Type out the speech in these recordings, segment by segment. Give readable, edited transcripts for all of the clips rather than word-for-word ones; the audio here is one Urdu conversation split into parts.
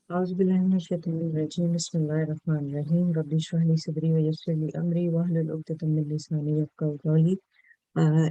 أعوذ بالله من الشيطان الرجيم بسم الله الرحمن الرحيم رب اشرح لي صدري ويسر لي أمري واحلل عقدة من لساني يفقهوا قولي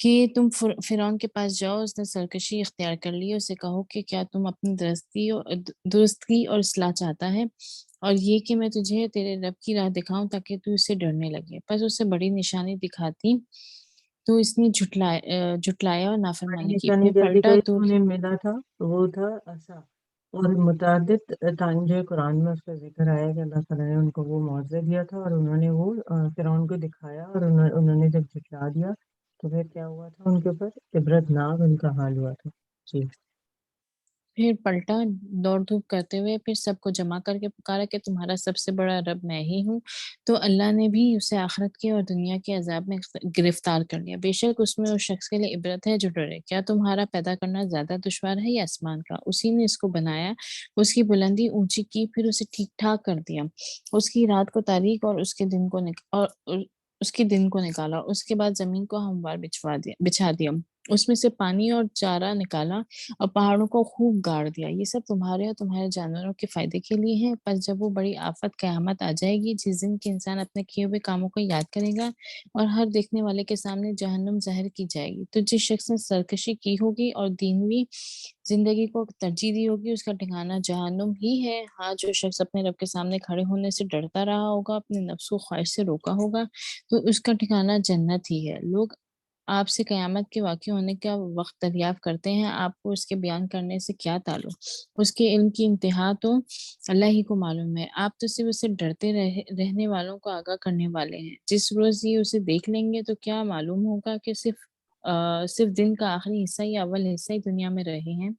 کہ تم فرعون کے پاس جاؤ، اس نے سرکشی اختیار کر لی، اسے کہو کہ کیا تم اپنی درستگی اور اصلاح چاہتا ہے، اور یہ کہ میں تجھے تیرے رب کی راہ دکھاؤں تاکہ تو اس سے ڈرنے لگے۔ پس اسے بڑی نشانی دکھاتی تو اس نے جھٹلایا اور بڑی نافرمانی کی، نشانی پھر جلدی پلٹا گئی تو انہیں ملا تھا، وہ تھا عصا، اور متعدد ٹائم جو ہے قرآن میں اس کا ذکر آیا کہ اللہ تعالیٰ نے ان کو وہ معاوضہ دیا تھا، اور انہوں نے وہ فرعون کو دکھایا، اور انہوں نے جب جھٹلا دیا تو پھر کیا ہوا تھا ان کے اوپر عبرت ناک ان کا حال ہوا تھا۔ جی پھر پلٹا دوڑ دھوپ کرتے ہوئے، پھر سب کو جمع کر کے پکارا کہ تمہارا سب سے بڑا رب میں ہی ہوں۔ تو اللہ نے بھی اسے آخرت کے اور دنیا کے عذاب میں گرفتار کر لیا۔ بے شک اس میں اس شخص کے لیے عبرت ہے جو ڈرے۔ کیا تمہارا پیدا کرنا زیادہ دشوار ہے یا آسمان کا؟ اسی نے اس کو بنایا، اس کی بلندی اونچی کی، پھر اسے ٹھیک ٹھاک کر دیا، اس کی رات کو تاریک اور اس کے دن کو نکالا، اس کے بعد زمین کو ہموار بچھا دیا، اس میں سے پانی اور چارہ نکالا اور پہاڑوں کو خوب گاڑ دیا۔ یہ سب تمہارے اور تمہارے جانوروں کے فائدے کے لیے ہے۔ پس جب وہ بڑی آفت قیامت آ جائے گی، جس دن کے انسان اپنے کیے ہوئے کاموں کو یاد کرے گا اور ہر دیکھنے والے کے سامنے جہنم ظاہر کی جائے گی، تو جس شخص نے سرکشی کی ہوگی اور دینوی زندگی کو ترجیح دی ہوگی، اس کا ٹھکانہ جہنم ہی ہے۔ ہاں، جو شخص اپنے رب کے سامنے کھڑے ہونے سے ڈرتا رہا ہوگا، اپنے نفس کو خواہش سے روکا ہوگا، تو اس کا ٹھکانہ جنت ہی ہے۔ لوگ آپ سے قیامت کے واقع ہونے کا وقت دریافت کرتے ہیں، آپ کو اس کے بیان کرنے سے کیا تعلق؟ اس کے علم کی انتہا تو اللہ ہی کو معلوم ہے، آپ تو صرف اسے ڈرتے رہنے والوں کو آگاہ کرنے والے ہیں۔ جس روز یہ اسے دیکھ لیں گے تو کیا معلوم ہوگا کہ صرف دن کا آخری حصہ یا اول حصہ ہی دنیا میں رہے ہیں۔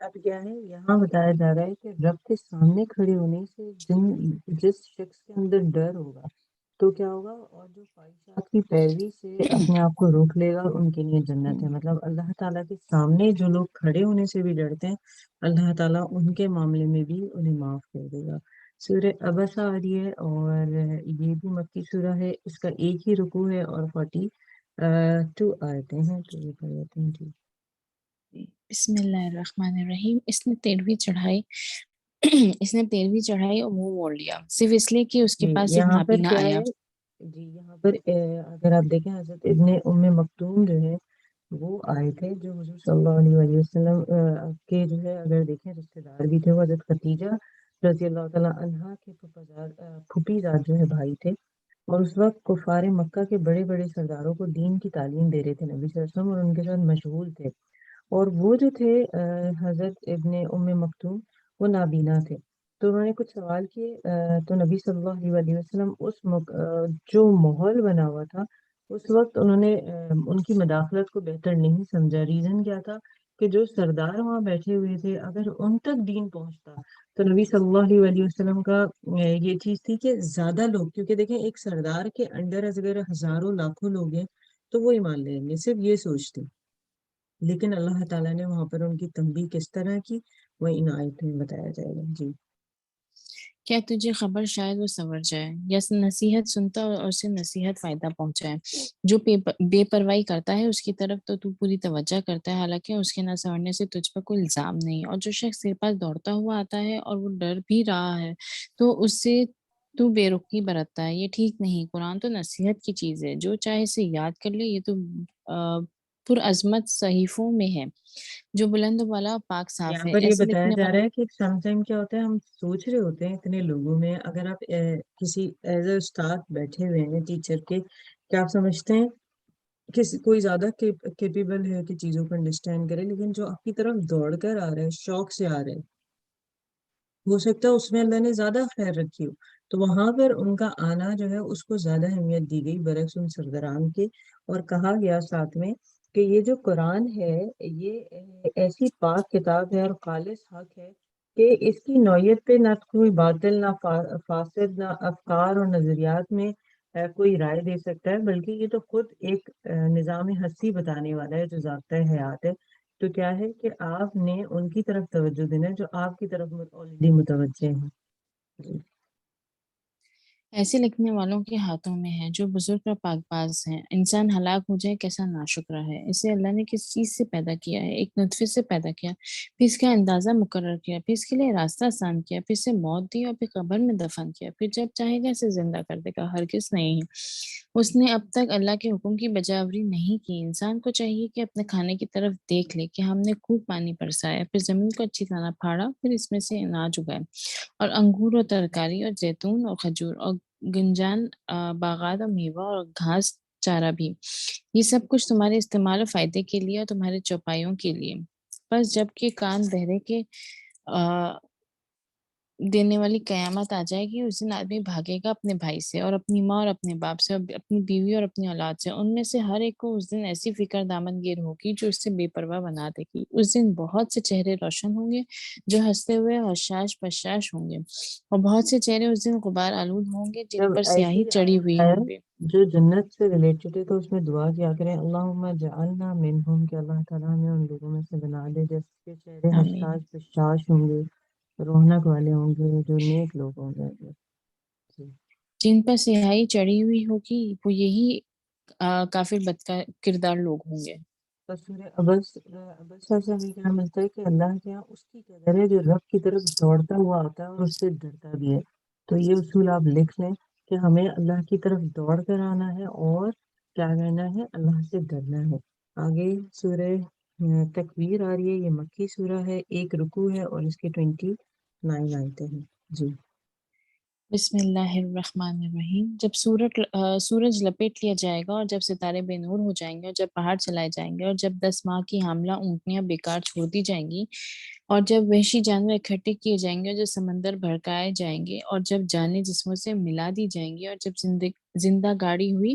اب کیا ہے یہاں بتایا جا رہا ہے کہ رب کے سامنے کھڑے ہونے سے جس شخص کے اندر ڈر ہوگا تو کیا ہوگا، اور جو خواہشات کی پیروی سے اپنے آپ کو روک لے گا ان کے لیے جنت ہے۔ مطلب اللہ تعالیٰ کے سامنے جو لوگ کھڑے ہونے سے بھی ڈرتے ہیں، اللہ تعالیٰ ان کے معاملے میں بھی انہیں معاف کر دے گا۔ سورہ عبس آ رہی ہے، اور یہ بھی مکی سورہ ہے، اس کا ایک ہی رکوع ہے اور 42 آیتیں ہیں، تو یہ پڑھ لیتے ہیں۔ جی بسم اللہ الرحمن الرحیم۔ اس نے 13ویں چڑھائی اور منہ موڑ لیا، صرف اس لیے کہ اس کے جی پاس ایک یہاں پر نابینا کیا آیا۔ ہے، جی یہاں پر اگر آپ دیکھیں حضرت ابن ام مکتوم جو ہے وہ آئے تھے، جو حضور صلی اللہ علیہ وسلم کے جو ہے اگر دیکھیں رشتے دار بھی تھے، وہ حضرت خدیجہ رضی اللہ تعالیٰ عنہا کے پھوپھی زاد جو ہے بھائی تھے، اور اس وقت کفار مکہ کے بڑے بڑے سرداروں کو دین کی تعلیم دے رہے تھے نبی صلی اللہ علیہ وسلم، اور ان کے ساتھ مشغول تھے، اور وہ جو تھے حضرت ابن ام مکتوم وہ نابینا تھے، تو انہوں نے کچھ سوال کیے، تو نبی صلی اللہ علیہ وسلم جو ماحول بنا ہوا تھا اس وقت انہوں نے ان کی مداخلت کو بہتر نہیں سمجھا۔ ریزن کیا تھا کہ جو سردار وہاں بیٹھے ہوئے تھے اگر ان تک دین پہنچتا تو نبی صلی اللہ علیہ وسلم کا یہ چیز تھی کہ زیادہ لوگ، کیونکہ دیکھیں ایک سردار کے انڈر اگر ہزاروں لاکھوں لوگ ہیں تو وہ ایمان لیں گے، صرف یہ سوچتے، لیکن اللہ تعالیٰ نے وہاں پر ان کی تنبیہ کس طرح کی وہ ان آیتوں میں بتایا جائے گا۔ جی کیا تجھے خبر شاید وہ سنور جائے یا نصیحت سنتا اور اسے نصیحت فائدہ پہنچائے؟ جو بے پرواہی کرتا ہے اس کی طرف تو پوری توجہ کرتا ہے، حالانکہ اس کے نہ سنورنے سے تجھ پر کوئی الزام نہیں، اور جو شخص تیرے پاس دوڑتا ہوا آتا ہے اور وہ ڈر بھی رہا ہے تو اس سے تو بے رخی برتتا ہے، یہ ٹھیک نہیں۔ قرآن تو نصیحت کی چیز ہے، جو چاہے اسے یاد کر لے، یہ تو پرعظمت صحیفوں میں ہے، جو بلند و بالا پاک صاف یہاں ہے، پر یہ ایسے بتایا لکھنے جا رہا والا۔ ہے کہ سم ٹائم کیا ہوتا ہے، ہم سوچ رہے ہوتے ہیں اتنے لوگوں میں، اگر آپ کسی ایز اے استاد بیٹھے ہوئے ہیں ٹیچر کے، کیا آپ سمجھتے ہیں کوئی زیادہ کیپیبل ہے کہ چیزوں کو انڈرسٹینڈ کرے، لیکن جو آپ کی طرف دوڑ کر آ رہا ہے، شوق سے آ رہا ہے، ہو سکتا ہے اس میں اللہ نے زیادہ خیر رکھی ہو، تو وہاں پر ان کا آنا جو ہے اس کو زیادہ اہمیت دی گئی برعکس ان سرداران کے، اور کہا گیا ساتھ میں کہ یہ جو قرآن ہے یہ ایسی پاک کتاب ہے اور خالص حق ہے کہ اس کی نوعیت پہ نہ کوئی باطل، نہ فاسد، نہ افکار اور نظریات میں کوئی رائے دے سکتا ہے، بلکہ یہ تو خود ایک نظام ہستی بتانے والا ہے جو ضابطۂ حیات ہے۔ تو کیا ہے کہ آپ نے ان کی طرف توجہ دینا ہے جو آپ کی طرف آلریڈی متوجہ ہیں۔ جی ایسے لکھنے والوں کے ہاتھوں میں ہے جو بزرگ اور پاک باز ہیں۔ انسان ہلاک ہو جائے کیسا ناشکرا ہے۔ اسے اللہ نے کس چیز سے پیدا کیا ہے؟ ایک نطفے سے پیدا کیا، پھر اس کا اندازہ مقرر کیا، پھر اس کے لیے راستہ آسان کیا، پھر اسے موت دی اور پھر قبر میں دفن کیا، پھر جب چاہے گا اسے زندہ کر دے گا۔ ہرگز نہیں، اس نے اب تک اللہ کے حکم کی بجاوری نہیں کی۔ انسان کو چاہیے کہ اپنے کھانے کی طرف دیکھ لے کہ ہم نے خوب پانی برسایا، پھر زمین کو اچھی طرح پھاڑا، پھر اس میں سے اناج اگائے اور انگور اور ترکاری اور زیتون اور کھجور اور گنجان، باغات اور میوہ اور گھاس چارہ بھی۔ یہ سب کچھ تمہارے استعمال اور فائدے کے لیے اور تمہارے چوپایوں کے لیے۔ بس جب کہ کان بہرے کے دینے والی قیامت آ جائے گی، اس دن آدمی بھاگے گا اپنے بھائی سے اور اپنی ماں اور اپنے باپ سے اور اپنی بیوی اور اپنی اولاد سے۔ ان میں سے ہر ایک کو اس دن ایسی فکر دامن گیر ہوگی جو اس سے بے پرواہ بنا دے گی۔ اس دن بہت سے چہرے روشن ہوں گے جو ہنستے ہوئے حشاش بشاش ہوں گے، اور بہت سے چہرے اس دن غبار آلود ہوں گے جن جب پر ایسی سیاہی چڑھی آیت ہوئی آیا ہوں گے۔ جو جنت سے ریلیٹڈ ہے تو اس میں دعا کیا کریں، اللہم جعلنا منہم، کہ اللہ تعالیٰ ہمیں ان لوگوں میں سے بنا دے جس کے چہرے آمین۔ حساس بشاش ہوں گے، رونق والے ہوں گے، جو نیک لوگ ہوں گے۔ جی۔ جن پر سیاہی چڑھی ہوئی ہوگی وہ یہی کافر کردار لوگ ہوں گے۔ تو سورہ ابس سے ہمیں کیا ملتا ہے کہ اللہ کے یہاں اس کی قدر ہے جو رب کی طرف دوڑتا ہوا آتا ہے اور اس سے ڈرتا بھی ہے۔ تو یہ اصول آپ لکھ لیں کہ ہمیں اللہ کی طرف دوڑ کر آنا ہے اور کیا کرنا ہے، اللہ سے ڈرنا ہے۔ آگے سورہ تکویر آ رہی ہے، یہ مکی سورہ ہے، ایک رکوع ہے اور اس کے 29 آیتیں ہیں۔ جی۔ بسم اللہ الرحمن الرحیم۔ جب سورج لپیٹ لیا جائے گا اور جب ستارے بے نور ہو جائیں گے اور جب پہاڑ چلائے جائیں گے اور جب 10 ماہ کی حاملہ اونٹنیاں بیکار چھوڑ دی جائیں گی اور جب وحشی جانور اکٹھے کیے جائیں گے اور جب سمندر بھڑکائے جائیں گے اور جب جانیں جسموں سے ملا دی جائیں گی اور جب زندہ گاڑی ہوئی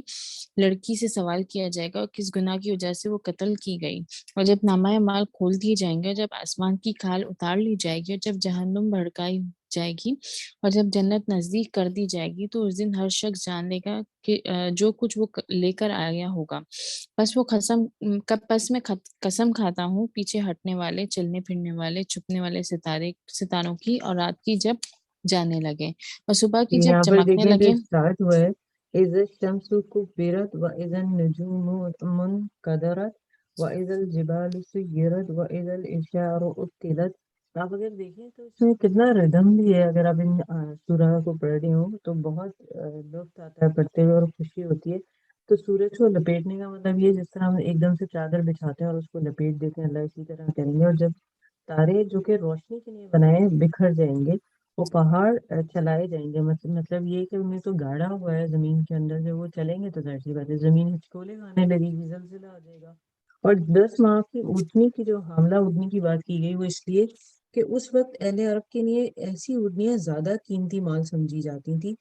لڑکی سے سوال کیا جائے گا اور کس گناہ کی وجہ سے وہ قتل کی گئی، اور جب نامہ مال کھول دیے جائیں گے اور جب آسمان کی کھال اتار لی جائے گی اور جب جہنم بھڑکائی جائے گی اور جب جنت نزدیک کر دی جائے گی، تو اس دن ہر شخص جان لے گا کہ جو کچھ وہ لے کر آیا ہوگا۔ پس میں قسم کھاتا ہوں پیچھے ہٹنے والے، چلنے پھرنے والے، چھپنے والے ستاروں کی، اور رات کی جب جانے لگے اور صبح کی جب یہاں پر چمکنے دیکھیں جو لگے۔ اسٹارٹ ہوا ہے، اذا الشمس کورت واذا النجوم منکدرت واذا الجبال سیرت واذا العشار عطلت۔ آپ اگر دیکھیں تو اس میں کتنا ردم بھی ہے، اگر آپ ان سورہ کو پڑھ رہے ہو تو بہت لطف آتا ہے پڑھتے ہوئے اور خوشی ہوتی ہے۔ تو سورج کو لپیٹنے کا مطلب یہ، جس طرح ہم ایک دم سے چادر بچھاتے ہیں اور اس کو لپیٹ دیتے ہیں، اللہ اسی طرح کریں گے۔ اور جب تارے جو کہ روشنی کے لیے بنائے ہیں بکھر جائیں گے، وہ پہاڑ چلائے جائیں گے، مطلب یہ کہ انہیں تو گاڑا ہوا ہے زمین کے اندر، جب وہ چلیں گے تو ظاہر سی بات ہے زمین ہچکولے کھانے لگے گی، زلزلہ آ جائے گا۔ اور 10 ماہ کی اونٹنی کی جو حاملہ اونٹنی کی بات کی گئی، وہ اس لیے کہ اس وقت اہل عرب کے لیے ایسی اونٹنیاں زیادہ قیمتی مال سمجھی جاتی تھیں،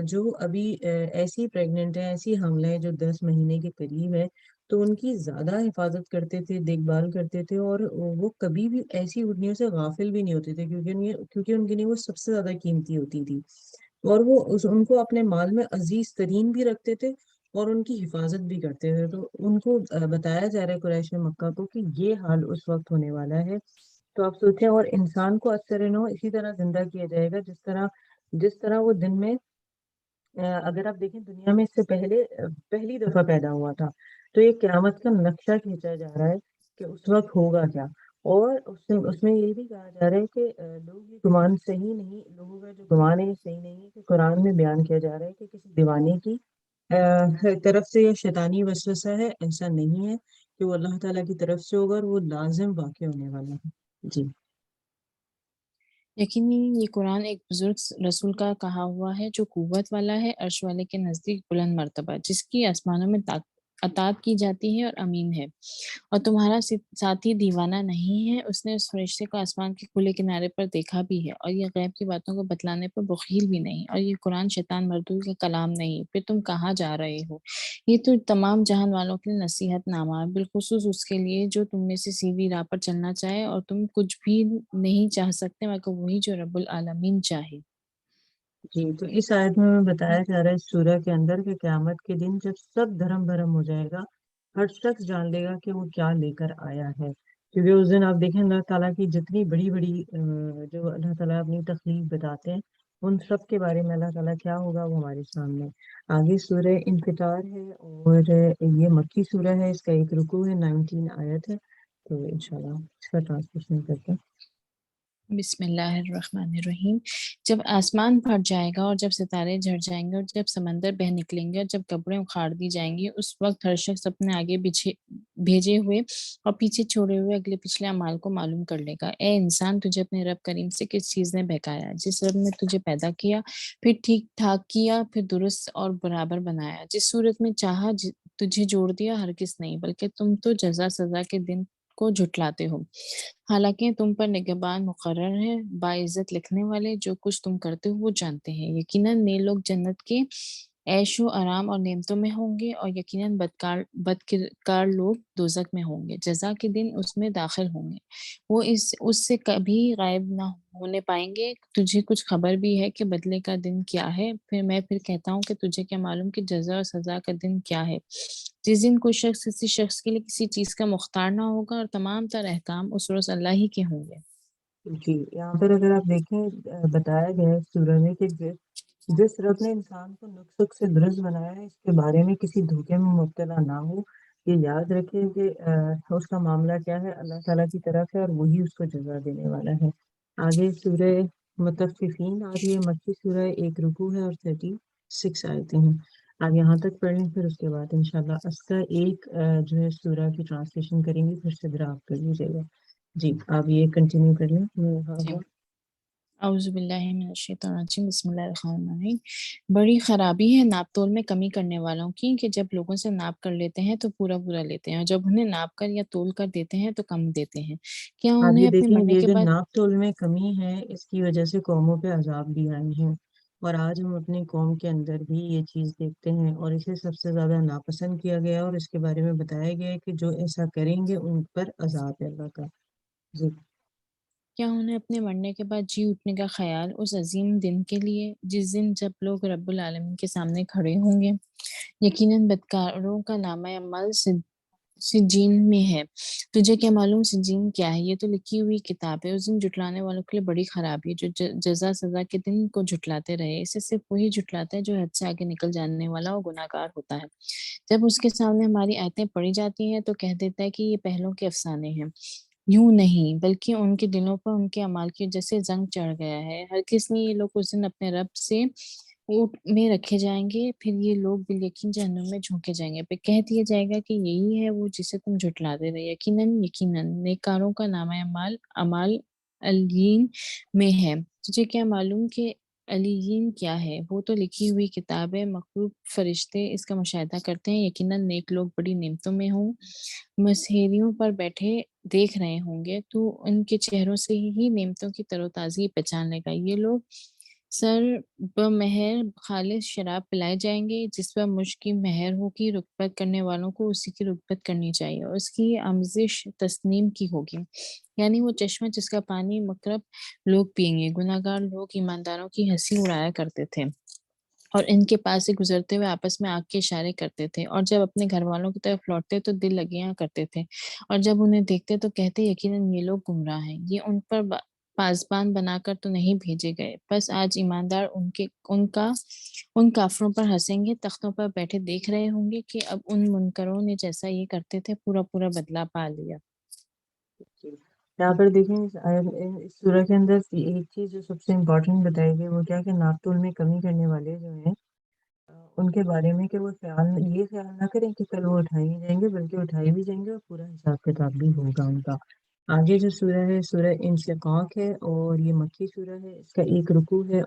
جو ابھی ایسی پریگننٹ ہے، ایسی حاملہ ہے جو 10 مہینے کے قریب ہے، تو ان کی زیادہ حفاظت کرتے تھے، دیکھ بھال کرتے تھے، اور وہ کبھی بھی ایسی اونٹنیوں سے غافل بھی نہیں ہوتے تھے، کیونکہ ان کے لیے وہ سب سے زیادہ قیمتی ہوتی تھی، اور وہ ان کو اپنے مال میں عزیز ترین بھی رکھتے تھے اور ان کی حفاظت بھی کرتے تھے۔ تو ان کو بتایا جا رہا ہے قریش مکہ کو کہ یہ حال اس وقت ہونے والا ہے۔ تو آپ سوچیں، اور انسان کو اثر نو اسی طرح زندہ کیا جائے گا جس طرح وہ دن میں اگر آپ دیکھیں دنیا میں اس سے پہلے پہلی دفعہ پیدا ہوا تھا، تو یہ قیامت کا نقشہ کھینچا جا رہا ہے کہ اس وقت ہوگا کیا۔ اور اس میں یہ بھی کہا جا رہا ہے کہ لوگ یہ گمان صحیح نہیں، لوگوں کا جو گمان ہے یہ صحیح نہیں ہے، کہ قرآن میں بیان کیا جا رہا ہے کہ کسی دیوانے کی طرف سے یہ شیطانی وسوسہ ہے، ایسا نہیں ہے، کہ وہ اللہ تعالیٰ کی طرف سے ہوگا اور وہ لازم واقع ہونے والا ہے۔ جی۔ یقینی یہ قرآن ایک بزرگ رسول کا کہا ہوا ہے جو قوت والا ہے، عرش والے کے نزدیک بلند مرتبہ، جس کی آسمانوں میں اطاعت کی جاتی ہے اور امین ہے، اور تمہارا ساتھی دیوانہ نہیں ہے۔ اس نے اس فرشتے کو آسمان کے کھلے کنارے پر دیکھا بھی ہے، اور یہ غیب کی باتوں کو بتلانے پر بخیل بھی نہیں، اور یہ قرآن شیطان مردود کا کلام نہیں۔ پھر تم کہاں جا رہے ہو؟ یہ تو تمام جہان والوں کے لیے نصیحت نامہ ہے، بالخصوص اس کے لیے جو تم میں سے سیدھی راہ پر چلنا چاہے، اور تم کچھ بھی نہیں چاہ سکتے مگر وہی جو رب العالمین چاہے۔ جی، تو اس آیت میں بتایا جا رہا ہے اس سورہ کے اندر کہ قیامت کے دن جب سب دھرم بھرم ہو جائے گا، ہر شخص جان لے گا کہ وہ کیا لے کر آیا ہے، کیونکہ اس دن آپ دیکھیں اللہ تعالیٰ کی جتنی بڑی بڑی جو اللہ تعالیٰ اپنی تخلیق بتاتے ہیں، ان سب کے بارے میں اللہ تعالیٰ کیا ہوگا وہ ہمارے سامنے. آگے سورہ انفطار ہے اور یہ مکی سورہ ہے. اس کا ایک رکوع ہے، 19 آیت ہے. تو انشاءاللہ اس کا ٹرانسلیشن کرتے ہیں. بسم اللہ الرحمن الرحیم. جب آسمان پھٹ جائے گا اور جب ستارے جھڑ جائیں گے اور جب سمندر بہہ نکلیں گے اور جب قبریں اکھاڑ دی جائیں گی، اس وقت ہر شخص اپنے آگے بھیجے ہوئے اور پیچھے چھوڑے ہوئے اگلے پچھلے اعمال کو معلوم کر لے گا. اے انسان، تجھے اپنے رب کریم سے کس چیز نے بہکایا؟ جس رب نے تجھے پیدا کیا، پھر ٹھیک ٹھاک کیا، پھر درست اور برابر بنایا. جس صورت میں چاہا تجھے جوڑ دیا. ہرگز نہیں، بلکہ تم تو جزا سزا کے دن کو جھٹلاتے ہو. حالانکہ تم پر نگہبان مقرر ہے، باعزت لکھنے والے. جو کچھ تم کرتے ہو وہ جانتے ہیں. یقیناً نیک لوگ جنت کے عیش و آرام اور نعمتوں میں ہوں گے، اور یقیناً بدکردار لوگ دوزخ میں ہوں گے، جزا کے دن اس میں داخل ہوں گے. وہ اس سے کبھی غائب نہ ہونے پائیں گے. تجھے کچھ خبر بھی ہے کہ بدلے کا دن کیا ہے؟ پھر کہتا ہوں کہ تجھے کیا معلوم کہ جزا اور سزا کا دن کیا ہے؟ جس دن کوئی شخص کسی شخص کے لیے کسی چیز کا مختار نہ ہوگا، اور تمام تر احکام اس روز اللہ ہی کے ہوں گے. جی، یہاں پر اگر آپ دیکھیں بتایا گیا ہے سورہ میں کہ جس رب نے انسان کو نطفے سے درست بنایا ہے، اس کے بارے میں کسی دھوکے میں مبتلا نہ ہو. یہ یاد رکھے کہ اس کا معاملہ کیا ہے، اللہ تعالیٰ کی طرف ہے اور وہی اس کو جزا دینے والا ہے. آگے سورہ مطففین آ رہی ہے، مکی سورہ، ایک رکوع ہے اور 36 آیتیں ہیں. آپ یہاں تک پڑھ لیں، پھر اس کے بعد انشاءاللہ اس کا ایک جو ہے سورہ کی ٹرانسلیشن کریں گے، پھر صدر آپ کر لیجیے گا. جی، آپ یہ کنٹینیو کر لیں. ہاں جی. ہاں. اعوذ باللہ من الشیطان الرجیم. بسم اللہ الرحمن الرحیم. بڑی خرابی ہے ناپ تول میں کمی کرنے والوں کی، کہ جب لوگوں سے ناپ کر لیتے ہیں تو پورا پورا لیتے ہیں، اور جب انہیں ناپ کر یا تول کر دیتے ہیں تو کم دیتے ہیں. کیا آپ انہیں یہ اپنے دیکھیں، مرنے یہ کے جو بعد ناپ تول میں کمی ہے، اس کی وجہ سے قوموں پہ عذاب بھی آئے ہیں. اور آج ہم اپنی قوم کے اندر بھی یہ چیز دیکھتے ہیں، اور اسے سب سے زیادہ ناپسند کیا گیا، اور اس کے بارے میں بتایا گیا ہے کہ جو ایسا کریں گے ان پر عذاب ہے اللہ کا. جی. کیا انہیں اپنے مرنے کے بعد جی اٹھنے کا خیال اس عظیم دن کے لیے، جس دن جب لوگ رب العالمین کے سامنے کھڑے ہوں گے؟ یقیناً بدکاروں کا نامہ عمل سجین میں ہے. تجھے کیا معلوم سجین کیا ہے؟ یہ تو لکھی ہوئی کتاب ہے. اس دن جھٹلانے والوں کے لیے بڑی خرابی ہے، جو جزا سزا کے دن کو جھٹلاتے رہے. اسے صرف وہی جھٹلاتا ہے جو حد سے آگے نکل جانے والا اور گناہ گار ہوتا ہے. جب اس کے سامنے ہماری آیتیں پڑھی جاتی ہیں تو کہہ دیتا ہے کہ یہ پہلوں کے افسانے ہیں. یوں نہیں، بلکہ ان کے دلوں پر ان کے اعمال کی وجہ سے زنگ چڑھ گیا ہے. ہر کس نے یہ لوگ اس دن اپنے رب سے اونٹ میں رکھے جائیں گے، پھر یہ لوگ بالیقین جہنم میں جھونکے جائیں گے. پھر کہہ دیا جائے گا کہ یہی ہے وہ جسے تم جھٹلاتے رہے. یقیناً نیکاروں کا نامہ اعمال علیین میں ہے. تجھے کیا معلوم کہ علیین کیا ہے؟ وہ تو لکھی ہوئی کتاب ہے. مخلوق فرشتے اس کا مشاہدہ کرتے ہیں. یقیناً نیک لوگ بڑی نعمتوں میں ہوں، مسحریوں پر بیٹھے دیکھ رہے ہوں گے. تو ان کے چہروں سے ہی نعمتوں کی تر و تازگی پہچان لے گا. یہ لوگ سر بمہر خالص شراب پلائے جائیں گے، جس پر مشک کی مہر ہوگی. رغبت کرنے والوں کو اسی کی رغبت کرنی چاہیے، اور اس کی آمیزش تسنیم کی ہوگی، یعنی وہ چشمہ جس کا پانی مقرب لوگ پئیں گے. گناہ گار لوگ ایمانداروں کی ہنسی اڑایا کرتے تھے، اور ان کے پاس سے گزرتے ہوئے آپس میں آنکھ کے اشارے کرتے تھے، اور جب اپنے گھر والوں کی طرف لوٹتے تو دل لگیاں کرتے تھے، اور جب انہیں دیکھتے تو کہتے یقیناً یہ لوگ گمراہ ہیں. یہ ان پر پاسبان بنا کر تو نہیں بھیجے گئے. بس آج ایماندار ان کافروں پر ہنسیں گے، تختوں پر بیٹھے دیکھ رہے ہوں گے کہ اب ان منکروں نے جیسا یہ کرتے تھے پورا پورا بدلہ پا لیا. جی. یہاں پر دیکھیں اس سورہ کے اندر ایک چیز جو سب سے امپورٹنٹ بتائی گئی وہ کیا کہ ناپ تول میں کمی کرنے والے جو ہیں ان کے بارے میں کہ وہ یہ خیال نہ کریں کہ کل وہ اٹھائے ہی جائیں گے، بلکہ اٹھائے بھی جائیں گے اور پورا حساب کتاب بھی ہوگا ان کا. آگے جو سورہ ہے سورہ انشقاق ہے، اور یہ مکی سورہ ہے. اس کا ایک رکوع ہے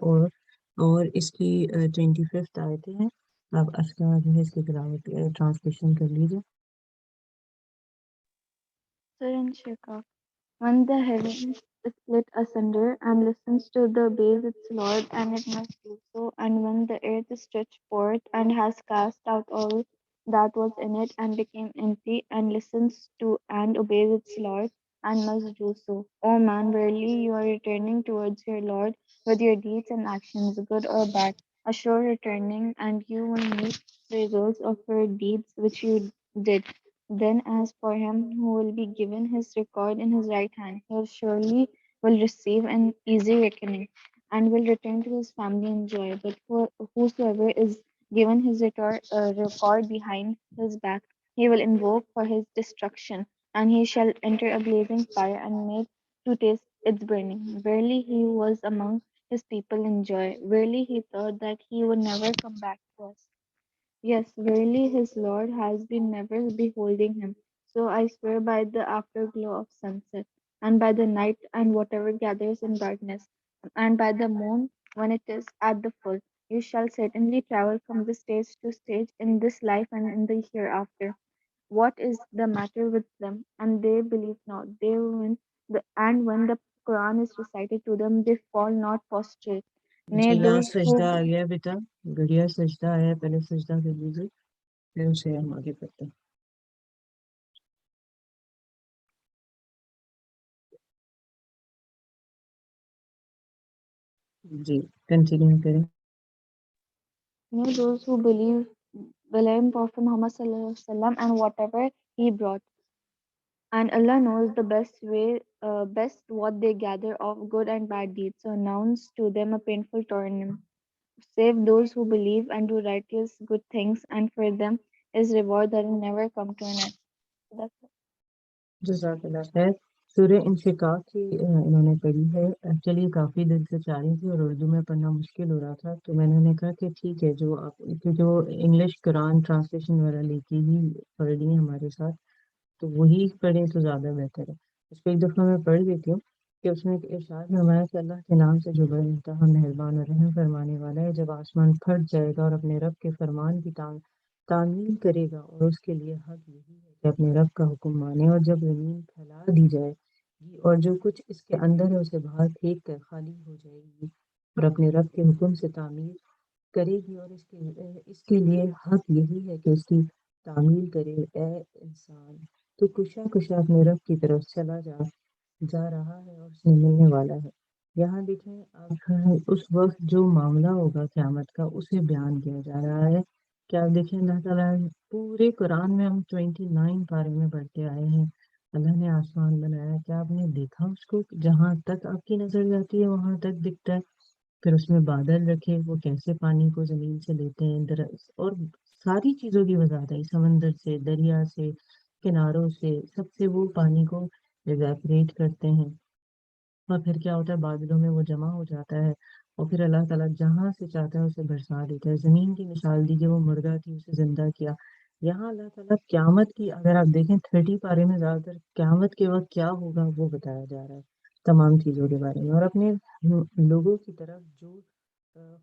اور اس کی 25 آیتیں ہیں. آپ اس کا جو ہے اس کی تلاوت ٹرانسلیشن کر لیجیے. Surya When the heavens split asunder and listens to the obey its Lord, and it must do so, and when the earth stretched forth and has cast out all that was in it and became empty, and listens to and obeys its Lord, and must do so. O man, verily you are returning towards your Lord with your deeds and actions, good or bad, a sure returning, and you will meet the results of your deeds which you did. Then, as for him who will be given his record in his right hand, he surely will receive an easy reckoning. and will return to his family in joy. But for whosoever is given his record behind his back, he will invoke for his destruction, and he shall enter a blazing fire and made to taste its burning. Verily, he was among his people in joy. Verily, he thought that he would never come back to us. Yes, verily his Lord has been never beholding him. So I swear by the afterglow of sunset, and by the night and whatever gathers in darkness, and by the moon when it is at the full, you shall certainly travel from the stage to stage in this life and in the hereafter. What is the matter with them? And they believe not. When the Quran is recited to them, they fall not prostrate. Nay, جی those لاسٹ who سجدہ آ گیا بیٹا، گڑیا سجدہ آیا، پہلے سجدہ کر لیجیے پھر اسے ہم آگے کرتے ہیں۔ جی کنٹینیو کریں۔ those who believe Prophet Muhammad sallallahu alaihi wasallam and whatever he brought. And Allah knows the best what they gather of good and bad deeds. So announce to them a painful torment. Save those who believe and do righteous good things, and for them is reward that will never come to an end. So that's it. جزاک اللہ خیر۔ سورہ انشقاق کی انہوں نے پڑھی ہے، ایکچولی کافی دل سے چاہ رہی تھی اور اردو میں پڑھنا مشکل ہو رہا تھا، تو میں نے کہا کہ ٹھیک ہے جو آپ جو انگلش قرآن ٹرانسلیشن وغیرہ لے کے ہی پڑھ رہی ہیں ہمارے ساتھ، تو وہی پڑھیں تو زیادہ بہتر ہے۔ اس کو ایک دفعہ میں پڑھ دیتی ہوں کہ اس میں ایک ارشاد فرمایا کہ اللہ کے نام سے جو بڑے انتہا مہربان اور رحم فرمانے والا ہے، جب آسمان پھٹ جائے گا اور اپنے رب کے فرمان کی تعمیل کرے گا، اور اس کے لیے حق یہی ہے کہ اپنے رب کا حکم مانے، اور جب زمین پھیلا دی جائے گی اور جو کچھ اس کے اندر ہے اسے باہر پھینک کر خالی ہو جائے گی اور اپنے رب کے حکم سے تعمیل کرے گی، اور اس کے لیے حق یہی ہے کہ اس کی تعمیل کرے۔ اے انسان، تو کشا کشا اپنے رب کی طرف چلا جا رہا ہے اور اس نے ملنے والا ہے۔ یہاں دیکھیں آپ اس وقت جو معاملہ ہوگا قیامت کا اسے بیان کیا جا رہا ہے کہ آپ دیکھیں اللہ تعالیٰ پورے قرآن میں ہم 29 پارے میں پڑھتے آئے ہیں، اللہ نے آسمان بنایا، کیا آپ نے دیکھا اس کو؟ جہاں تک آپ کی نظر جاتی ہے وہاں تک دکھتا ہے، پھر اس میں بادل رکھے، وہ کیسے پانی کو زمین سے لیتے ہیں، اور ساری چیزوں کی وضاحت ہے، سمندر سے، دریا سے، کناروں سے، سب سے وہ پانی کو ایویپریٹ کرتے ہیں، اور پھر کیا ہوتا ہے بادلوں میں وہ جمع ہو جاتا ہے، اور پھر اللہ تعالیٰ جہاں سے چاہتا ہے اسے برسا دیتا ہے۔ زمین کی مثال دی کہ وہ مردہ تھی اسے زندہ کیا۔ یہاں اللہ تعالیٰ قیامت کی اگر آپ دیکھیں 30 پارے میں زیادہ تر قیامت کے وقت کیا ہوگا وہ بتایا جا رہا ہے، تمام چیزوں کے بارے میں، اور اپنے لوگوں کی طرف جو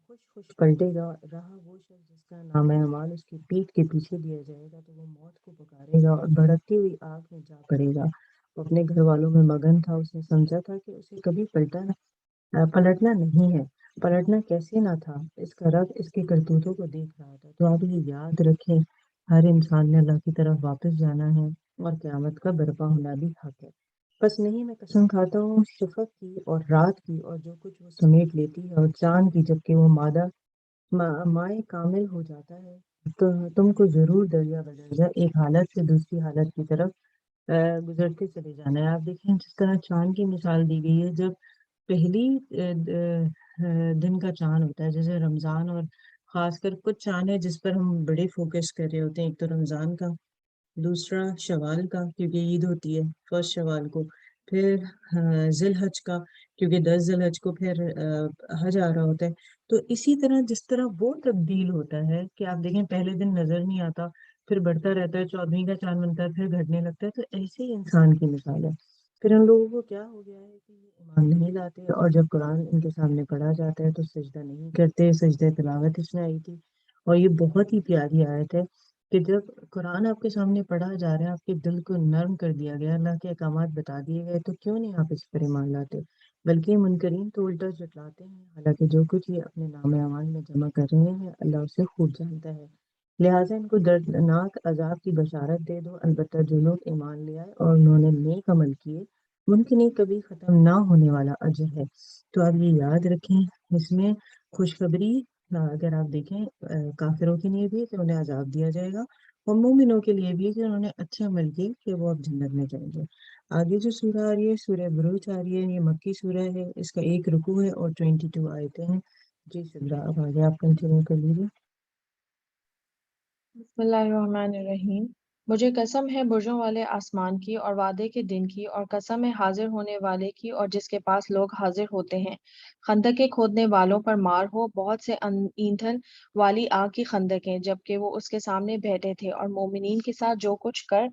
خوش خوش پلٹے گا رہا وہ شخص جس کا نام اعمال اس کی پیٹھ کے پیچھے دیا جائے گا، تو وہ موت کو پکارے گا اور بھڑکتی ہوئی آگ میں جا پڑے گا۔ وہ اپنے گھر والوں میں مگن تھا، اس نے سمجھا تھا کہ اسے کبھی پلٹنا نہیں ہے۔ پلٹنا کیسے نہ تھا، اس کا رب اس کے کرتوتوں کو دیکھ رہا تھا۔ تو آپ یہ یاد رکھیں ہر انسان نے اللہ کی طرف واپس جانا ہے اور قیامت کا برپا ہونا بھی حق ہے۔ بس نہیں، میں قسم کھاتا ہوں شفق کی اور رات کی اور جو کچھ وہ سمیٹ لیتی ہے، اور چاند کی جبکہ وہ مائع کامل ہو جاتا ہے، تو تم کو ضرور دریا بدل جائے ایک حالت سے دوسری حالت کی طرف گزرتے چلے جانا ہے۔ آپ دیکھیں جس طرح چاند کی مثال دی گئی ہے، جب پہلی دن کا چاند ہوتا ہے جیسے رمضان، اور خاص کر کچھ چاند ہے جس پر ہم بڑے فوکس کر رہے ہوتے ہیں، ایک تو رمضان کا، دوسرا شوال کا کیونکہ عید ہوتی ہے فرسٹ شوال کو، پھر ذی الحج کا کیونکہ 10 ذی الحج کو پھر حج آ رہا ہوتا ہے۔ تو اسی طرح جس طرح وہ تبدیل ہوتا ہے کہ آپ دیکھیں پہلے دن نظر نہیں آتا، پھر بڑھتا رہتا ہے، 14ویں کا چاند بنتا ہے، پھر گھٹنے لگتا ہے، تو ایسے ہی انسان کی مثال ہے۔ پھر ان لوگوں کو کیا ہو گیا ہے کہ یہ ایمان نہیں لاتے، اور جب قرآن ان کے سامنے پڑھا جاتا ہے تو سجدہ نہیں کرتے۔ سجدہ تلاوت اس میں آئی تھی، اور یہ بہت ہی پیاری آیت ہے کہ جب قرآن آپ کے سامنے پڑھا جا رہا ہے، آپ کے دل کو نرم کر دیا گیا، اللہ کے احکامات بتا دیے گئے، تو کیوں نہیں آپ اس پر ایمان لاتے؟ بلکہ منکرین تو الٹا جھٹلاتے ہیں، حالانکہ جو کچھ یہ اپنے نام اعمال میں جمع کر رہے ہیں اللہ اسے خوب جانتا ہے۔ لہٰذا ان کو دردناک عذاب کی بشارت دے دو، البتہ جو لوگ ایمان لے آئے اور انہوں نے نیک عمل کیے ان کے لیے کبھی ختم نہ ہونے والا اجر ہے۔ تو آپ یہ یاد رکھیں، اس میں خوشخبری اگر آپ دیکھیں کافروں کے لیے بھی کہ انہیں عذاب دیا جائے گا، اور مومنوں کے لیے بھی جنہوں نے اچھے عمل کیے کہ وہ اب جنت میں جائیں گے۔ آگے جو سورہ آ رہی ہے سورہ بروج آ رہی ہے، یہ مکی سورہ ہے، اس کا 1 رکوع ہے اور 22 آیتیں ہیں۔ جی سورہ اب آگے آپ کنٹینیو کر لیجیے۔ بسم اللہ الرحمن الرحیم۔ مجھے قسم ہے برجوں والے آسمان کی اور وعدے کے دن کی، اور قسم ہے حاضر ہونے والے کی اور جس کے پاس لوگ حاضر ہوتے ہیں۔ خندقیں کھودنے والوں پر مار ہو، بہت سے ایندھن والی آگ کی خندقیں، جبکہ وہ اس کے سامنے بیٹھے تھے اور مومنین کے ساتھ جو کچھ کر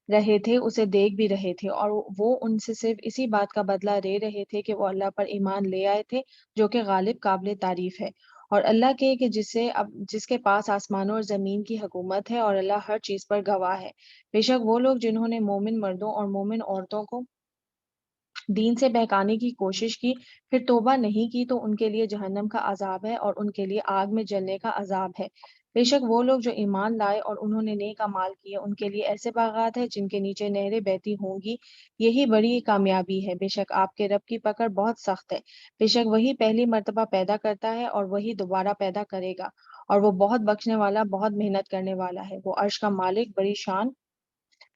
رہے تھے اسے دیکھ بھی رہے تھے، اور وہ ان سے صرف اسی بات کا بدلہ لے رہے تھے کہ وہ اللہ پر ایمان لے آئے تھے، جو کہ غالب قابل تعریف ہے، اور اللہ کے کہ جس کے پاس آسمانوں اور زمین کی حکومت ہے، اور اللہ ہر چیز پر گواہ ہے۔ بے شک وہ لوگ جنہوں نے مومن مردوں اور مومن عورتوں کو دین سے بہکانے کی کوشش کی، پھر توبہ نہیں کی، تو ان کے لیے جہنم کا عذاب ہے اور ان کے لیے آگ میں جلنے کا عذاب ہے۔ بے شک وہ لوگ جو ایمان لائے اور انہوں نے نیک اعمال کیے، ان کے لیے ایسے باغات ہیں جن کے نیچے نہریں بہتی ہوں گی، یہی بڑی کامیابی ہے۔ بے شک آپ کے رب کی پکڑ بہت سخت ہے۔ بے شک وہی پہلی مرتبہ پیدا کرتا ہے اور وہی دوبارہ پیدا کرے گا، اور وہ بہت بخشنے والا، بہت محنت کرنے والا ہے۔ وہ عرش کا مالک بڑی شان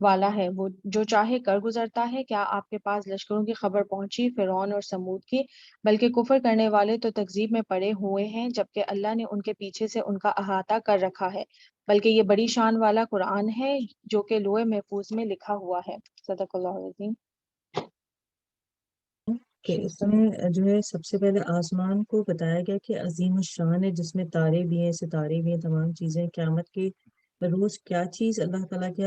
والا ہے، وہ جو چاہے کر گزرتا ہے۔ کیا آپ کے پاس لشکروں کی خبر پہنچی، فرعون اور سمود کی؟ بلکہ کفر کرنے والے تو تکذیب میں پڑے ہوئے ہیں، جبکہ اللہ نے ان کے پیچھے سے ان کا احاطہ کر رکھا ہے۔ بلکہ یہ بڑی شان والا قرآن ہے جو کہ لوح محفوظ میں لکھا ہوا ہے۔ صدق اللہ العظیم۔ کہ اس میں جو ہے سب سے پہلے آسمان کو بتایا گیا کہ عظیم الشان ہے، جس میں تارے بھی ہیں، ستارے بھی ہیں، تمام چیزیں۔ قیامت کے روز کیا چیز اللہ تعالیٰ کے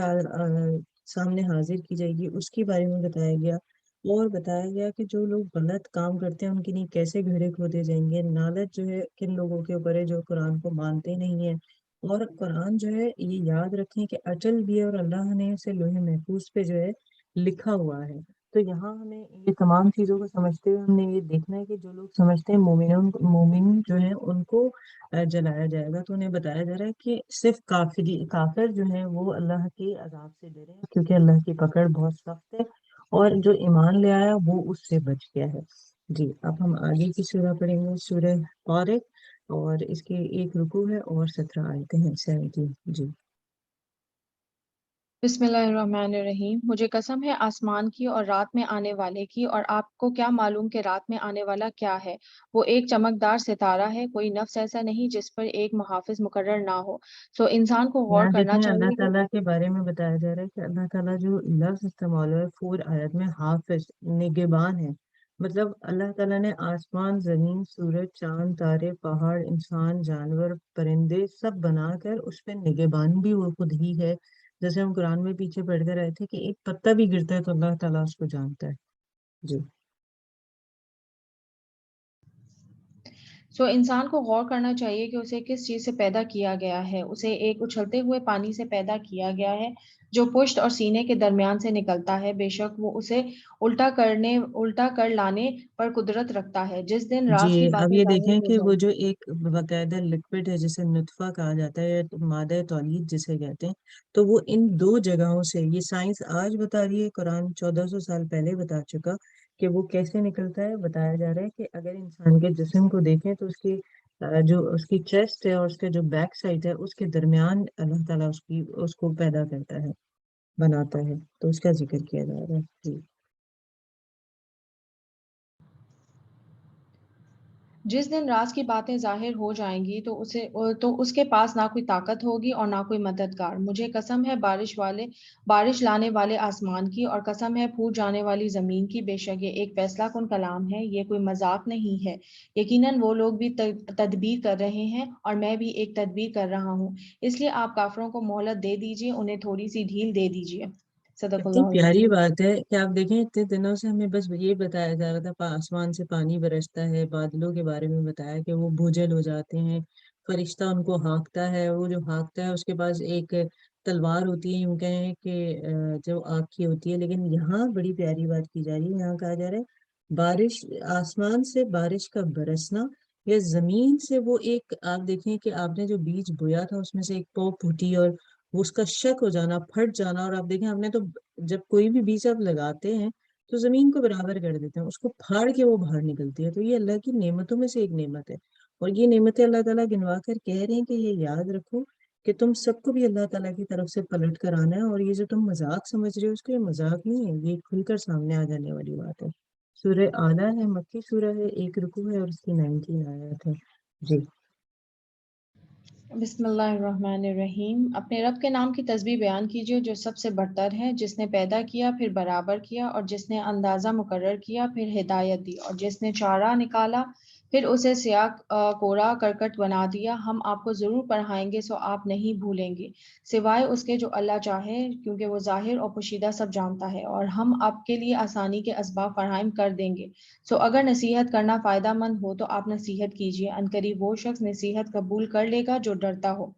سامنے حاضر کی جائے گی اس کے بارے میں بتایا گیا، اور بتایا گیا کہ جو لوگ غلط کام کرتے ہیں ان کے لیے کیسے گھڑے کھودے جائیں گے۔ نالت جو ہے کن لوگوں کے اوپر ہے جو قرآن کو مانتے نہیں ہیں، اور قرآن جو ہے یہ یاد رکھیں کہ اٹل بھی ہے اور اللہ نے اسے لوح محفوظ پہ جو ہے لکھا ہوا ہے۔ تو یہاں ہمیں یہ تمام چیزوں کو سمجھتے ہوئے ہم نے یہ دیکھنا ہے کہ جو لوگ سمجھتے ہیں مومن جو ہیں ان کو جلایا جائے گا، تو انہیں بتایا جا رہا ہے کہ صرف کافر جو ہیں وہ اللہ کے عذاب سے ڈرے ہیں، کیونکہ اللہ کی پکڑ بہت سخت ہے، اور جو ایمان لے آیا وہ اس سے بچ گیا ہے۔ جی اب ہم آگے کی سورہ پڑھیں گے، سورہ طارق، اور اس کے 1 رکوع ہے اور 17 آیتیں ہیں، 17۔ جی بسم اللہ الرحمن الرحیم۔ مجھے قسم ہے آسمان کی اور رات میں آنے والے کی، اور آپ کو کیا معلوم کہ رات میں آنے والا کیا ہے؟ وہ ایک چمکدار ستارہ ہے، کوئی نفس ایسا نہیں جس پر ایک محافظ مقرر نہ ہو، سو انسان کو غور یہاں کرنا دیکھیں اللہ چاہیے کہ تعالیٰ کے بارے میں بتایا جا رہا ہے کہ اللہ تعالیٰ جو لفظ استعمال ہے 4 آیت میں، حافظ، نگہبان ہے۔ مطلب اللہ تعالیٰ نے آسمان، زمین، سورج، چاند، تارے، پہاڑ، انسان، جانور، پرندے سب بنا کر اس پہ نگہبان بھی وہ خود ہی ہے۔ جیسے ہم قرآن میں پیچھے پڑھ کر آئے تھے کہ ایک پتا بھی گرتا ہے تو اللہ تعالیٰ اس کو جانتا ہے۔ جی انسان کو غور کرنا چاہیے کہ اسے کس چیز سے پیدا کیا گیا ہے۔ اسے ایک اچھلتے ہوئے پانی سے پیدا کیا گیا ہے جو پشت اور سینے کے درمیان سے نکلتا ہے۔ بے شک وہ اسے الٹا کر لانے پر قدرت رکھتا ہے۔ جس دن جی راز کی اب باتیں یہ ظاہر دیکھیں ہو کہ وہ جائیں جو گی۔ ایک باقاعدہ لکوڈ ہے جسے نطفہ کہا جاتا ہے یا مادہ تولید جسے کہتے ہیں، تو وہ ان 2 جگہوں سے، یہ سائنس آج بتا رہی ہے، قرآن 1400 سال پہلے بتا چکا کہ وہ کیسے نکلتا ہے۔ بتایا جا رہا ہے کہ اگر انسان کے جسم کو دیکھیں تو اس کی جو اس کی چیسٹ ہے اور اس کا جو بیک سائڈ ہے اس کے درمیان اللہ تعالیٰ اس کو پیدا کرتا ہے، بناتا ہے، تو اس کا ذکر کیا جا رہا ہے۔ جی جس دن راز کی باتیں ظاہر ہو جائیں گی تو اس کے پاس نہ کوئی طاقت ہوگی اور نہ کوئی مددگار۔ مجھے قسم ہے بارش لانے والے آسمان کی، اور قسم ہے پھوٹ جانے والی زمین کی۔ بے شک یہ ایک فیصلہ کن کلام ہے، یہ کوئی مذاق نہیں ہے۔ یقیناً وہ لوگ بھی تدبیر کر رہے ہیں اور میں بھی ایک تدبیر کر رہا ہوں، اس لیے آپ کافروں کو مہلت دے دیجیے، انہیں تھوڑی سی ڈھیل دے دیجیے۔ صدق کتنی اللہ پیاری العظیم۔ بات ہے کہ آپ دیکھیں اتنے دنوں سے ہمیں بس یہ بتایا جا رہا تھا آسمان سے پانی برستا ہے، بادلوں کے بارے میں بتایا کہ وہ بھوجل ہو جاتے ہیں، فرشتہ ان کو ہانکتا ہے، وہ جو ہانکتا ہے اس کے پاس ایک تلوار ہوتی ہے، یوں کہیں کہ جو آگ کی ہوتی ہے۔ لیکن یہاں بڑی پیاری بات کی جا رہی ہے، یہاں کہا جا رہا ہے بارش، آسمان سے بارش کا برسنا، یا زمین سے وہ ایک، آپ دیکھیں کہ آپ نے جو بیج بویا تھا اس میں سے ایک پو پھوٹی اور وہ اس کا شک ہو جانا، پھٹ جانا، اور آپ دیکھیں ہم نے تو جب کوئی بھی بیج آپ لگاتے ہیں تو زمین کو برابر کر دیتے ہیں، اس کو پھاڑ کے وہ باہر نکلتی ہے، تو یہ اللہ کی نعمتوں میں سے ایک نعمت ہے، اور یہ نعمتیں اللہ تعالیٰ گنوا کر کہہ رہے ہیں کہ یہ یاد رکھو کہ تم سب کو بھی اللہ تعالیٰ کی طرف سے پلٹ کر آنا ہے، اور یہ جو تم مذاق سمجھ رہے ہو اس کو، یہ مذاق نہیں ہے، یہ کھل کر سامنے آ جانے والی بات ہے۔ سورہ اعلیٰ ہے، مکی سورہ ہے، 1 رکوع ہے اور اس کی 19 آیات ہے۔ جی بسم اللہ الرحمن الرحیم۔ اپنے رب کے نام کی تسبیح بیان کیجیے جو سب سے برتر ہے، جس نے پیدا کیا پھر برابر کیا، اور جس نے اندازہ مقرر کیا پھر ہدایت دی، اور جس نے چارہ نکالا پھر اسے سیاہ کوڑا کرکٹ بنا دیا۔ ہم آپ کو ضرور پڑھائیں گے سو آپ نہیں بھولیں گے، سوائے اس کے جو اللہ چاہے، کیونکہ وہ ظاہر اور پوشیدہ سب جانتا ہے، اور ہم آپ کے لیے آسانی کے اسباب فراہم کر دیں گے۔ سو اگر نصیحت کرنا فائدہ مند ہو تو آپ نصیحت کیجیے، عنقریب وہ شخص نصیحت قبول کر لے گا جو ڈرتا ہو،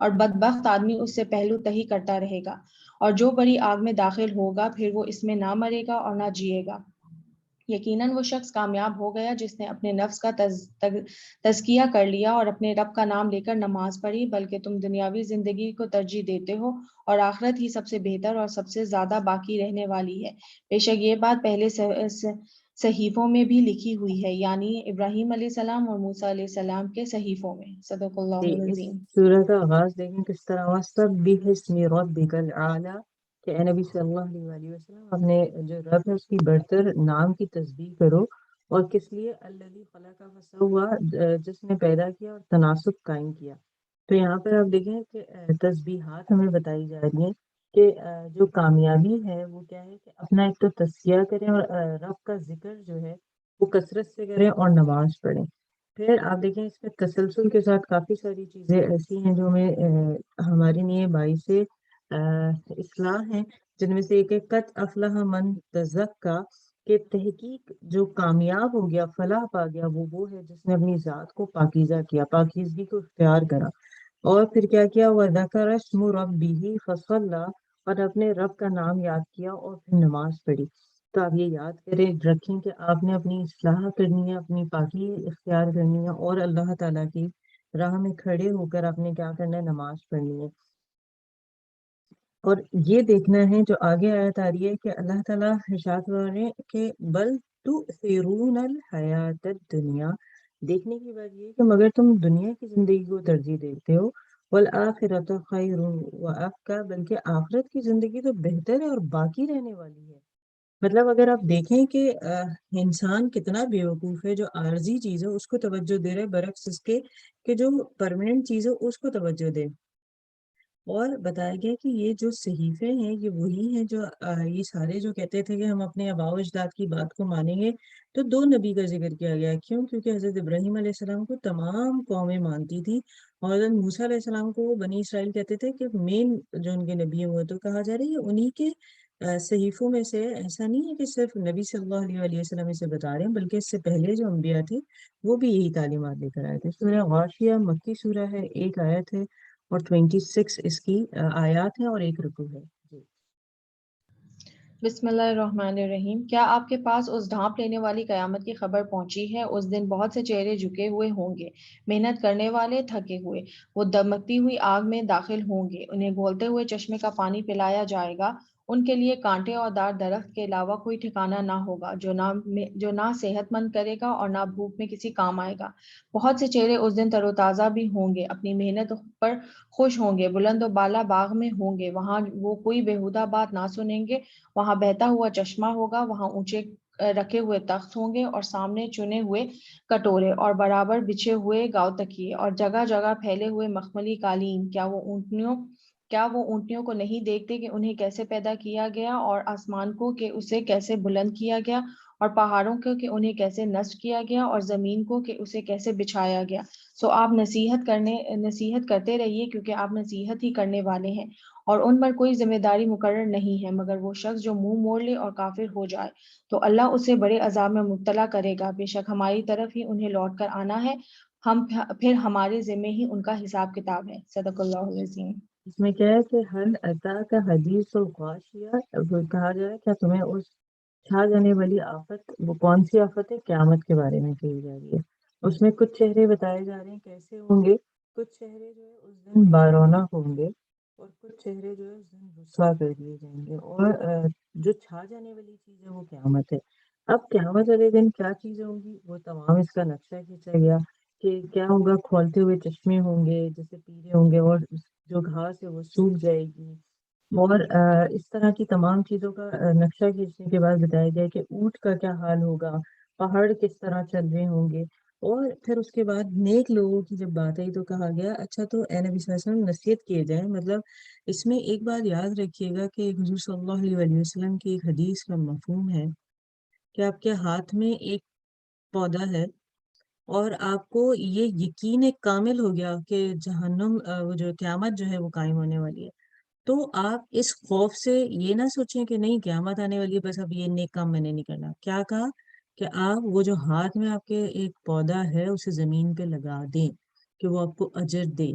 اور بدبخت آدمی اس سے پہلو تہی کرتا رہے گا، اور جو بڑی آگ میں داخل ہوگا پھر وہ اس میں نہ مرے گا اور نہ جیے گا۔ یقیناً وہ شخص کامیاب ہو گیا جس نے اپنے نفس کا تزکیہ کر لیا اور اپنے رب کا نام لے کر نماز پڑھی، بلکہ تم دنیاوی زندگی کو ترجیح دیتے ہو اور آخرت ہی سب سے بہتر اور سب سے زیادہ باقی رہنے والی ہے۔ بے شک یہ بات پہلے صحیفوں میں بھی لکھی ہوئی ہے، یعنی ابراہیم علیہ السلام اور موسیٰ علیہ السلام کے صحیفوں میں۔ صدق اللہ جی، اس العظیم۔ سورہ کا آغاز دیکھیں کس طرح ہوا، سبح اسم ربک الاعلی، کہ اے نبی صلی اللہ علیہ وآلہ وسلم اپنے جو رب ہے اس کی برتر نام کی تسبیح کرو، اور کس لیے، الذی خلق فسوی، جس نے پیدا کیا اور تناسب قائم کیا۔ تو یہاں پر آپ دیکھیں کہ تسبیحات ہمیں بتائی جا رہی ہیں کہ جو کامیابی ہے وہ کیا ہے کہ اپنا ایک تو تزکیہ کریں، اور رب کا ذکر جو ہے وہ کثرت سے کریں اور نماز پڑھیں۔ پھر آپ دیکھیں اس میں تسلسل کے ساتھ کافی ساری چیزیں ایسی ہیں جو ہمیں ہمارے لیے باعث اصلاح ہیں، جن میں سے ایک ہے قد افلح من تزکا، کہ تحقیق جو کامیاب ہو گیا، فلاح پا گیا، وہ ہے جس نے اپنی ذات کو پاکیزہ کیا، پاکیزگی کو اختیار کرا۔ اور پھر کیا کیا، وَذَكَرَ اسْمُ رَبِّهِ فَصَلَّى، اور اپنے رب کا نام یاد کیا اور پھر نماز پڑھی۔ تو آپ یہ یاد کریں رکھیں کہ آپ نے اپنی اصلاح کرنی ہے، اپنی پاکی اختیار کرنی ہے، اور اللہ تعالیٰ کی راہ میں کھڑے ہو کر آپ نے کیا کرنا ہے، نماز پڑھنی ہے۔ اور یہ دیکھنا ہے جو آگے آیت آ رہی ہے کہ اللہ تعالیٰ ارشاد فرما رہے ہیں کہ بل تؤثرون الحیات الدنیا، دیکھنے کی بات یہ ہے کہ مگر تم دنیا کی زندگی کو ترجیح دیتے ہو، والآخرۃ خیر وابقیٰ، بلکہ آخرت کی زندگی تو بہتر ہے اور باقی رہنے والی ہے۔ مطلب اگر آپ دیکھیں کہ انسان کتنا بیوقوف ہے جو عارضی چیز ہے اس کو توجہ دے رہے برعکس اس کے کہ جو پرماننٹ چیز ہے اس کو توجہ دے۔ اور بتایا گیا کہ یہ جو صحیفے ہیں یہ وہی ہیں جو یہ سارے جو کہتے تھے کہ ہم اپنے آباء و اجداد کی بات کو مانیں گے، تو 2 نبی کا ذکر کیا گیا۔ کیوں؟ کیونکہ حضرت ابراہیم علیہ السلام کو تمام قومیں مانتی تھی، اور حضرت موسیٰ علیہ السلام کو وہ بنی اسرائیل کہتے تھے کہ مین جو ان کے نبی ہیں وہ تو کہا جا رہا ہے یہ انہی کے صحیفوں میں سے ہے۔ ایسا نہیں ہے کہ صرف نبی صلی اللہ علیہ وسلم اسے بتا رہے ہیں، بلکہ اس سے پہلے جو انبیاء تھے وہ بھی یہی تعلیمات لے کر آئے تھے۔ سورہ غاشیہ مکی سورہ ہے، 1 آیت ہے اور 26 اس کی آیات ہیں اور 1 رکوع ہے۔ جی بسم اللہ الرحمن الرحیم۔ کیا آپ کے پاس اس ڈھانپ لینے والی قیامت کی خبر پہنچی ہے؟ اس دن بہت سے چہرے جھکے ہوئے ہوں گے، محنت کرنے والے تھکے ہوئے، وہ دمکتی ہوئی آگ میں داخل ہوں گے، انہیں گھولتے ہوئے چشمے کا پانی پلایا جائے گا، ان کے لیے کانٹے اور دار درخت کے علاوہ کوئی ٹھکانہ نہ ہوگا، جو نہ صحت مند کرے گا اور نہ بھوک میں کسی کام آئے گا۔ بہت سے چہرے اس دن تر و تازہ بھی ہوں گے، اپنی محنت پر خوش ہوں گے، بلند و بالا باغ میں ہوں گے، وہاں وہ کوئی بےہودہ بات نہ سنیں گے، وہاں بہتا ہوا چشمہ ہوگا، وہاں اونچے رکھے ہوئے تخت ہوں گے اور سامنے چنے ہوئے کٹورے اور برابر بچھے ہوئے گاؤ تکیے اور جگہ جگہ پھیلے ہوئے مخملی قالین۔ کیا وہ اونٹنیوں کو نہیں دیکھتے کہ انہیں کیسے پیدا کیا گیا، اور آسمان کو کہ اسے کیسے بلند کیا گیا، اور پہاڑوں کو کہ انہیں کیسے نصب کیا گیا، اور زمین کو کہ اسے کیسے بچھایا گیا۔ سو آپ نصیحت کرتے رہیے، کیونکہ آپ نصیحت ہی کرنے والے ہیں، اور ان پر کوئی ذمہ داری مقرر نہیں ہے مگر وہ شخص جو منہ موڑ لے اور کافر ہو جائے تو اللہ اسے بڑے عذاب میں مبتلا کرے گا۔ بے شک ہماری طرف ہی انہیں لوٹ کر آنا ہے، ہم پھر ہمارے ذمے ہی ان کا حساب کتاب ہے۔ صدق اللہ العظیم۔ اس میں کیا ہے کہ ہر عطا کا حدیث و غاشیہ، کہا جا رہا ہے کیا تمہیں اس چھا جانے والی آفت، وہ کون سی آفت ہے؟ قیامت کے بارے میں کہی جا رہی ہے۔ اس میں کچھ چہرے بتائے جا رہے ہیں کیسے ہوں گے، کچھ چہرے جو ہے اس دن بارونق ہوں گے، اور کچھ چہرے جو ہے اس دن رسوا کر دیے جائیں گے۔ اور جو چھا جانے والی چیز ہے وہ قیامت ہے۔ اب قیامت والے دن کیا چیزیں ہوں گی وہ تمام اس کا نقشہ کھینچا گیا کہ کیا ہوگا، کھولتے ہوئے چشمے ہوں گے جیسے پیرے ہوں گے، اور جو گھاس ہے وہ سوکھ جائے گی، اور اس طرح کی تمام چیزوں کا نقشہ کھینچنے کے بعد بتایا گیا کہ اونٹ کا کیا حال ہوگا، پہاڑ کس طرح چل رہے ہوں گے، اور پھر اس کے بعد نیک لوگوں کی جب بات آئی تو کہا گیا اچھا تو اے نبی صلی اللہ علیہ وسلم نصیحت کیے جائیں، مطلب اس میں ایک بات یاد رکھیے گا کہ حضور صلی اللہ علیہ وسلم کی ایک حدیث کا مفہوم ہے کہ آپ کے ہاتھ میں ایک پودا ہے اور آپ کو یہ یقین ایک کامل ہو گیا کہ جہنم وہ جو قیامت جو ہے وہ قائم ہونے والی ہے، تو آپ اس خوف سے یہ نہ سوچیں کہ نہیں قیامت آنے والی ہے بس اب یہ نیک کام میں نے نہیں کرنا، کیا کہا کہ آپ وہ جو ہاتھ میں آپ کے ایک پودا ہے اسے زمین پہ لگا دیں کہ وہ آپ کو اجر دے۔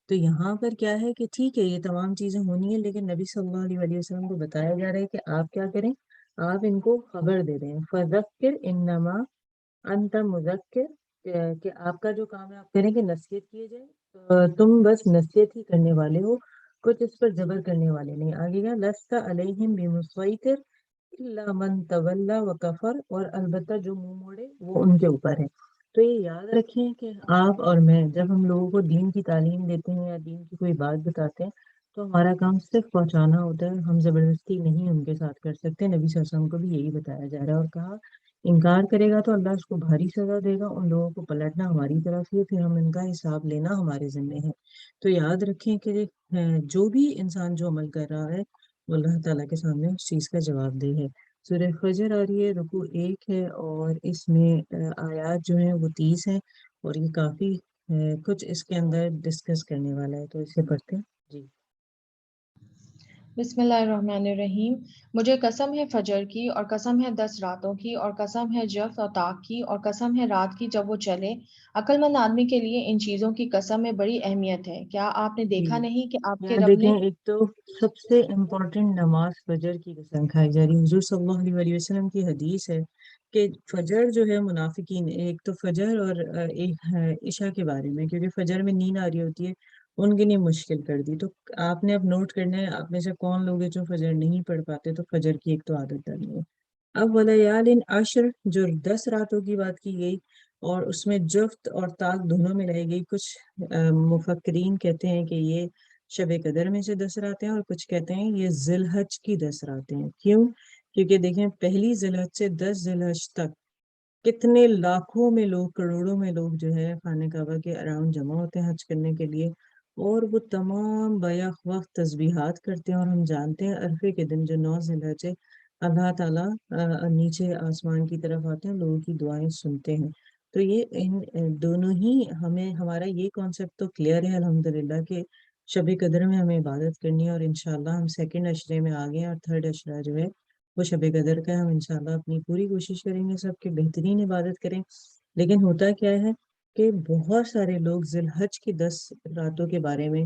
تو یہاں پر کیا ہے کہ ٹھیک ہے یہ تمام چیزیں ہونی ہیں، لیکن نبی صلی اللہ علیہ وسلم کو بتایا جا رہا ہے کہ آپ کیا کریں، آپ ان کو خبر دے دیں، فذکر انما انت مذکر، کہ آپ کا جو کام ہے آپ کریں کہ نصیحت کیے جائے، تم بس نصیحت ہی کرنے والے ہو، کچھ اس پر جبر کرنے والے نہیں۔ آگے گیا لست علیہم بمسیطر الا من تولی وکفر، اور البتہ جو منہ موڑے وہ ان کے اوپر ہے۔ تو یہ یاد رکھیں کہ آپ اور میں جب ہم لوگوں کو دین کی تعلیم دیتے ہیں یا دین کی کوئی بات بتاتے ہیں تو ہمارا کام صرف پہنچانا ہوتا ہے، ہم زبردستی نہیں ان کے ساتھ کر سکتے۔ نبی صلی اللہ علیہ وسلم کو بھی یہی بتایا جا رہا ہے، اور کہا انکار کرے گا تو اللہ اس کو بھاری سزا دے گا، ان لوگوں کو پلٹنا ہماری طرف ہی، پھر ہم ان کا حساب لینا ہمارے ذمے ہے۔ تو یاد رکھیں کہ جو بھی انسان جو عمل کر رہا ہے وہ اللہ تعالیٰ کے سامنے اس چیز کا جواب دہ ہے۔ سورہ فجر آ رہی ہے، رکوع 1 ہے، اور اس میں آیات جو ہیں وہ 30 ہیں، اور یہ کافی کچھ اس کے اندر ڈسکس کرنے والا ہے، تو اسے پڑھتے ہیں جی۔ بسم اللہ الرحمن الرحیم۔ مجھے قسم ہے فجر کی، اور قسم ہے 10 راتوں کی، اور قسم ہے جفت اور طاق کی، اور قسم ہے رات کی جب وہ چلے۔ عقل مند آدمی کے لیے ان چیزوں کی قسم میں بڑی اہمیت ہے۔ کیا آپ نے جی دیکھا نہیں کہ آپ کے یہاں رب دیکھیں، نے ایک تو سب سے امپورٹنٹ نماز فجر کی قسم کھائی جا رہی ہے۔ حضور صلی اللہ علیہ وسلم کی حدیث ہے کہ فجر جو ہے منافقین، ایک تو فجر اور ایک عشاء کے بارے میں، کیونکہ فجر میں نیند آ رہی ہوتی ہے، ان کے لیے مشکل کر دی۔ تو آپ نے اب نوٹ کرنا ہے آپ میں سے کون لوگ ہیں جو فجر نہیں پڑھ پاتے، تو فجر کی ایک تو عادت ڈالنی ہے۔ اب ولیال عشر جو 10 راتوں کی بات کی گئی، اور اس میں جفت اور طاق دونوں میں لائی گئی۔ کچھ مفکرین کہتے ہیں کہ یہ شب قدر میں سے 10 راتیں ہیں، اور کچھ کہتے ہیں یہ ذی الحج کی 10 راتیں ہیں۔ کیوں؟ کیونکہ دیکھیں پہلی ذی الحج سے 10 ذی الحج تک کتنے لاکھوں میں لوگ، کروڑوں میں لوگ جو ہے خانہ کعبہ کے اراؤنڈ جمع ہوتے ہیں حج کرنے کے لیے، اور وہ تمام بیک وقت تسبیحات کرتے ہیں۔ اور ہم جانتے ہیں عرفے کے دن جو 9 ذی الحج ہے، اللہ تعالیٰ نیچے آسمان کی طرف آتے ہیں، لوگوں کی دعائیں سنتے ہیں۔ تو یہ ان دونوں ہی ہمیں، ہمارا یہ کانسیپٹ تو کلیئر ہے الحمدللہ کہ شب قدر میں ہمیں عبادت کرنی ہے، اور انشاءاللہ ہم سیکنڈ اشرے میں آ گئے ہیں، اور تھرڈ اشرہ جو ہے وہ شب قدر کا ہے۔ ہم انشاءاللہ اپنی پوری کوشش کریں گے سب کے بہترین عبادت کریں۔ لیکن ہوتا کیا ہے کہ بہت سارے لوگ ذی الحج کی 10 راتوں کے بارے میں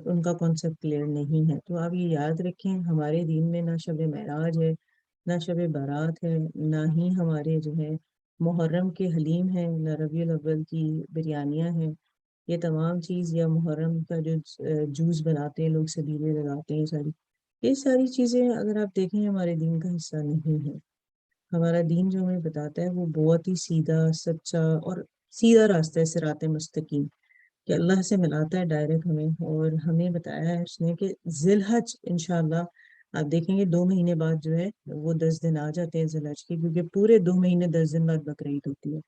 ان کا کانسیپٹ کلیئر نہیں ہے۔ تو آپ یہ یاد رکھیں ہمارے دین میں نہ شب معراج ہے، نہ شب بارات ہے، نہ ہی ہمارے جو ہے محرم کے حلیم ہے، نہ ربیع الاول کی بریانیاں ہیں۔ یہ تمام چیز، یا محرم کا جو جوس بناتے ہیں لوگ، سبیلے لگاتے ہیں، یہ ساری چیزیں اگر آپ دیکھیں ہمارے دین کا حصہ نہیں ہے۔ ہمارا دین جو ہمیں بتاتا ہے وہ بہت ہی سیدھا، سچا اور سیدھا راستہ ہے، صراط مستقیم، کہ اللہ سے ملاتا ہے ڈائریکٹ ہمیں، اور ہمیں بتایا ہے اس نے کہ ذی الحج انشاءاللہ آپ دیکھیں گے 2 مہینے بعد جو ہے وہ 10 دن آ جاتے ہیں ذی الحج کے، کیونکہ پورے 2 مہینے 10 دن بعد بقرعید ہوتی ہے،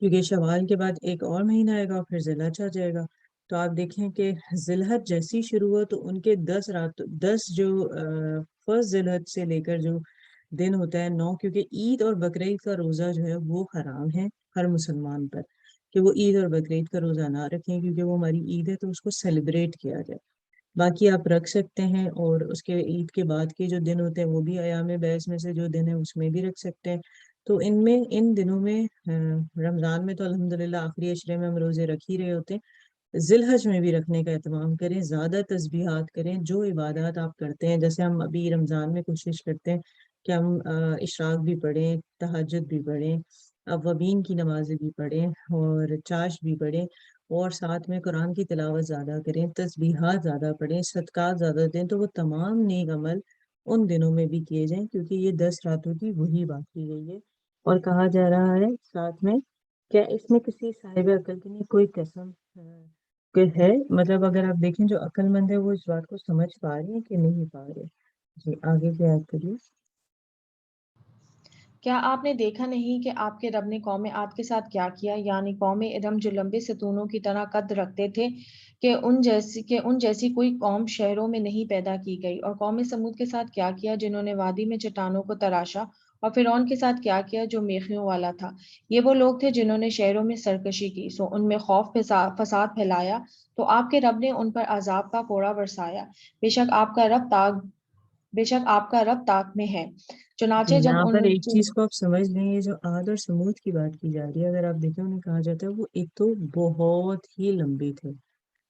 کیونکہ شوال کے بعد ایک اور مہینہ آئے گا اور پھر ذی الحج آ جائے گا۔ تو آپ دیکھیں کہ ذی الحج جیسی شروع ہوا تو ان کے 10 جو فرسٹ ذی الحج سے لے کر جو دن ہوتا ہے 9، کیونکہ عید اور بقرعید کا روزہ جو ہے وہ حرام ہے ہر مسلمان پر، کہ وہ عید اور بقرعید کا روزہ نہ رکھیں، کیونکہ وہ ہماری عید ہے تو اس کو سیلیبریٹ کیا جائے۔ باقی آپ رکھ سکتے ہیں، اور اس کے عید کے بعد کے جو دن ہوتے ہیں وہ بھی ایام بیس میں سے جو دن ہے اس میں بھی رکھ سکتے ہیں۔ تو ان دنوں میں رمضان میں تو الحمدللہ آخری عشرے میں ہم روزے رکھ ہی رہے ہوتے ہیں، ذی الحج میں بھی رکھنے کا اہتمام کریں، زیادہ تسبیحات کریں، جو عبادات آپ کرتے ہیں۔ جیسے ہم ابھی رمضان میں کوشش کرتے ہیں کہ ہم اشراق بھی پڑھیں، تہجد بھی پڑھیں، اوابین کی نمازیں بھی پڑھیں، اور چاش بھی پڑھیں، اور ساتھ میں قرآن کی تلاوت زیادہ کریں، تسبیحات زیادہ پڑھیں، صدقات زیادہ دیں، تو وہ تمام نیک عمل ان دنوں میں بھی کیے جائیں، کیونکہ یہ 10 راتوں کی وہی بات کی گئی ہے۔ اور کہا جا رہا ہے ساتھ میں، کیا اس میں کسی صاحب عقل کی نہیں کوئی قسم کہ ہے مطلب اگر آپ دیکھیں جو عقل مند ہے وہ اس بات کو سمجھ پا رہے ہیں کہ نہیں پا رہے. جی آگے کی آیت کریے. کیا آپ نے دیکھا نہیں کہ آپ کے رب نے قوم عاد کے ساتھ کیا کیا، یعنی قوم ارم جو لمبے ستونوں کی طرح قد رکھتے تھے کہ ان جیسی کوئی قوم شہروں میں نہیں پیدا کی گئی، اور قوم سمود کے ساتھ کیا کیا جنہوں نے وادی میں چٹانوں کو تراشا، اور فرعون کے ساتھ کیا کیا جو میخیوں والا تھا. یہ وہ لوگ تھے جنہوں نے شہروں میں سرکشی کی، سو ان میں خوف فساد پھیلایا، تو آپ کے رب نے ان پر عذاب کا کوڑا برسایا. بے شک آپ کا رب طاق میں ہے. چنانچہ جب یہاں پر ان ایک چیز کو آپ سمجھ لیں، یہ جو عاد اور سمود کی بات کی جا رہی ہے اگر آپ دیکھیں انہیں کہا جاتا ہے وہ ایک تو بہت ہی لمبے تھے.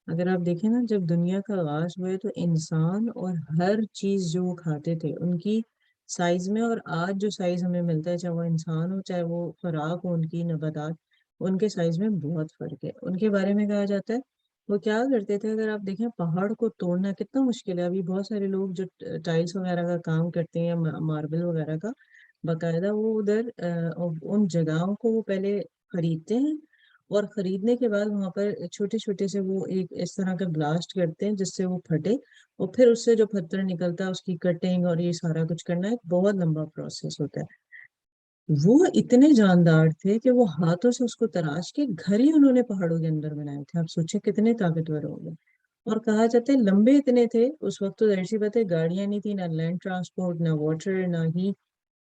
اگر آپ دیکھیں نا جب دنیا کا آغاز ہوا ہے تو انسان اور ہر چیز جو وہ کھاتے تھے ان کی سائز میں اور آج جو سائز ہمیں ملتا ہے چاہے وہ انسان ہو چاہے وہ خوراک ہو ان کی نباتات، ان کے سائز میں بہت فرق ہے. ان کے بارے میں کہا جاتا ہے وہ کیا کرتے تھے. اگر آپ دیکھیں پہاڑ کو توڑنا کتنا مشکل ہے. ابھی بہت سارے لوگ جو ٹائلس وغیرہ کا کام کرتے ہیں یا ماربل وغیرہ کا، باقاعدہ وہ ادھر ان جگہوں کو وہ پہلے خریدتے ہیں اور خریدنے کے بعد وہاں پر چھوٹے چھوٹے سے وہ ایک اس طرح کا بلاسٹ کرتے ہیں جس سے وہ پھٹے، اور پھر اس سے جو پتھر نکلتا ہے اس کی کٹنگ اور یہ سارا کچھ کرنا ایک بہت لمبا پروسیس ہوتا ہے. وہ اتنے جاندار تھے کہ وہ ہاتھوں سے اس کو تراش کے گھر ہی انہوں نے پہاڑوں کے اندر بنائے تھے. آپ سوچیں کتنے طاقتور ہوں گے. اور کہا جاتا ہے لمبے اتنے تھے اس وقت، تو ظاہر سی بات ہے گاڑیاں نہیں تھی، نہ لینڈ ٹرانسپورٹ، نہ واٹر، نہ ہی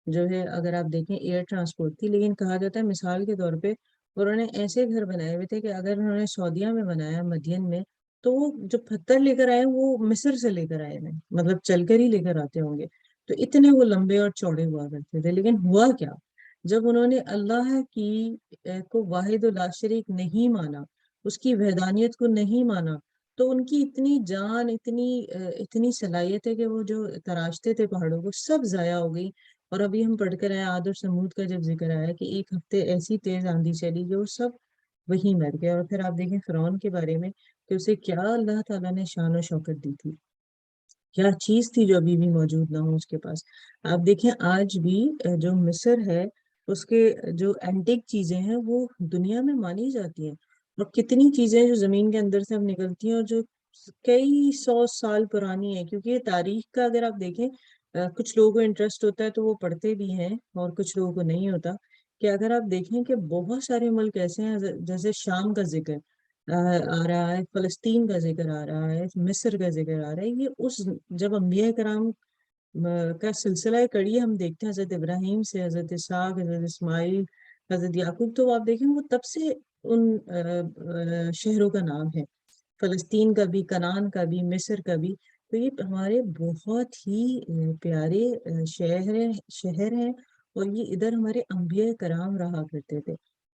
جو ہے اگر آپ دیکھیں ایئر ٹرانسپورٹ تھی. لیکن کہا جاتا ہے مثال کے طور پہ انہوں نے ایسے گھر بنائے ہوئے تھے کہ اگر انہوں نے سعودیہ میں بنایا مدین میں تو وہ جو پتھر لے کر آئے وہ مصر سے لے کر آئے ہیں، مطلب چل کر ہی لے کر آتے ہوں گے. تو اتنے وہ لمبے اور چوڑے ہوا کرتے تھے. لیکن ہوا کیا، جب انہوں نے اللہ کی کو واحد و لا شریک نہیں مانا، اس کی وحدانیت کو نہیں مانا، تو ان کی اتنی جان اتنی صلاحیت ہے کہ وہ جو تراشتے تھے پہاڑوں کو سب ضائع ہو گئی. اور ابھی ہم پڑھ کر آئے عاد اور سمود کا جب ذکر آیا کہ ایک ہفتے ایسی تیز آندھی چلی کہ وہ سب وہی مر گئے. اور پھر آپ دیکھیں فرعون کے بارے میں کہ اسے کیا اللہ تعالیٰ نے شان و شوکت دی تھی، کیا چیز تھی جو ابھی بھی موجود نہ ہو اس کے پاس. آپ دیکھیں آج بھی جو مصر ہے اس کے جو اینٹک چیزیں ہیں وہ دنیا میں مانی جاتی ہیں، اور کتنی چیزیں جو زمین کے اندر سے اب نکلتی ہیں اور جو کئی سو سال پرانی ہیں. کیونکہ یہ تاریخ کا اگر آپ دیکھیں کچھ لوگوں کو انٹرسٹ ہوتا ہے تو وہ پڑھتے بھی ہیں اور کچھ لوگوں کو نہیں ہوتا. کہ اگر آپ دیکھیں کہ بہت سارے ملک ایسے ہیں جیسے شام کا ذکر آ رہا ہے، فلسطین کا ذکر آ رہا ہے، مصر کا ذکر آ رہا ہے. یہ اس جب انبیاء کرام کا سلسلہ کڑی ہم دیکھتے ہیں حضرت ابراہیم سے حضرت اسحاق، حضرت اسماعیل، حضرت یعقوب، تو آپ دیکھیں وہ تب سے ان شہروں کا نام ہے، فلسطین کا بھی، کنعان کا بھی، مصر کا بھی. تو یہ ہمارے بہت ہی پیارے شہر ہیں، اور یہ ادھر ہمارے انبیاء کرام رہا کرتے تھے.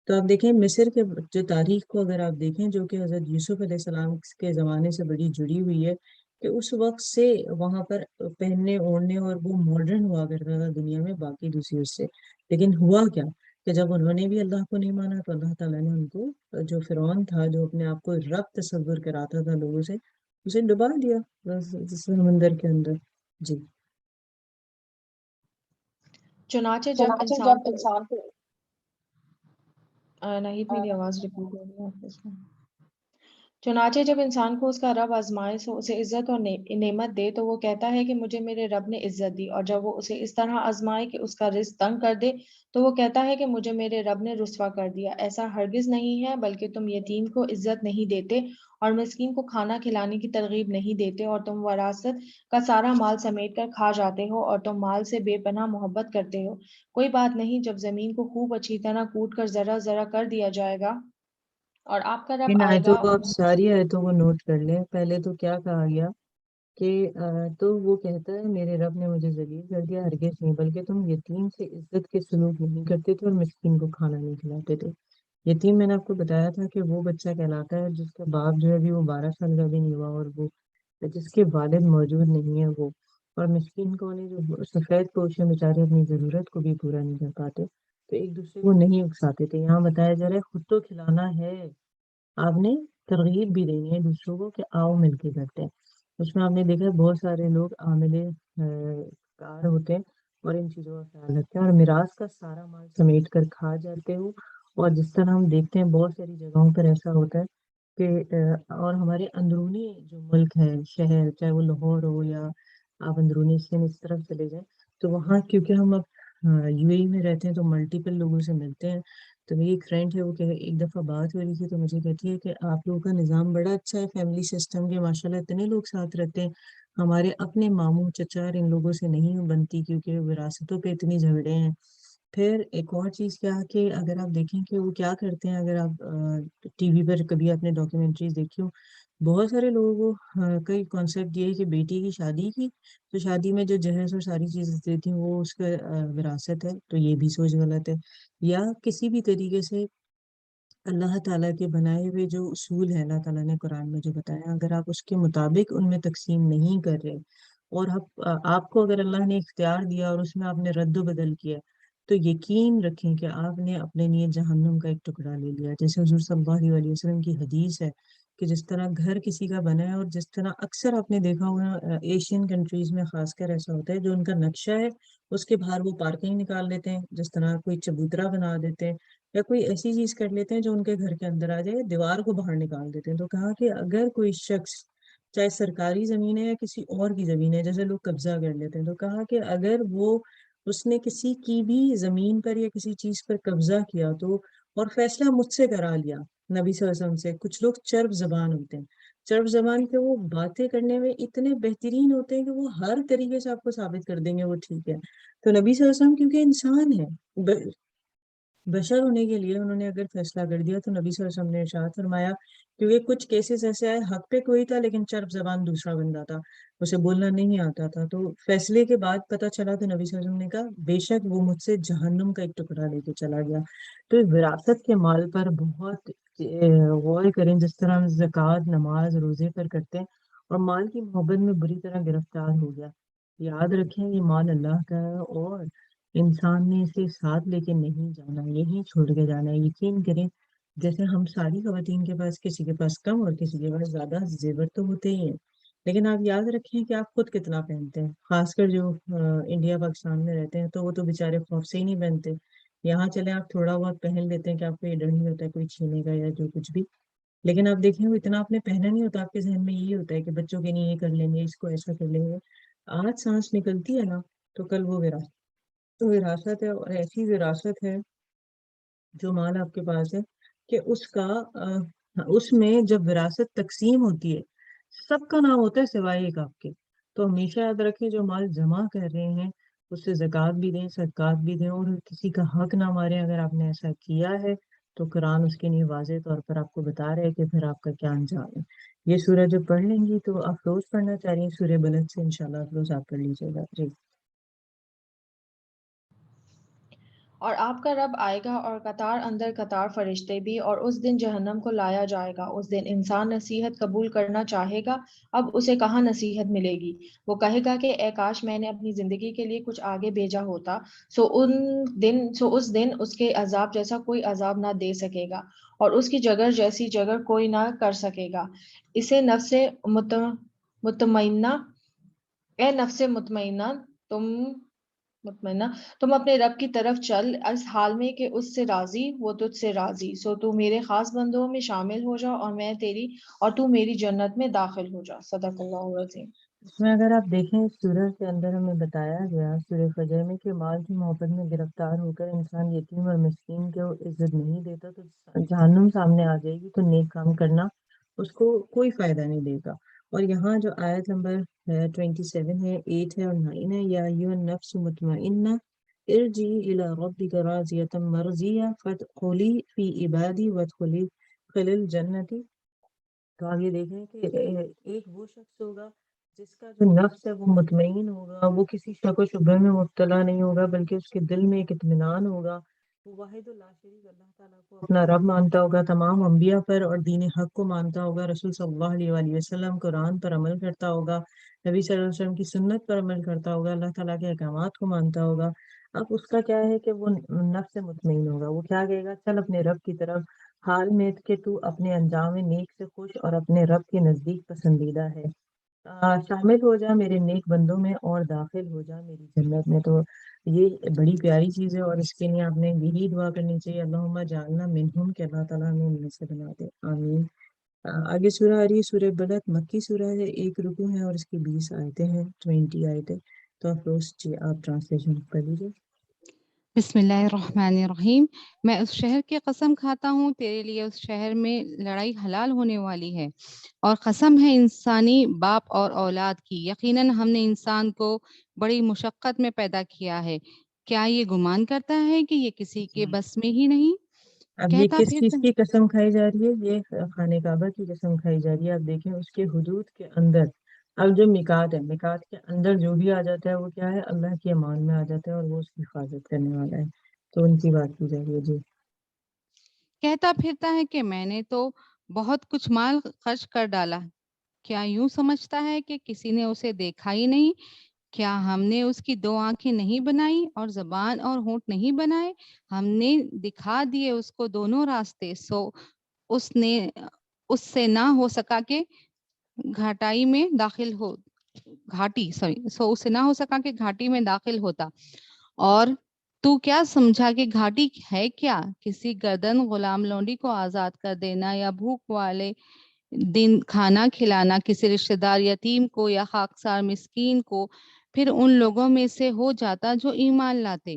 تو آپ دیکھیں مصر کے جو تاریخ کو اگر آپ دیکھیں جو کہ حضرت یوسف علیہ السلام کے زمانے سے بڑی جڑی ہوئی ہے، کہ اس وقت سے وہاں پر پہننے اوڑھنے اور وہ ماڈرن ہوا کرتا تھا دنیا میں باقی دوسری اس سے. لیکن ہوا کیا کہ جب انہوں نے بھی اللہ کو نہیں مانا تو اللہ تعالیٰ نے ان کو جو فرعون تھا جو اپنے آپ کو رب تصور کراتا تھا لوگوں سے، اسے ڈبا دیا سمندر کے اندر. جی چنانچہ جب انسان کو ناہید میری آواز ریپیٹ ہو رہی ہے اس میں. چنانچہ جب انسان کو اس کا رب آزمائے سو اسے عزت اور نعمت دے تو وہ کہتا ہے کہ مجھے میرے رب نے عزت دی، اور جب وہ اسے اس طرح آزمائے کہ اس کا رزق تنگ کر دے تو وہ کہتا ہے کہ مجھے میرے رب نے رسوا کر دیا. ایسا ہرگز نہیں ہے، بلکہ تم یتیم کو عزت نہیں دیتے اور مسکین کو کھانا کھلانے کی ترغیب نہیں دیتے، اور تم وراثت کا سارا مال سمیٹ کر کھا جاتے ہو، اور تم مال سے بے پناہ محبت کرتے ہو. کوئی بات نہیں، جب زمین کو خوب اچھی طرح کوٹ کر ذرا ذرا کر دیا جائے گا اور آپ کا رب ان آئے آیتوں گا. کو آپ ساری آیتوں کو نوٹ کر لیں. پہلے تو کیا کہا گیا کہ تو وہ کہتا ہے میرے رب نے مجھے ذلیل کر دیا، ہرگز نہیں، بلکہ تم یتیم سے عزت کے سلوک نہیں کرتے تھے اور مسکین کو کھانا نہیں کھلاتے تھے. یتیم میں نے آپ کو بتایا تھا کہ وہ بچہ کہلاتا ہے جس کا باپ جو ہے ابھی وہ 12 سال کا بھی نہیں ہوا اور وہ جس کے والد موجود نہیں ہے وہ. اور مسکین کون ہے؟ جو سفید پوش ہے بیچارے، اپنی ضرورت کو بھی پورا نہیں کر پاتے، تو ایک دوسرے کو نہیں اکساتے تھے. یہاں بتایا جا رہا ہے خود تو کھلانا ہے، آپ نے ترغیب بھی دینی ہے دوسروں کو کہ آؤ مل کے کرتے ہیں. اس میں آپ نے دیکھا بہت سارے لوگ عاملے کار ہوتے ہیں اور ان چیزوں کا خیال رکھتے ہیں اور میراث کا سارا مال سمیٹ کر کھا جاتے ہو. اور جس طرح ہم دیکھتے ہیں بہت ساری جگہوں پر ایسا ہوتا ہے کہ اور ہمارے اندرونی جو ملک ہے، شہر، چاہے وہ لاہور ہو یا آپ اندرونی سندھ اس طرف چلے جائیں، تو وہاں کیونکہ ہم اب یو اے میں رہتے ہیں تو ملٹیپل لوگوں سے ملتے ہیں. تو میری ایک فرینڈ ہے، وہ کہ ایک دفعہ بات ہو رہی تھی تو مجھے کہتی ہے کہ آپ لوگوں کا نظام بڑا اچھا ہے، فیملی سسٹم کے ماشاء اللہ اتنے لوگ ساتھ رہتے ہیں. ہمارے اپنے ماموں چچا ان لوگوں سے نہیں بنتی کیونکہ وراثتوں پہ اتنی جھگڑے ہیں. پھر ایک اور چیز کیا کہ اگر آپ دیکھیں کہ وہ کیا کرتے ہیں، اگر آپ ٹی وی پر کبھی آپ نے ڈاکیومنٹریز دیکھی ہو، بہت سارے لوگوں کو کئی کانسیپٹ یہ ہے کہ بیٹی کی شادی کی تو شادی میں جو جہیز اور ساری چیزیں دیتی ہیں وہ اس کا وراثت ہے، تو یہ بھی سوچ غلط ہے. یا کسی بھی طریقے سے اللہ تعالیٰ کے بنائے ہوئے جو اصول ہیں، اللہ تعالیٰ نے قرآن میں جو بتایا، اگر آپ اس کے مطابق ان میں تقسیم نہیں کر رہے اور آپ کو اگر اللہ نے اختیار دیا اور اس میں آپ نے رد و بدل کیا، تو یقین رکھیں کہ آپ نے اپنے لیے جہنم کا ایک ٹکڑا لے لیا. جیسے حضور صلی اللہ علیہ وسلم کی حدیث ہے کہ جس طرح گھر کسی کا بنا ہے، اور جس طرح اکثر آپ نے دیکھا ہوگا ایشین کنٹریز میں خاص کر ایسا ہوتا ہے، جو ان کا نقشہ ہے اس کے باہر وہ پارکنگ نکال دیتے ہیں، جس طرح کوئی چبوترا بنا دیتے ہیں یا کوئی ایسی چیز کر لیتے ہیں جو ان کے گھر کے اندر آ جائے، دیوار کو باہر نکال دیتے ہیں. تو کہا کہ اگر کوئی شخص چاہے سرکاری زمین ہے یا کسی اور کی زمین ہے، جیسے لوگ قبضہ کر لیتے ہیں، تو کہا کہ اگر اس نے کسی کی بھی زمین پر یا کسی چیز پر قبضہ کیا تو اور فیصلہ مجھ سے کرا لیا نبی صلی اللہ علیہ وسلم سے. کچھ لوگ چرب زبان ہوتے ہیں، چرب زبان کے وہ باتیں کرنے میں اتنے بہترین ہوتے ہیں کہ وہ ہر طریقے سے آپ کو ثابت کر دیں گے وہ ٹھیک ہے. تو نبی صلی اللہ علیہ وسلم کیونکہ انسان ہے، بشر ہونے کے لیے انہوں نے اگر فیصلہ کر دیا تو نبی صلی اللہ علیہ وسلم نے ارشاد فرمایا، کیونکہ کچھ کیسز ایسے آئے حق پہ کوئی تھا لیکن چرب زبان دوسرا بندہ تھا، اسے بولنا نہیں آتا تھا، تو فیصلے کے بعد پتہ چلا تو نبی صلی اللہ علیہ وسلم نے کہا بے شک وہ مجھ سے جہنم کا ایک ٹکڑا لے کے چلا گیا. تو وراثت کے مال پر بہت غور کریں، جس طرح ہم زکوٰۃ، نماز، روزے پر کرتے ہیں اور مال کی محبت میں بری طرح گرفتار ہو گیا. یاد رکھیں یہ مال اللہ کا ہے اور انسان نے اسے ساتھ لے کے نہیں جانا، یہیں چھوڑ کے جانا ہے. یقین کریں جیسے ہم ساری خواتین کے پاس کسی کے پاس کم اور کسی کے پاس زیادہ زیور تو ہوتے ہی ہیں، لیکن آپ یاد رکھیں کہ آپ خود کتنا پہنتے ہیں. خاص کر جو انڈیا پاکستان میں رہتے ہیں تو وہ تو بیچارے خوف سے ہی نہیں پہنتے. یہاں چلے آپ تھوڑا بہت پہن لیتے ہیں کہ آپ کو یہ ڈر نہیں ہوتا ہے کوئی چھینے گا یا جو کچھ بھی، لیکن آپ دیکھیں وہ اتنا آپ نے پہنا نہیں ہوتا، آپ کے ذہن میں یہ ہوتا ہے کہ بچوں کے لیے یہ کر لیں گے، اس کو ایسا کر لیں گے. آج سانس نکلتی ہے نا تو کل وہ وراثت ہے، اور ایسی وراثت ہے جو مال آپ کے پاس ہے کہ اس میں جب وراثت تقسیم ہوتی ہے سب کا نام ہوتا ہے سوائے ایک آپ کے. تو ہمیشہ یاد رکھیں جو مال جمع کر رہے ہیں اس سے زکوٰۃ بھی دیں، صدقات بھی دیں، اور کسی کا حق نہ ماریں. اگر آپ نے ایسا کیا ہے تو قرآن اس کے لیے واضح طور پر آپ کو بتا رہے کہ پھر آپ کا کیا انجام ہے. یہ سورہ جب پڑھ لیں گی تو آپ روز پڑھنا چاہ رہی ہیں سورہ بلد سے، انشاءاللہ روز آپ پڑھ لیجیے گا. جی اور آپ کا رب آئے گا اور قطار اندر قطار فرشتے بھی، اور اس دن جہنم کو لایا جائے گا. اس دن انسان نصیحت قبول کرنا چاہے گا، اب اسے کہاں نصیحت ملے گی؟ وہ کہے گا کہ اے کاش میں نے اپنی زندگی کے لیے کچھ آگے بھیجا ہوتا. سو اس دن اس کے عذاب جیسا کوئی عذاب نہ دے سکے گا، اور اس کی جگر جیسی جگر کوئی نہ کر سکے گا. اسے نفس مطمئنہ اے نفس مطمئنہ تم اپنے رب کی طرف چل، اس حال میں کہ اس سے راضی، وہ تجھ سے راضی. سو تو میرے خاص بندوں میں شامل ہو جا اور تو میری جنت میں داخل ہو جا. صدق اللہ العظیم. اس میں اگر آپ دیکھیں سورہ کے اندر ہمیں بتایا گیا سورہ فجر میں کہ مال کی محبت میں گرفتار ہو کر انسان یتیم اور مسکین کو عزت نہیں دیتا تو جہنم سامنے آ جائے گی تو نیک کام کرنا اس کو کوئی فائدہ نہیں دے گا. اور یہاں جو آیت نمبر 27 ہے، 8 ہے اور 9 ہے، یا ایھا النفس مطمئنہ ارجعی الی ربک راضیۃ مرضیہ فادخلی فی عبادی وادخلی الجنۃ. تو آپ یہ دیکھیں کہ ایک وہ شخص ہوگا جس کا جو نفس ہے وہ مطمئن ہوگا، وہ کسی شک و شبہ میں مبتلا نہیں ہوگا، بلکہ اس کے دل میں ایک اطمینان ہوگا. وہ واحد اللہ شریک اللہ تعالیٰ کو اپنا رب مانتا ہوگا، تمام انبیاء پر اور دین حق کو مانتا ہوگا، رسول صلی اللہ علیہ وآلہ وسلم قرآن پر عمل کرتا ہوگا، نبی صلی اللہ علیہ وسلم کی سنت پر عمل کرتا ہوگا، اللہ تعالیٰ کے احکامات کو مانتا ہوگا. اب اس کا کیا ہے کہ وہ نفس مطمئن ہوگا. وہ کیا کہے گا؟ چل اپنے رب کی طرف، حال میں کہ تو اپنے انجام نیک سے خوش اور اپنے رب کے نزدیک پسندیدہ ہے. شامل ہو جا میرے نیک بندوں میں اور داخل ہو جا میری جنت میں. تو یہ بڑی پیاری چیز ہے اور اس کے لیے آپ نے یہی دعا کرنی چاہیے، اللہم جعلنا منہم، کہ اللہ تعالیٰ ہمیں ان میں سے بنا دے. آمین. آگے سورہ آ رہی ہے سورہ بلد، مکی سورہ ہے، 1 رکوع ہے اور اس کی 20 آیتیں ہیں، 20 آیتیں. تو افروز جی آپ ٹرانسلیشن کر لیجیے. بسم اللہ الرحمن الرحیم. میں اس شہر کی قسم کھاتا ہوں تیرے لیے اس شہر میں لڑائی حلال ہونے والی ہے، اور قسم ہے انسانی باپ اور اولاد کی، یقیناً ہم نے انسان کو بڑی مشقت میں پیدا کیا ہے، کیا یہ گمان کرتا ہے کہ یہ کسی کے بس میں ہی نہیں؟ اب یہ کہتا کس چیز پھرتا کی قسم کھائی جا رہی ہے؟ یہ خانہ کعبہ کی قسم کھائی جا رہی ہے. آپ دیکھیں اس کے حدود کے اندر، اب جو میقات ہے، میقات کے اندر جو بھی آ جاتا ہے وہ کیا ہے؟ اللہ کے امان میں آ جاتا ہے اور وہ اس کی حفاظت کرنے والا ہے. تو ان کی بات کی جا رہی ہے. جی کہتا پھرتا ہے کہ میں نے تو بہت کچھ مال خرچ کر ڈالا، کیا یوں سمجھتا ہے کہ کسی نے اسے دیکھا ہی نہیں؟ کیا ہم نے اس کی 2 آنکھیں نہیں بنائی اور زبان اور ہونٹ نہیں بنائے؟ ہم نے دکھا دیے اس کو دونوں راستے، سو اس سے نہ ہو سکا کہ گھاٹی میں داخل ہوتا. اور تو کیا سمجھا کہ گھاٹی ہے کیا؟ کسی گردن غلام لونڈی کو آزاد کر دینا، یا بھوک والے دن کھانا کھلانا کسی رشتہ دار یتیم کو یا خاکسار مسکین کو. پھر ان لوگوں میں سے ہو جاتا جو ایمان لاتے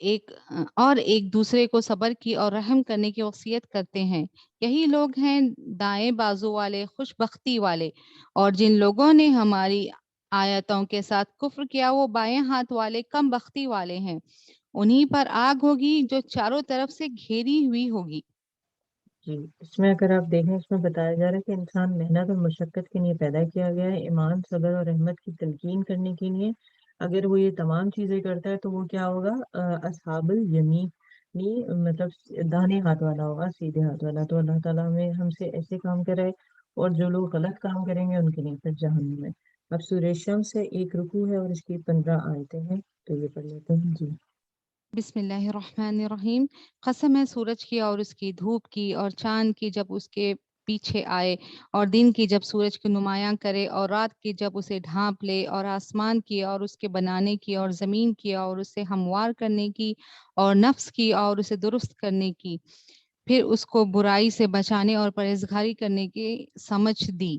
ایک دوسرے کو صبر کی اور رحم کرنے کی وصیت کرتے ہیں. یہی لوگ ہیں دائیں بازو والے خوش بختی والے، اور جن لوگوں نے ہماری آیتوں کے ساتھ کفر کیا وہ بائیں ہاتھ والے کم بختی والے ہیں. انہی پر آگ ہوگی جو چاروں طرف سے گھیری ہوئی ہوگی. جی اس میں اگر آپ دیکھیں، اس میں بتایا جا رہا ہے کہ انسان محنت اور مشقت کے لیے پیدا کیا گیا ہے، ایمان، صبر اور رحمت کی تلقین کرنے کے لیے. اگر وہ یہ تمام چیزیں کرتا ہے تو وہ کیا ہوگا؟ اصحاب الیمین، مطلب داہنے ہاتھ والا ہوگا، سیدھے ہاتھ والا. تو اللہ تعالیٰ ہم سے ایسے کام کرائے، اور جو لوگ غلط کام کریں گے ان کے لیے پھر جہنم ہے. اب سورہ شمس سے 1 رکوع ہے اور اس کی 15 آیتیں ہیں. تو یہ پڑھ لیتے ہیں. جی بسم اللہ الرحمن الرحیم. قسم ہے سورج کی اور اس کی دھوپ کی، اور چاند کی جب اس کے پیچھے آئے، اور دن کی جب سورج کو نمایاں کرے، اور رات کی جب اسے ڈھانپ لے، اور آسمان کی اور اس کے بنانے کی، اور زمین کی اور اسے ہموار کرنے کی، اور نفس کی اور اسے درست کرنے کی. پھر اس کو برائی سے بچانے اور پرہیزگاری کرنے کی سمجھ دی.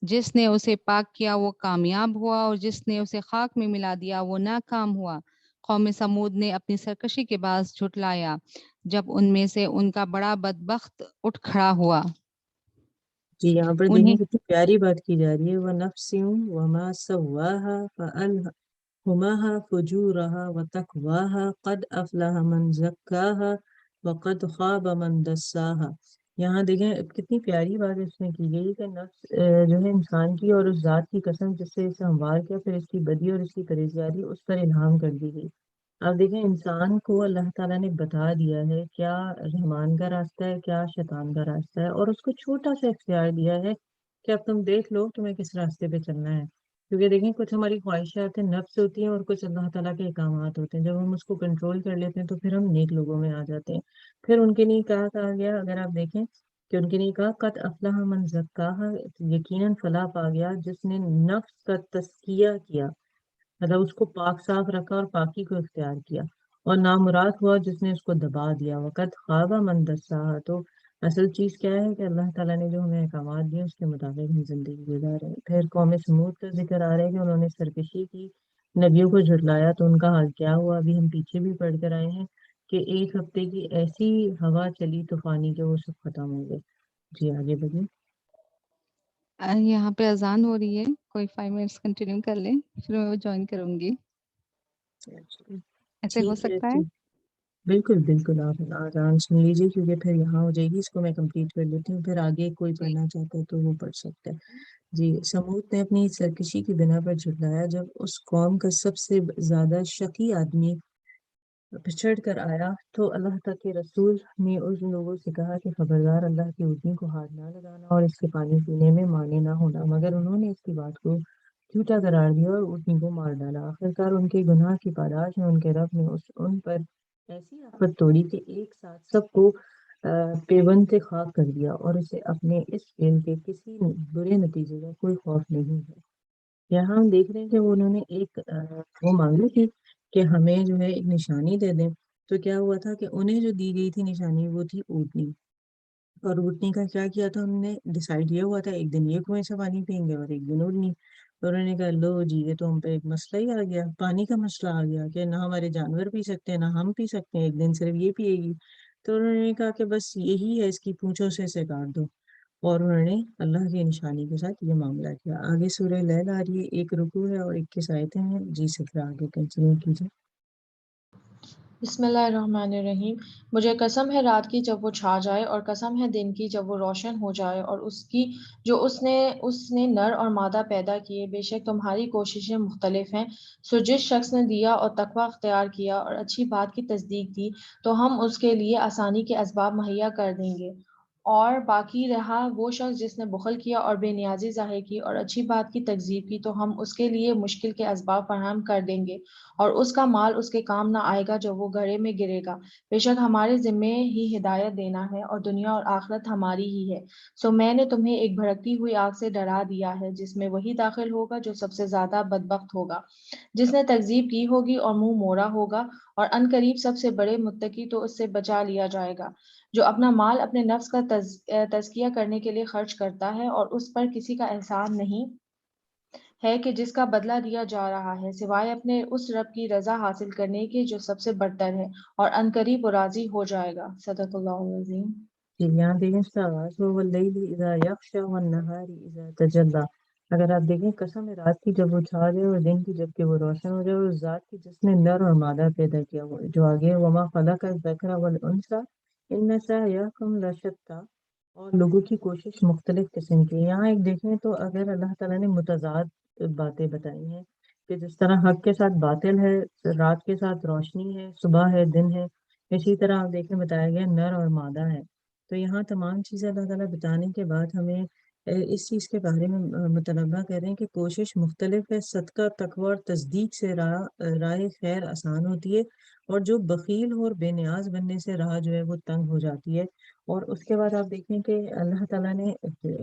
جس نے اسے پاک کیا وہ کامیاب ہوا، اور جس نے اسے خاک میں ملا دیا وہ ناکام ہوا. قوم سمود نے اپنی سرکشی کے باعث جھٹلایا جب ان میں سے ان کا بڑا بدبخت اٹھ کھڑا ہوا. جی یہاں پر دیکھیں انہیں کتنی پیاری بات کی جا رہی ہے. وَنَفْسٍ وَمَا سَوَّاهَا فَأَلْهَمَهَا فُجُورَهَا وَتَقْوَاهَا قَدْ أَفْلَحَ مَنْ زَكَّاهَا وَقَدْ خَابَ مَنْ دَسَّاهَا. یہاں دیکھیں کتنی پیاری بات اس میں کی گئی کہ نفس جو ہے انسان کی، اور اس ذات کی قسم جس سے اسے ہموار کیا، پھر اس کی بدی اور اس کی پرہیزگاری اس پر الہام کر دی گئی. اب دیکھیں انسان کو اللہ تعالیٰ نے بتا دیا ہے کیا رحمان کا راستہ ہے، کیا شیطان کا راستہ ہے، اور اس کو چھوٹا سا اختیار دیا ہے کہ اب تم دیکھ لو تمہیں کس راستے پہ چلنا ہے. کیونکہ دیکھیں کچھ ہماری خواہشات نفس ہوتی ہیں اور کچھ اللہ تعالیٰ کے احکامات ہوتے ہیں. جب ہم اس کو کنٹرول کر لیتے ہیں تو پھر ہم نیک لوگوں میں آ جاتے ہیں. پھر ان کے لیے کہا گیا، اگر آپ دیکھیں کہ ان کے لیے کہا قد افلح من زکاہا، یقیناً فلاح پا گیا جس نے نفس کا تزکیہ کیا، مطلب اس کو پاک صاف رکھا اور پاکی کو اختیار کیا. اور نامراد ہوا جس نے اس کو دبا دیا. وقت خوابہ من دساہا. تو اصل چیز کیا ہے کہ اللہ تعالیٰ نے جو ہمیں احکامات دیے اس کے مطابق ہم زندگی گزار رہے ہیں. پھر قوم سمود کا ذکر آ رہا ہے کہ انہوں نے سرکشی کی، نبیوں کو جھٹلایا، تو ان کا حال کیا ہوا ابھی ہم پیچھے بھی پڑھ کر آئے ہیں کہ 1 ہفتے کی ایسی ہوا چلی طوفانی کہ وہ سب ختم ہو گئے. جی آگے بڑھیے. یہاں پہ اذان ہو رہی ہے، کوئی 5 منٹس کنٹینیو کر لیں پھر میں وہ جوائن کروں گی. ایسے ہو ٹھیک ہے. سکتا ہے؟ ٹھیک، بالکل بالکل آپ آرام سن لیجیے کیونکہ پھر یہاں ہو جائے گی. اس کو میں کمپلیٹ کر لیتی ہوں، پھر آگے کوئی جی پڑھنا چاہتا ہے تو وہ پڑھ سکتا ہے. جی سمود نے اپنی سرکشی کی بنا پر جھٹلایا جب اس قوم کا سب سے زیادہ شقی آدمی پچھڑ کر آیا تو اللہ تک کے رسول نے ان لوگوں سے کہا کہ خبردار اللہ کی اونٹنی کو ہاتھ نہ لگانا اور اس کے پانی پینے میں مانے نہ ہونا. مگر انہوں نے اس کی بات کو جھوٹا قرار دیا اور اونٹنی کو مار ڈالا. آخرکار ان کے گناہ کی پاداش میں ان کے رب نے ان پر ایسی آفت توڑی کہ ایک ساتھ سب کو پیوند سے خاک کر دیا، اور اسے اپنے اس فعل کے کسی برے نتیجے کا کوئی خوف نہیں ہے. یہاں ہم دیکھ رہے ہیں کہ انہوں نے ایک وہ مانگی تھی کہ ہمیں جو ہے ایک نشانی دے دیں. تو کیا ہوا تھا کہ انہیں جو دی گئی تھی نشانی وہ تھی اونٹنی. اور روٹنی کا کیا کیا تھا انہوں نے؟ ڈیسائیڈ یہ ہوا تھا ایک دن یہ کنویں سے پانی پئیں گے اور ایک دن اور نہیں. تو انہوں نے کہا لو جی یہ تو ہم پہ ایک مسئلہ ہی آ گیا, پانی کا مسئلہ آ گیا کہ نہ ہمارے جانور پی سکتے ہیں نہ ہم پی سکتے ہیں, ایک دن صرف یہ پیے گی. تو انہوں نے کہا کہ بس یہی ہے, اس کی پونچھوں سے اسے کاٹ دو. اور انہوں نے اللہ کی نشانی کے ساتھ یہ معاملہ کیا. آگے سورہ لیل آ رہی ہے, ایک رکوع ہے اور 21 آیتیں ہیں. جی سے پھر آگے کنٹینیو کیجیے. بسم اللہ الرحمن الرحیم. مجھے قسم ہے رات کی جب وہ چھا جائے اور قسم ہے دن کی جب وہ روشن ہو جائے اور اس کی جو اس نے نر اور مادہ پیدا کیے. بے شک تمہاری کوششیں مختلف ہیں. سو جس شخص نے دیا اور تقوی اختیار کیا اور اچھی بات کی تصدیق دی تو ہم اس کے لیے آسانی کے اسباب مہیا کر دیں گے. اور باقی رہا وہ شخص جس نے بخل کیا اور بے نیازی ظاہر کی اور اچھی بات کی تکذیب کی تو ہم اس کے لیے مشکل کے اسباب فراہم کر دیں گے اور اس کا مال اس کے کام نہ آئے گا جب وہ گڑھے میں گرے گا. بے شک ہمارے ذمے ہی ہدایت دینا ہے اور دنیا اور آخرت ہماری ہی ہے. سو میں نے تمہیں ایک بھڑکتی ہوئی آگ سے ڈرا دیا ہے جس میں وہی داخل ہوگا جو سب سے زیادہ بدبخت ہوگا, جس نے تکذیب کی ہوگی اور منہ موڑا ہوگا. اور ان قریب سب سے بڑے متقی تو اس سے بچا لیا جائے گا جو اپنا مال اپنے نفس کا تزکیہ کرنے کے لیے خرچ کرتا ہے اور اس پر کسی کا احسان نہیں ہے کہ جس کا بدلہ دیا جا رہا ہے سوائے اپنے اس رب کی رضا حاصل کرنے کے جو سب سے برتر ہے اور ان قریب وہ راضی ہو جائے گا. صدق اللہ العظیم. جی یہاں دیکھیں اس کا آغاز ہو واللیل اذا یغشی والنہار اذا تجلی. اگر آپ دیکھیں قسم ہے رات کی جب وہ چھا جائے اور دن کی جب کہ وہ روشن ہو جائے, اور اس ذات کی جس نے نر اور مادہ پیدا کیا ہو, جو آگے وما خلق الذکر والانثی ان سعیکم لشتی. اور لوگوں کی کوشش مختلف قسم کی. یہاں ایک دیکھیں تو اگر اللہ تعالیٰ نے متضاد باتیں بتائی ہیں کہ جس طرح حق کے ساتھ باطل ہے, رات کے ساتھ روشنی ہے, صبح ہے دن ہے, اسی طرح آپ دیکھیں بتایا گیا نر اور مادہ ہے. تو یہاں تمام چیزیں اللہ تعالیٰ بتانے کے بعد ہمیں اس چیز کے بارے میں مطالبہ کر رہے ہیں کہ کوشش مختلف ہے. صدقہ تقوی اور تصدیق سے راہ خیر آسان ہوتی ہے, اور جو بخیل اور بے نیاز بننے سے راہ جو ہے وہ تنگ ہو جاتی ہے. اور اس کے بعد آپ دیکھیں کہ اللہ تعالیٰ نے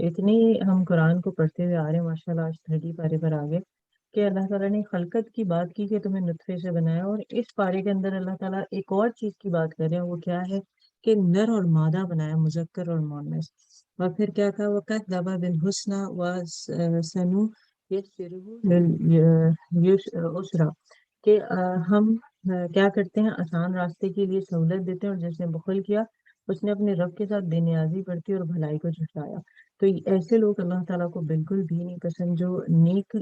اتنی, ہم قرآن کو پڑھتے ہوئے آ رہے ہیں ماشاء اللہ, آج 30 پارے پر آگے کہ اللہ تعالیٰ نے خلقت کی بات کی کہ تمہیں نطفے سے بنایا, اور اس پارے کے اندر اللہ تعالیٰ ایک اور چیز کی بات کر رہے ہیں, وہ کیا ہے کہ نر اور مادہ بنایا, مذکر اور مؤنث. اور پھر کیا کہا وَكَذَّبَ بِالْحُسْنَى وَسَنُيَسِّرُهُ لِلْيُسْرَى, کہ ہم کیا کرتے ہیں آسان راستے کے لیے سہولت دیتے ہیں, اور جس نے بخل کیا اس نے اپنے رب کے ساتھ بے نیازی برتی اور بھلائی کو جھٹلایا. تو ایسے لوگ اللہ تعالیٰ کو بالکل بھی نہیں پسند جو نیک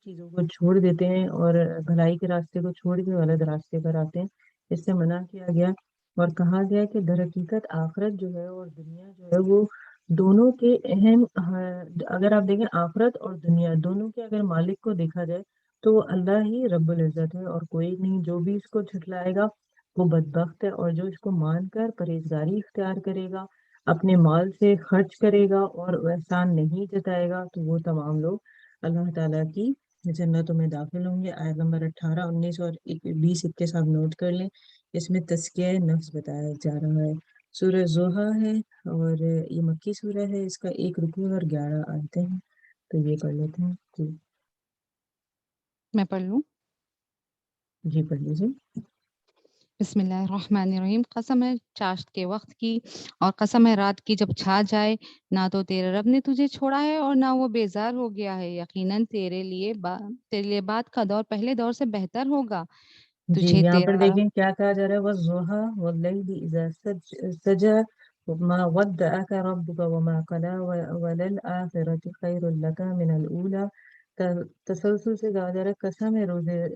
چیزوں کو چھوڑ دیتے ہیں اور بھلائی کے راستے کو چھوڑ کے غلط راستے پر آتے ہیں. اس سے منع کیا گیا اور کہا گیا کہ در حقیقت آخرت جو ہے اور دنیا جو ہے وہ دونوں کے اہم, اگر آپ دیکھیں آخرت اور دنیا دونوں کے اگر مالک کو دیکھا جائے تو وہ اللہ ہی رب العزت ہے اور کوئی نہیں. جو بھی اس کو جھٹلائے گا وہ بدبخت ہے, اور جو اس کو مان کر پرہیزگاری اختیار کرے گا, اپنے مال سے خرچ کرے گا اور احسان نہیں جتائے گا, تو وہ تمام لوگ اللہ تعالیٰ کی جنتوں میں داخل ہوں گے. آیت نمبر 18, 19 اور 20 کے ساتھ نوٹ کر لیں. اس میں تزکیہ نفس بتایا جا رہا ہے. سورہ زوحہ ہے اور یہ مکی سورہ ہے, اس کا 1 رکوع اور 11 آیتیں ہیں. تو یہ پڑھ لیتے ہیں. میں پڑھ لوں. جی پڑھ لیجیے. بسم اللہ الرحمن الرحیم. قسم ہے چاشت کے وقت کی اور قسم ہے رات کی جب چھا جائے, نہ تو تیرے رب نے تجھے چھوڑا ہے اور نہ وہ بیزار ہو گیا ہے. یقیناً تیرے لیے بعد کا دور پہلے دور سے بہتر ہوگا. جی تجھے یہاں پر تیرا دیکھیں کیا کہا جا رہا ہے, والضحیٰ واللیل اذا سجى ما ودعك ربك وما قلى وللآخرة خير لك من الأولى. تسلسل سے کہا جا رہا ہے قسم ہے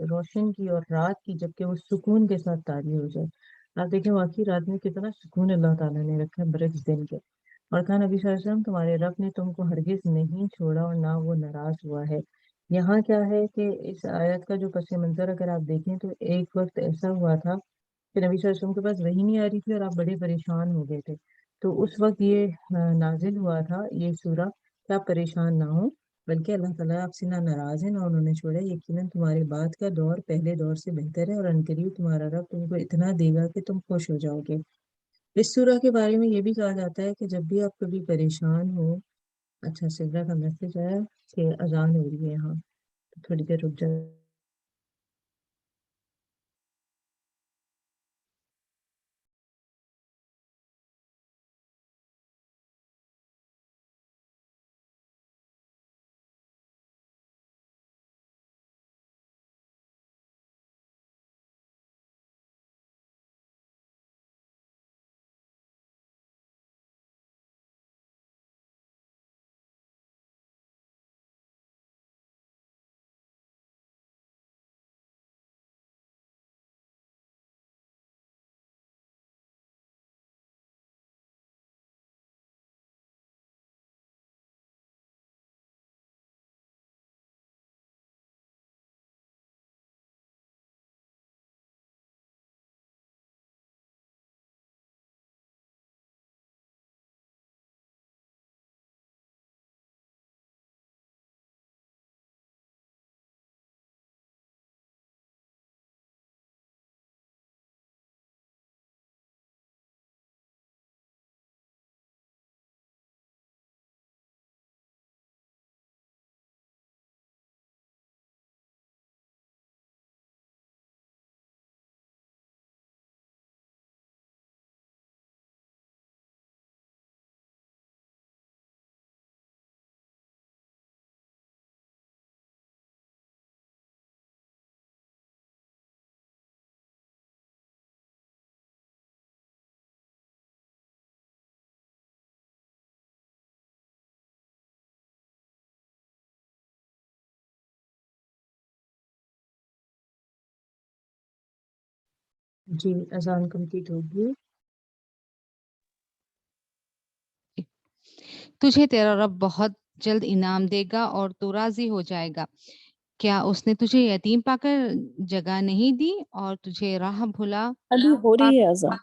روشن کی اور رات کی جبکہ وہ سکون کے ساتھ طاری ہو جائے. آپ دیکھیں واقعی رات میں کتنا سکون اللہ تعالیٰ نے رکھا ہے برعکس دن کے. اور کہا نبی صلی اللہ علیہ وسلم تمہارے رب نے تم کو ہرگز نہیں چھوڑا اور نہ وہ ناراض ہوا ہے. یہاں کیا ہے کہ اس آیت کا جو پس منظر اگر آپ دیکھیں تو ایک وقت ایسا ہوا تھا کہ نبی صلی اللہ علیہ وسلم کے پاس وحی نہیں آ رہی تھی اور آپ بڑے پریشان ہو گئے تھے. تو اس وقت یہ نازل ہوا تھا یہ سورہ کہ آپ پریشان نہ ہوں, بلکہ اللہ تعالیٰ آپ سے نہ ناراض ہے نہ انہوں نے چھوڑا. یقیناً تمہارے بعد کا دور پہلے دور سے بہتر ہے اور عنقریب تمہارا رب تم کو اتنا دے گا کہ تم خوش ہو جاؤ گے. اس سورہ کے بارے میں یہ بھی کہا جاتا ہے کہ جب بھی آپ کبھی پریشان ہو, اچھا سجدہ کا میسج ہے کہ اذان ہو رہی ہے یہاں, تھوڑی دیر رک جائے. جی اذان کمپلیٹ ہوگی. تجھے تیرا رب بہت جلد انعام دے گا اور تو راضی ہو جائے گا. کیا اس نے تجھے یتیم پا کر جگہ نہیں دی اور تجھے راہ بھلا ابھی ہو رہی ہے اذان.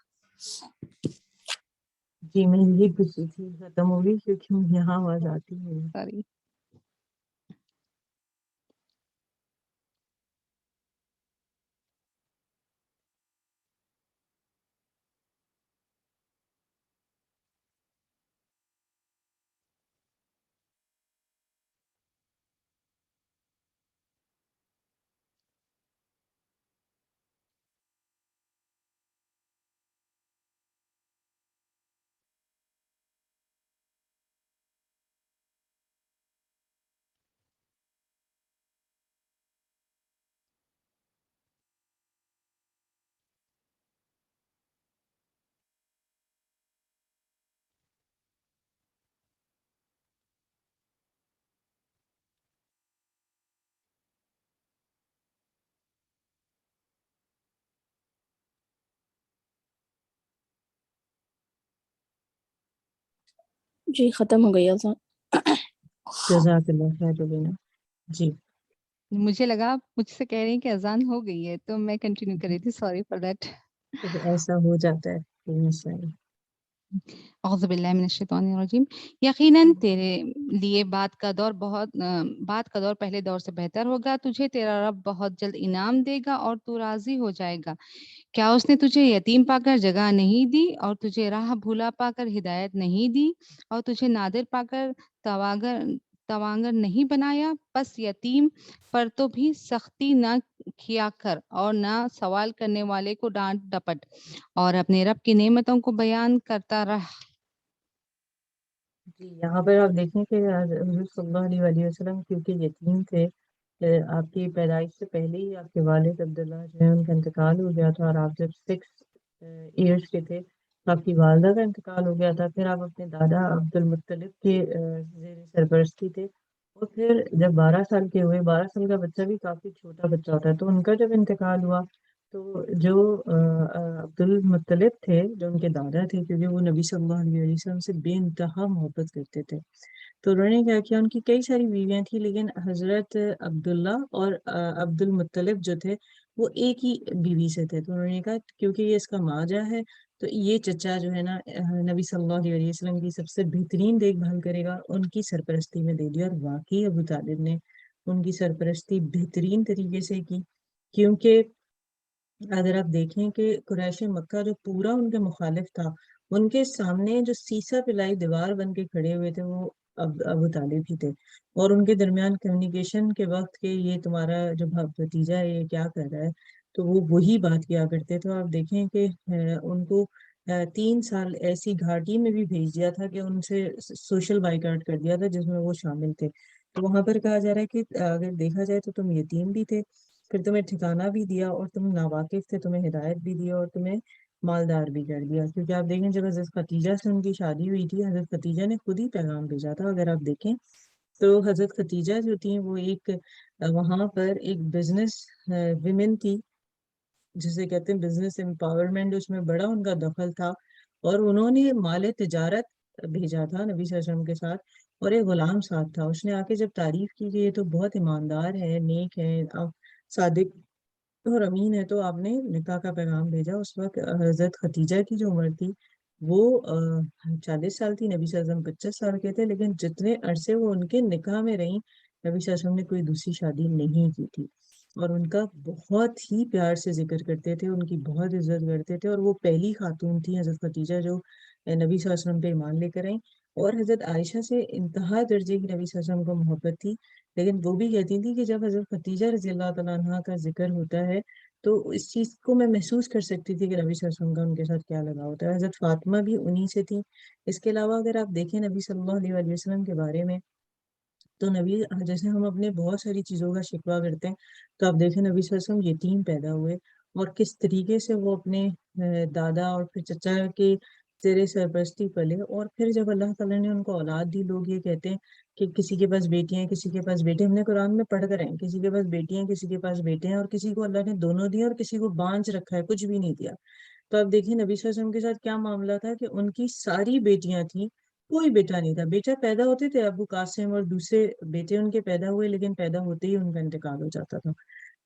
جی میں یہی پوچھ رہی تھی ختم ہوگی کیونکہ یہاں آواز آتی ہے. سوری. جی ختم ہو گئی اذان. جزاک اللہ خیر روبینہ. جی مجھے لگا آپ مجھ سے کہہ رہی ہیں کہ اذان ہو گئی ہے تو میں کنٹینیو کر رہی تھی. Sorry for that. ایسا ہو جاتا ہے کوئی مسئلہ نہیں. اعوذ باللہ من الشیطان الرجیم. یقیناً تیرے لیے بات کا دور پہلے دور سے بہتر ہوگا. تجھے تیرا رب بہت جلد انعام دے گا اور تو راضی ہو جائے گا. کیا اس نے تجھے یتیم پا کر جگہ نہیں دی اور تجھے راہ بھولا پا کر ہدایت نہیں دی اور تجھے نادر پا کر توانگر نہیں بنایا. بس یتیم پر تو بھی سختی نہ کیا کر اور نہ سوال کرنے والے کو ڈانٹ ڈپٹ اور اپنے رب کی نعمتوں کو بیان کرتا رہ. جی یہاں پر آپ دیکھیں کہ حضور صلی اللہ علیہ وسلم کیونکہ یتیم تھے، آپ کی پیدائش سے پہلے ہی آپ کے والد عبداللہ جو ہے ان کا انتقال ہو گیا تھا، اور آپ جب 6 ایئرس کے تھے تو آپ کی والدہ کا انتقال ہو گیا تھا. پھر آپ اپنے دادا عبد المطلب کے زیر سرپرستی تھے، اور پھر جب 12 سال کے ہوئے، 12 سال کا بچہ بھی کافی چھوٹا بچہ ہوتا ہے، تو ان کا جب انتقال ہوا تو جو عبد المطلب تھے جو ان کے دادا تھے، کیونکہ وہ نبی صلی اللہ علیہ وسلم سے بے انتہا محبت کرتے تھے، تو انہوں نے کیا کیا، ان کی کئی ساری بیویاں تھیں لیکن حضرت عبداللہ اور عبد المطلب جو تھے وہ ایک ہی بیوی سے تھے. تو انہوں نے کہا کیونکہ یہ اس کا ماجا ہے تو یہ چچا جو ہے نا نبی صلی اللہ علیہ وسلم کی سب سے بہترین دیکھ بھال کرے گا. ان کی سرپرستی میں دے دیا، اور واقعی ابو طالب نے ان کی سرپرستی بہترین طریقے سے کی. کیونکہ اگر آپ دیکھیں کہ قریش مکہ جو پورا ان کے مخالف تھا، ان کے سامنے جو سیسا پلائی دیوار بن کے کھڑے ہوئے تھے وہ ابو طالب ہی تھے. اور ان کے درمیان کمیونیکیشن کے وقت کہ یہ تمہارا جو بھتیجا ہے یہ کیا کر رہا ہے، تو وہ وہی بات کیا کرتے. تو آپ دیکھیں کہ ان کو 3 سال ایسی گھاٹی میں بھی بھیج دیا تھا کہ ان سے سوشل بائیکاٹ کر دیا تھا جس میں وہ شامل تھے. تو وہاں پر کہا جا رہا ہے کہ اگر دیکھا جائے تو تم یتیم بھی تھے، پھر تمہیں ٹھکانہ بھی دیا، اور تم ناواقف تھے، تمہیں ہدایت بھی دی، اور تمہیں مالدار بھی کر دیا. کیونکہ آپ دیکھیں جب حضرت خدیجہ سے ان کی شادی ہوئی تھی، حضرت خدیجہ نے خود ہی پیغام بھیجا تھا. اگر آپ دیکھیں تو حضرت خدیجہ جو تھی وہ ایک وہاں پر ایک بزنس ویمن تھی، جسے کہتے ہیں بزنس امپاورمنٹ، اس میں بڑا ان کا دخل تھا. اور انہوں نے مال تجارت بھیجا تھا نبی صلی اللہ علیہ وسلم کے ساتھ، اور ایک غلام ساتھ تھا. اس نے آ کے جب تعریف کی کہ یہ تو بہت ایماندار ہے، نیک ہے، صادق اور امین ہے، تو آپ نے نکاح کا پیغام بھیجا. اس وقت حضرت خدیجہ کی جو عمر تھی وہ 40 سال تھی، نبی صلی اللہ علیہ وسلم 25 سال کے تھے، لیکن جتنے عرصے وہ ان کے نکاح میں رہیں نبی صلی اللہ علیہ وسلم نے کوئی دوسری شادی نہیں کی تھی. اور ان کا بہت ہی پیار سے ذکر کرتے تھے، ان کی بہت عزت کرتے تھے. اور وہ پہلی خاتون تھی حضرت خدیجہ جو نبی صلی اللہ علیہ وسلم پہ ایمان لے کر آئیں. اور حضرت عائشہ سے انتہا درجے کی نبی صلی اللہ علیہ وسلم کو محبت تھی، لیکن وہ بھی کہتی تھی کہ جب حضرت خدیجہ رضی اللہ تعالیٰ عنہ کا ذکر ہوتا ہے تو اس چیز کو میں محسوس کر سکتی تھی کہ نبی صلی اللہ علیہ وسلم کا ان کے ساتھ کیا لگا ہوتا ہے. حضرت فاطمہ بھی انہی سے تھی. اس کے علاوہ اگر آپ دیکھیں نبی صلی اللہ علیہ وسلم کے بارے میں، تو نبی جیسے ہم اپنے بہت ساری چیزوں کا شکوہ کرتے ہیں، تو آپ دیکھیں نبی صلی اللہ علیہ وسلم یتیم پیدا ہوئے، اور کس طریقے سے وہ اپنے دادا اور پھر چچا کے تیرے سرپرستی پلے، اور پھر جب اللہ تعالیٰ نے ان کو اولاد دی، لوگ یہ کہتے ہیں کہ کسی کے پاس بیٹیاں ہیں، کسی کے پاس بیٹے ہیں۔ ہم نے قرآن میں پڑھ کر ہیں، کسی کے پاس بیٹیاں ہیں، کسی کے پاس بیٹے ہیں، اور کسی کو اللہ نے دونوں دیا اور کسی کو بانجھ رکھا ہے، کچھ بھی نہیں دیا۔ تو آپ دیکھیں نبی صلی اللہ علیہ وسلم کے ساتھ کیا معاملہ تھا کہ ان کی ساری بیٹیاں تھیں، کوئی بیٹا نہیں تھا۔ بیٹا پیدا ہوتے تھے، ابو قاسم اور دوسرے بیٹے ان کے پیدا ہوئے، لیکن پیدا ہوتے ہی ان کا انتقال ہو جاتا تھا۔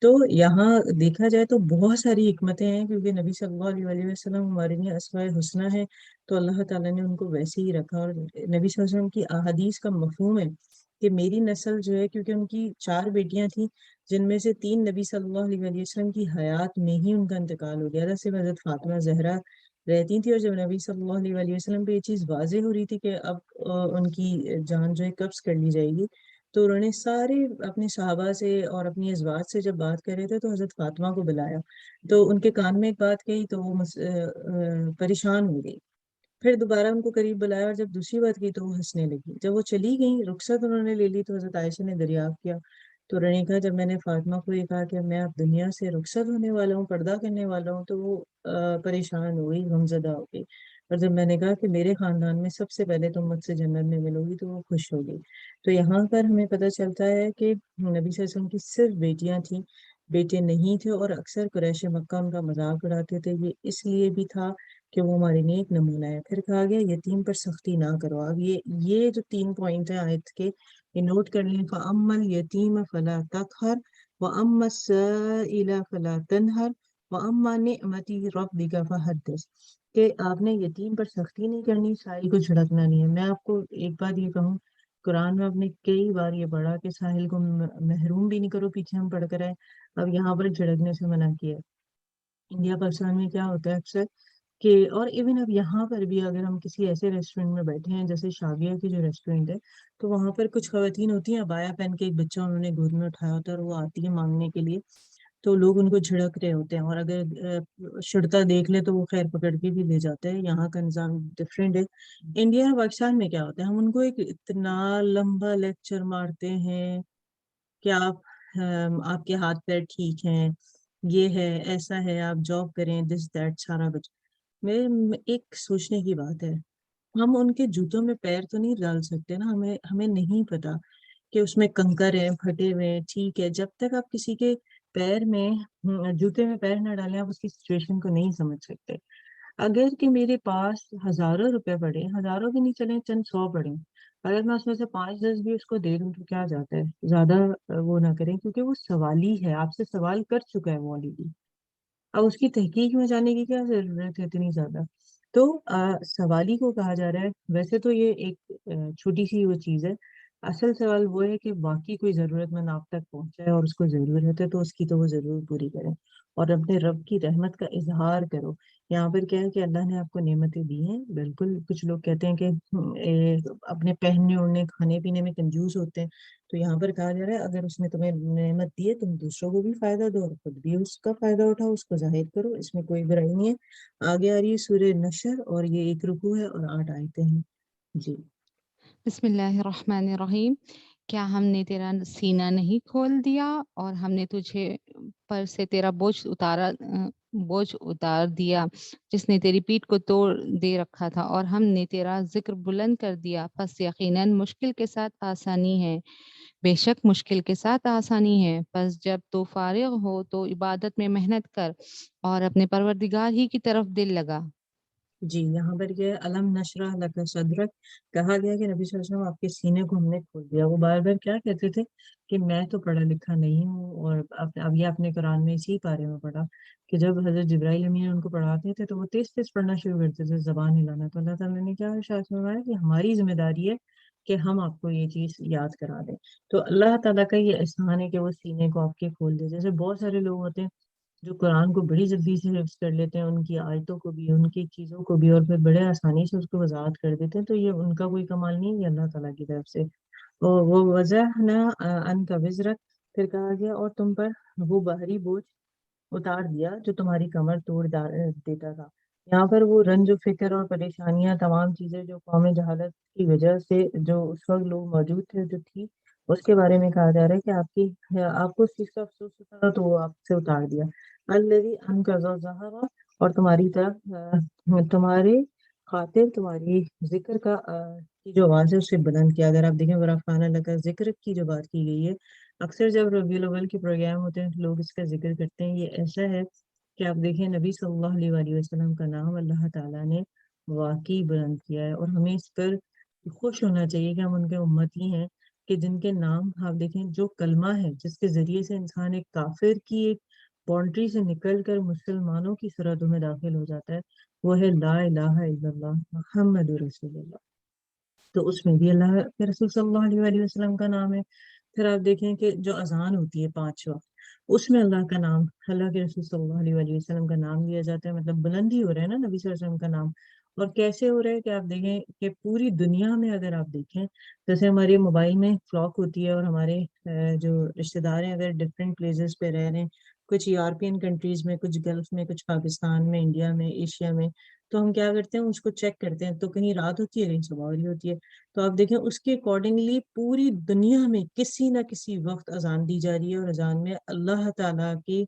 تو یہاں دیکھا جائے تو بہت ساری حکمتیں ہیں، کیونکہ نبی صلی اللہ علیہ وسلم ہمارے لیے اسوہ حسنہ ہے، تو اللہ تعالیٰ نے ان کو ویسے ہی رکھا۔ اور نبی صلی اللہ علیہ وسلم کی احادیث کا مفہوم ہے کہ میری نسل جو ہے، کیونکہ ان کی 4 بیٹیاں تھیں، جن میں سے 3 نبی صلی اللہ علیہ وسلم کی حیات میں ہی ان کا انتقال ہو گیا تھا، صرف حضرت فاطمہ زہرا رہتی تھی۔ اور جب نبی صلی اللہ علیہ وسلم پہ یہ چیز واضح ہو رہی تھی کہ اب ان کی جان جو ہے قبض کر لی جائے گی، تو انہوں نے سارے اپنے صحابہ سے اور اپنی ازواج سے جب بات کر رہے تھے تو حضرت فاطمہ کو بلایا، تو ان کے کان میں ایک بات کہی تو وہ پریشان ہو گئی۔ پھر دوبارہ ان کو قریب بلایا اور جب دوسری بات کی تو وہ ہنسنے لگی۔ جب وہ چلی گئیں، رخصت انہوں نے لے لی، تو حضرت عائشہ نے دریافت کیا، تو انہوں نے کہا جب میں نے فاطمہ کو یہ کہا کہ میں اب دنیا سے رخصت ہونے والا ہوں، پردہ کرنے والا ہوں، تو وہ پریشان ہو گئی، غمزدہ ہو گئی۔ اور جب میں نے کہا کہ میرے خاندان میں سب سے پہلے تم مجھ سے جنت میں ملو گی، تو وہ خوش ہو گئی۔ تو یہاں پر ہمیں پتہ چلتا ہے کہ نبی صلی اللہ علیہ وسلم کی صرف بیٹیاں تھیں، بیٹے نہیں تھے، اور اکثر قریش مکہ ان کا مذاق اڑاتے تھے۔ یہ اس لیے بھی تھا کہ وہ ہمارے لیے ایک نمونہ ہے۔ پھر کہا گیا یتیم پر سختی نہ کرو۔ اب یہ جو 3 پوائنٹ ہیں آیت کے، یہ نوٹ کر لیں۔ فَأَمَّا الْيَتِيمَ فَلَا تَقْهَرْ وَأَمَّا السَّائِلَ فَلَا تَنْهَرْ وَأَمَّا نِعْمَةِ رَبِّكَ فَحَدِّثْ، کہ آپ نے یتیم پر سختی نہیں کرنی، سائل کو جھڑکنا نہیں ہے۔ میں آپ کو ایک بات یہ کہوں، قرآن میں آپ نے کئی بار یہ پڑھا کہ ساحل کو محروم بھی نہیں کرو، پیچھے ہم پڑھ کر آئے، اب یہاں پر جھڑکنے سے منع کیا ہے۔ انڈیا پاکستان میں کیا ہوتا ہے اکثر کہ، اور ایون اب یہاں پر بھی اگر ہم کسی ایسے ریسٹورینٹ میں بیٹھے ہیں جیسے شاویہ کی جو ریسٹورینٹ ہے، تو وہاں پر کچھ خواتین ہوتی ہیں عبایا پہن کے، ایک بچہ انہوں نے گود میں اٹھایا ہوتا ہے اور وہ آتی ہے مانگنے کے لیے، تو لوگ ان کو جھڑک رہے ہوتے ہیں، اور اگر شرطہ دیکھ لے تو وہ خیر پکڑ کے بھی لے جاتے ہیں۔ یہاں کا نظام ڈفرینٹ ہے۔ انڈیا اور پاکستان میں کیا ہوتا ہے، ہم ان کو ایک اتنا لمبا لیکچر مارتے ہیں کہ آپ کے ہاتھ پیر ٹھیک ہیں، یہ ہے، ایسا ہے، آپ جاب کریں، دس دیٹ سارا کچھ۔ ایک سوچنے کی بات ہے، ہم ان کے جوتوں میں پیر تو نہیں ڈال سکتے نا، ہمیں نہیں پتا کہ اس میں کنکر ہیں، پھٹے ہوئے ہیں، ٹھیک ہے۔ جب تک آپ کسی کے پیر میں جوتے میں پیر نہ ڈالیں، آپ اس کی سچویشن کو نہیں سمجھ سکتے۔ اگر کہ میرے پاس ہزاروں روپے پڑے، ہزاروں بھی نہیں چلیں، چند 100 پڑے، اگر میں اس میں سے 5-10 بھی اس کو دے دوں تو کیا جاتا ہے، زیادہ وہ نہ کریں، کیونکہ وہ سوالی ہے، آپ سے سوال کر چکا ہے وہ already۔ اب اس کی تحقیق میں جانے کی کیا ضرورت ہے اتنی زیادہ؟ تو سوالی کو کہا جا رہا ہے، ویسے تو یہ ایک چھوٹی سی وہ چیز ہے، اصل سوال وہ ہے کہ باقی کوئی ضرورت مند آپ تک پہنچائے اور اس کو ضرورت ہے تو اس کی تو وہ ضرور پوری کریں، اور اپنے رب کی رحمت کا اظہار کرو۔ یہاں پر کیا ہے کہ اللہ نے آپ کو نعمتیں دی ہیں، بالکل کچھ لوگ کہتے ہیں کہ اپنے پہننے اوڑھنے کھانے پینے میں کنجوس ہوتے ہیں، تو یہاں پر کہا جا رہا ہے اگر اس نے تمہیں نعمت دی ہے، تم دوسروں کو بھی فائدہ دو اور خود بھی اس کا فائدہ اٹھاؤ، اس کو ظاہر کرو، اس میں کوئی برائی نہیں ہے۔ آگے آ رہی ہے سورہ نشر، اور یہ 1 رکوع ہے اور 8 آیتیں ہیں۔ جی بسم اللہ الرحمن الرحیم۔ کیا ہم نے تیرا سینہ نہیں کھول دیا اور ہم نے تجھے پر سے تیرا بوجھ اتار دیا، جس نے تیری پیٹھ کو توڑ دے رکھا تھا، اور ہم نے تیرا ذکر بلند کر دیا، پس یقیناً مشکل کے ساتھ آسانی ہے، بے شک مشکل کے ساتھ آسانی ہے۔ پس جب تو فارغ ہو تو عبادت میں محنت کر اور اپنے پروردگار ہی کی طرف دل لگا۔ جی یہاں پر یہ علم نشرح لک صدرک کہا گیا کہ نبی صلی اللہ علیہ وسلم آپ کے سینے کو ہم نے کھول دیا۔ وہ بار بار کیا کہتے تھے کہ میں تو پڑھا لکھا نہیں ہوں، اور اب یہ اپنے قرآن میں اسی پارے میں پڑھا کہ جب حضرت جبرائیل امین ان کو پڑھاتے تھے تو وہ تیز تیز پڑھنا شروع کرتے تھے، زبان ہلانا، تو اللہ تعالیٰ نے کیا ارشاد فرمایا کہ ہماری ذمہ داری ہے کہ ہم آپ کو یہ چیز یاد کرا دیں۔ تو اللہ تعالیٰ کا یہ احسان ہے کہ وہ سینے کو آپ کے کھول دے۔ جیسے بہت سارے لوگ ہوتے ہیں جو قرآن کو بڑی جلدی سے حفظ کر لیتے ہیں، ان کی آیتوں کو بھی، ان کی چیزوں کو بھی، اور پھر بڑے آسانی سے اس کو وضاحت کر دیتے ہیں، تو یہ ان کا کوئی کمال نہیں ہے، یہ اللہ تعالیٰ کی طرف سے۔ وہ وضعنا عنک وزرک، پھر کہا گیا اور تم پر وہ باہری بوجھ اتار دیا جو تمہاری کمر توڑ دیتا تھا۔ یہاں پر وہ رنج و فکر اور پریشانیاں، تمام چیزیں جو قوم جہالت کی وجہ سے جو اس وقت لوگ موجود تھے جو تھی، اس کے بارے میں کہا جا رہا ہے کہ آپ کو اس چیز کا افسوس ہوتا تھا تو وہ آپ سے اتار دیا۔ الذی انقض ظہرک، اور تمہاری طرف تمہارے خاطر تمہاری ذکر کا کی جو آواز ہے اسے بلند کیا. اگر آپ دیکھیں ورافان اللہ کا ذکر کی جو بات کی گئی ہے، اکثر جب ربیع الاول کے پروگرام ہوتے ہیں تو لوگ اس کا ذکر کرتے ہیں. یہ ایسا ہے کہ آپ دیکھیں نبی صلی اللہ علیہ وآلہ وسلم کا نام اللہ تعالیٰ نے واقعی بلند کیا ہے، اور ہمیں اس پر خوش ہونا چاہیے کہ ہم ان کے امتی ہیں کہ جن کے نام آپ دیکھیں، جو کلمہ ہے جس کے ذریعے سے انسان ایک کافر کی ایک باؤنڈری سے نکل کر مسلمانوں کی سرحدوں میں داخل ہو جاتا ہے، وہ ہے لا الہ الا اللہ محمد رسول اللہ. تو اس میں بھی اللہ کے رسول صلی اللہ علیہ وآلہ وسلم کا نام ہے. پھر آپ دیکھیں کہ جو اذان ہوتی ہے 5 وقت، اس میں اللہ کا نام، اللہ کے رسول صلی اللہ علیہ وآلہ وسلم کا نام لیا جاتا ہے. مطلب بلندی ہو رہا ہے نا نبی صلی اللہ علیہ وسلم کا نام. اور کیسے ہو رہا ہے کہ آپ دیکھیں کہ پوری دنیا میں اگر آپ دیکھیں، جیسے ہمارے موبائل میں کلاک ہوتی ہے اور ہمارے جو رشتہ دار ہیں اگر ڈفرینٹ پلیسز پہ رہ رہے ہیں، کچھ یورپین کنٹریز میں، کچھ گلف میں، کچھ پاکستان میں، انڈیا میں، ایشیا میں، تو ہم کیا کرتے ہیں اس کو چیک کرتے ہیں. تو کہیں رات ہوتی ہے، کہیں صبح ہو رہی ہوتی ہے. تو آپ دیکھیں اس کے اکارڈنگلی پوری دنیا میں کسی نہ کسی وقت اذان دی جا رہی ہے، اور اذان میں اللہ تعالیٰ کے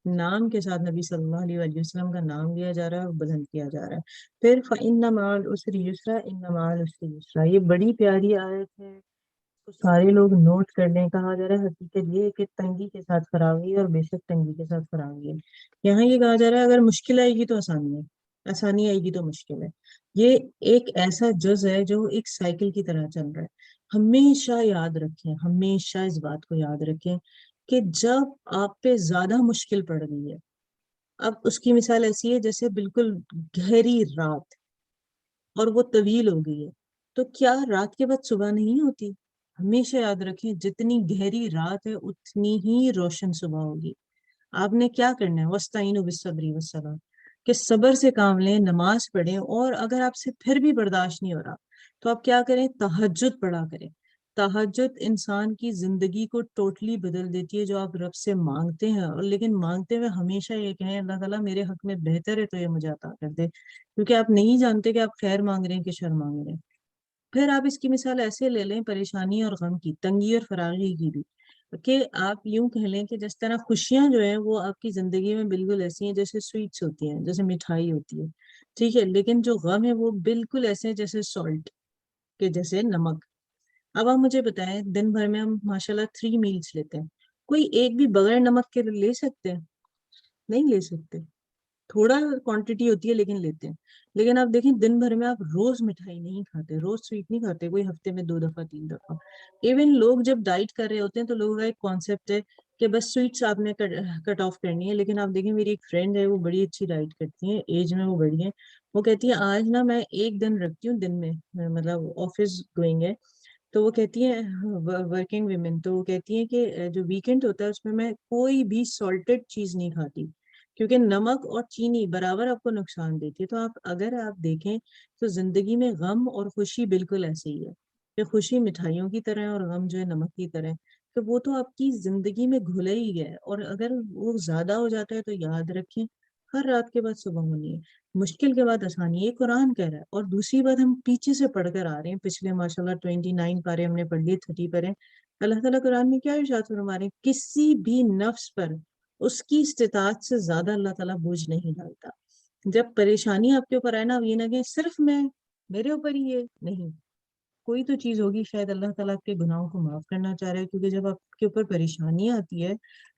نام کے ساتھ نبی صلی اللہ علیہ وآلہ وسلم کا نام لیا جا رہا ہے اور بلند کیا جا رہا ہے. پھر فَإِنَّ مَعَ الْعُسْرِ يُسْرًا إِنَّ مَعَ الْعُسْرِ يُسْرًا، یہ بڑی پیاری آیت ہے، تو سارے لوگ نوٹ کر لیں. کہا جا رہا ہے حقیقت یہ ہے کہ تنگی کے ساتھ فراغی ہے، اور بے شک تنگی کے ساتھ فراغی ہے. یہاں یہ کہا جا رہا ہے اگر مشکل آئے گی تو آسانی ہے، آسانی آئے گی تو مشکل ہے. یہ ایک ایسا جز ہے جو ایک سائیکل کی طرح چل رہا ہے. ہمیشہ یاد رکھیں، ہمیشہ اس بات کو یاد رکھیں کہ جب آپ پہ زیادہ مشکل پڑ گئی ہے، اب اس کی مثال ایسی ہے جیسے بالکل گہری رات اور وہ طویل ہو گئی ہے، تو کیا رات کے بعد صبح نہیں ہوتی؟ ہمیشہ یاد رکھیں جتنی گہری رات ہے اتنی ہی روشن صبح ہوگی. آپ نے کیا کرنا ہے؟ وَاسْتَعِینُوا بِالصَّبْرِ وَالصَّلَاةِ، کہ صبر سے کام لیں، نماز پڑھیں، اور اگر آپ سے پھر بھی برداشت نہیں ہو رہا تو آپ کیا کریں؟ تہجد پڑھا کریں. تہجد انسان کی زندگی کو ٹوٹلی بدل دیتی ہے. جو آپ رب سے مانگتے ہیں، اور لیکن مانگتے ہوئے ہمیشہ یہ کہیں اللہ تعالیٰ میرے حق میں بہتر ہے تو یہ مجھے عطا کر دے، کیونکہ آپ نہیں جانتے کہ آپ خیر مانگ رہے ہیں کہ شر مانگ رہے ہیں. پھر آپ اس کی مثال ایسے لے لیں پریشانی اور غم کی، تنگی اور فراغی کی بھی، کہ آپ یوں کہہ لیں کہ جس طرح خوشیاں جو ہیں وہ آپ کی زندگی میں بالکل ایسی ہیں جیسے سویٹس ہوتی ہیں، جیسے مٹھائی ہوتی ہے، ٹھیک ہے، لیکن جو غم ہے وہ بالکل ایسے ہیں جیسے سالٹ، کہ جیسے نمک. اب آپ مجھے بتائیں دن بھر میں ہم ماشاءاللہ 3 میلز لیتے ہیں، کوئی ایک بھی بغیر نمک کے لے سکتے ہیں؟ نہیں لے سکتے. تھوڑا کوانٹٹی ہوتی ہے لیکن لیتے ہیں. لیکن آپ دیکھیں دن بھر میں آپ روز مٹھائی نہیں کھاتے، روز سویٹ نہیں کھاتے، کوئی ہفتے میں 2 دفعہ 3 دفعہ. ایون لوگ جب ڈائٹ کر رہے ہوتے ہیں تو لوگوں کا ایک کانسیپٹ ہے کہ بس سویٹس آپ نے کٹ آف کرنی ہے. لیکن آپ دیکھیں میری ایک فرینڈ ہے، وہ بڑی اچھی ڈائٹ کرتی ہیں، ایج میں وہ بڑی ہیں، وہ کہتی ہے آج نا میں ایک دن رکھتی ہوں دن میں، مطلب آفس گوئنگ ہے، تو وہ کہتی ہیں ورکنگ ویمن، تو وہ کہتی ہیں کہ جو ویکینڈ ہوتا ہے اس میں کوئی بھی سالٹڈ چیز نہیں کھاتی، کیونکہ نمک اور چینی برابر آپ کو نقصان دیتی ہے. تو اگر آپ دیکھیں تو زندگی میں غم اور خوشی بالکل ایسے ہی ہے کہ خوشی مٹھائیوں کی طرح ہے اور غم جو ہے نمک کی طرح ہے. تو وہ تو آپ کی زندگی میں گھلا ہی گیا ہے، اور اگر وہ زیادہ ہو جاتا ہے تو یاد رکھیں ہر رات کے بعد صبح ہونی ہے، مشکل کے بعد آسانی ہے، یہ قرآن کہہ رہا ہے. اور دوسری بات ہم پیچھے سے پڑھ کر آ رہے ہیں، پچھلے ماشاءاللہ 29 پارے ہم نے پڑھ لیے، 30 پڑھے. اللہ تعالیٰ قرآن میں کیا ارشاد فرما رہے ہیں؟ کسی بھی نفس پر اس کی استطاعت سے زیادہ اللہ تعالیٰ بوجھ نہیں ڈالتا. جب پریشانی آپ کے اوپر آئے نا، یہ نہ کہ صرف میرے اوپر ہی یہ نہیں، کوئی تو چیز ہوگی شاید اللہ تعالیٰ آپ کے گناہوں کو معاف کرنا چاہ رہا ہے، کیونکہ جب آپ کے اوپر پریشانی آتی ہے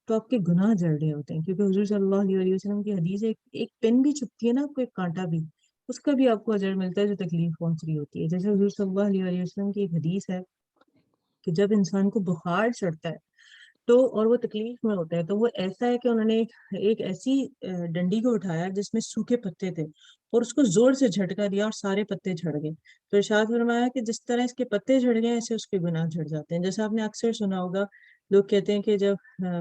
تو آپ کے گناہ جڑ رہے ہوتے ہیں. کیونکہ حضور صلی اللہ علیہ وسلم کی حدیث ہے ایک پن بھی چبھتی ہے نا، کوئی کانٹا بھی، اس کا بھی آپ کو اجر ملتا ہے جو تکلیف پہنچ رہی ہوتی ہے. جیسے حضور صلی اللہ علیہ وسلم کی ایک حدیث ہے کہ جب انسان کو بخار چڑھتا ہے تو اور وہ تکلیف میں ہوتا ہے، تو وہ ایسا ہے کہ انہوں نے ایک ایسی ڈنڈی کو اٹھایا جس میں سوکھے پتے تھے، اور اس کو زور سے جھٹکا دیا اور سارے پتے جھڑ گئے. تو ارشاد فرمایا کہ جس طرح اس کے پتے جھڑ گئے ایسے اس کے گناہ جھڑ جاتے ہیں. جیسے آپ نے اکثر سنا ہوگا لوگ کہتے ہیں کہ جب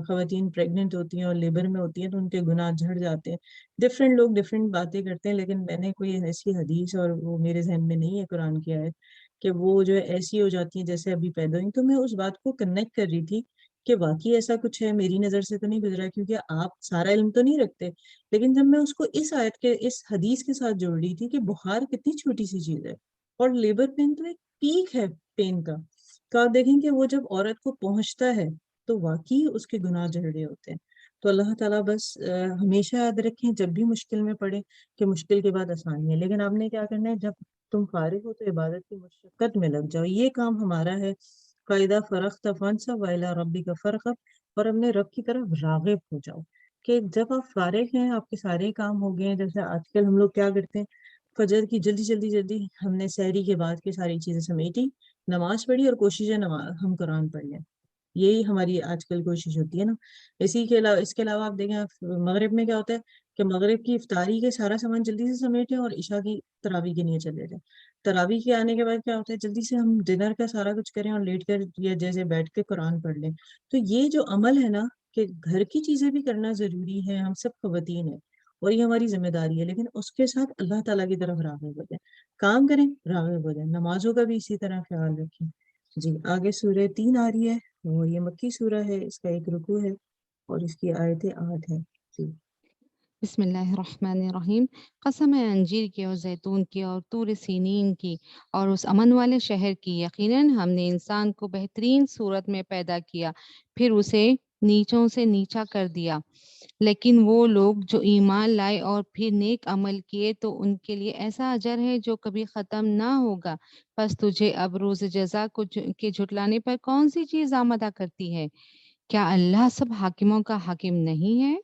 خواتین پریگننٹ ہوتی ہیں اور لیبر میں ہوتی ہیں تو ان کے گناہ جھڑ جاتے ہیں. ڈفرینٹ لوگ ڈفرینٹ باتیں کرتے ہیں، لیکن میں نے کوئی ایسی حدیث اور وہ میرے ذہن میں نہیں ہے قرآن کی آیت کہ وہ جو ہے ایسی ہو جاتی ہیں جیسے ابھی پیدا ہوئی. تو میں اس بات کو کنیکٹ کر رہی تھی کہ واقعی ایسا کچھ ہے، میری نظر سے تو نہیں گزرا کیونکہ آپ سارا علم تو نہیں رکھتے، لیکن جب میں اس کو اس آیت کے اس حدیث کے ساتھ جوڑ رہی تھی کہ بخار کتنی چھوٹی سی چیز ہے اور لیبر پین تو ایک پیک ہے پین کا، تو آپ دیکھیں کہ وہ جب عورت کو پہنچتا ہے تو واقعی اس کے گناہ جھڑ رہے ہوتے ہیں. تو تو اللہ تعالیٰ بس ہمیشہ یاد رکھیں جب بھی مشکل میں پڑے کہ مشکل کے بعد آسانی ہے، لیکن آپ نے کیا کرنا ہے جب تم فارغ ہو تو عبادت کی مشقت میں لگ جاؤ، یہ کام ہمارا ہے۔ قاعدہ فرغت فانصب وإلی ربک فارغب، اور اپنے رب کی طرف راغب ہو جاؤ کہ جب آپ فارغ ہیں، آپ کے سارے کام ہو گئے ہیں، جیسے آج کل ہم لوگ کیا کرتے ہیں، فجر کی جلدی جلدی جلدی ہم نے سحری کے بعد کی ساری چیزیں سمیٹی، نماز پڑھی اور کوشش ہے ہم قرآن پڑھ لیں، یہی ہماری آج کل کوشش ہوتی ہے نا۔ اس کے علاوہ آپ دیکھیں مغرب میں کیا ہوتا ہے کہ مغرب کی افطاری کے سارا سامان جلدی سے سمیٹیں اور عشاء کی تراویح کے لیے چلے جائیں۔ تراویح کے آنے کے بعد کیا ہوتا ہے جلدی سے ہم ڈنر کا سارا کچھ کریں اور لیٹ کر یا جیسے بیٹھ کے قرآن پڑھ لیں۔ تو یہ جو عمل ہے نا کہ گھر کی چیزیں بھی کرنا ضروری ہے، ہم سب خواتین ہیں اور یہ ہماری ذمہ داری ہے، لیکن اس کے ساتھ اللہ تعالیٰ کی طرف راغب ہو جائیں، کام کریں راغب ہو جائیں، نمازوں کا بھی اسی طرح خیال رکھیں۔ جی آگے سورہ 3 آ رہی ہے، اور یہ مکی سورہ ہے، اس کا ایک رکوع ہے اور اس کی آیتیں 8 ہیں۔ جی بسم اللہ الرحمن الرحیم۔ قسم ہے انجیر کی اور زیتون کی اور طور سینین کی اور اس امن والے شہر کی، یقیناً ہم نے انسان کو بہترین صورت میں پیدا کیا، پھر اسے نیچوں سے نیچا کر دیا۔ لیکن وہ لوگ جو ایمان لائے اور پھر نیک عمل کیے تو ان کے لیے ایسا اجر ہے جو کبھی ختم نہ ہوگا۔ پس تجھے اب روز جزا کے جھٹلانے پر کون سی چیز آمادہ کرتی ہے؟ کیا اللہ سب حاکموں کا حاکم نہیں ہے؟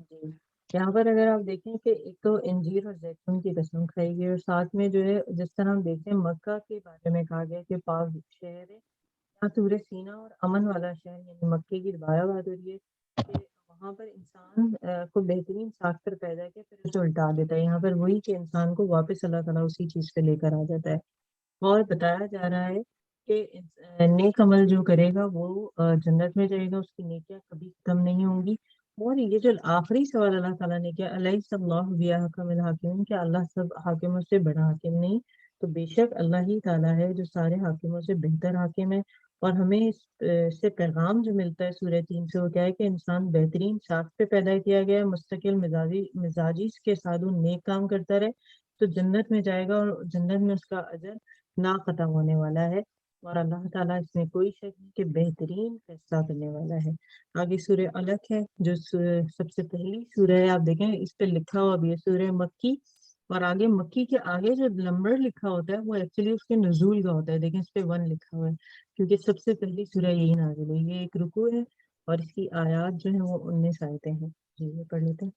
جی یہاں پر اگر آپ دیکھیں کہ ایک تو انجیر اور زیتون کی قسم کھائی گئی، اور ساتھ میں جو ہے جس طرح ہم دیکھیں مکہ کے بارے میں کہا گیا کہ پاک شہر ہے، یہاں طور سینا اور امن والا شہر یعنی مکے کی دبایا بات ہو رہی ہے کہ وہاں پر انسان کو بہترین ساخت پر پیدا کیا پھر اسے الٹا دیتا ہے، یہاں پر وہی کہ انسان کو واپس اللہ تعالیٰ اسی چیز پہ لے کر آ جاتا ہے، اور بتایا جا رہا ہے کہ نیک عمل جو کرے گا وہ جنت میں جائے گا، اس کی نیکیاں کبھی ختم نہیں ہوں گی۔ اور یہ جو آخری سوال اللہ تعالیٰ نے کیا الیس اللہ بأحکم الحاکمین، کیا اللہ سب حاکموں سے بڑا حاکم نہیں؟ تو بے شک اللہ ہی تعالیٰ ہے جو سارے حاکموں سے بہتر حاکم ہے، اور ہمیں اس سے پیغام جو ملتا ہے سورہ 3 سے وہ کیا ہے کہ انسان بہترین ساخت پہ پیدا کیا گیا ہے، مستقل مزاجی کے ساتھ وہ نیک کام کرتا رہے تو جنت میں جائے گا، اور جنت میں اس کا اجر نہ ختم ہونے والا ہے، اور اللہ تعالیٰ اس میں کوئی شک نہیں کہ بہترین فیصلہ کرنے والا ہے۔ آگے سورہ علق ہے جو سب سے پہلی سورہ ہے، آپ دیکھیں اس پہ لکھا ہوا بھی ہے سورہ مکی، اور آگے مکی کے آگے جو نمبر لکھا ہوتا ہے وہ ایکچولی اس کے نزول کا ہوتا ہے، دیکھیں اس پہ 1 لکھا ہوا ہے کیونکہ سب سے پہلی سورہ یہی نازل ہوئی، یہ ایک رکوع ہے اور اس کی آیات جو ہیں وہ 19 آیتیں ہیں۔ جی یہ پڑھ لیتے ہیں۔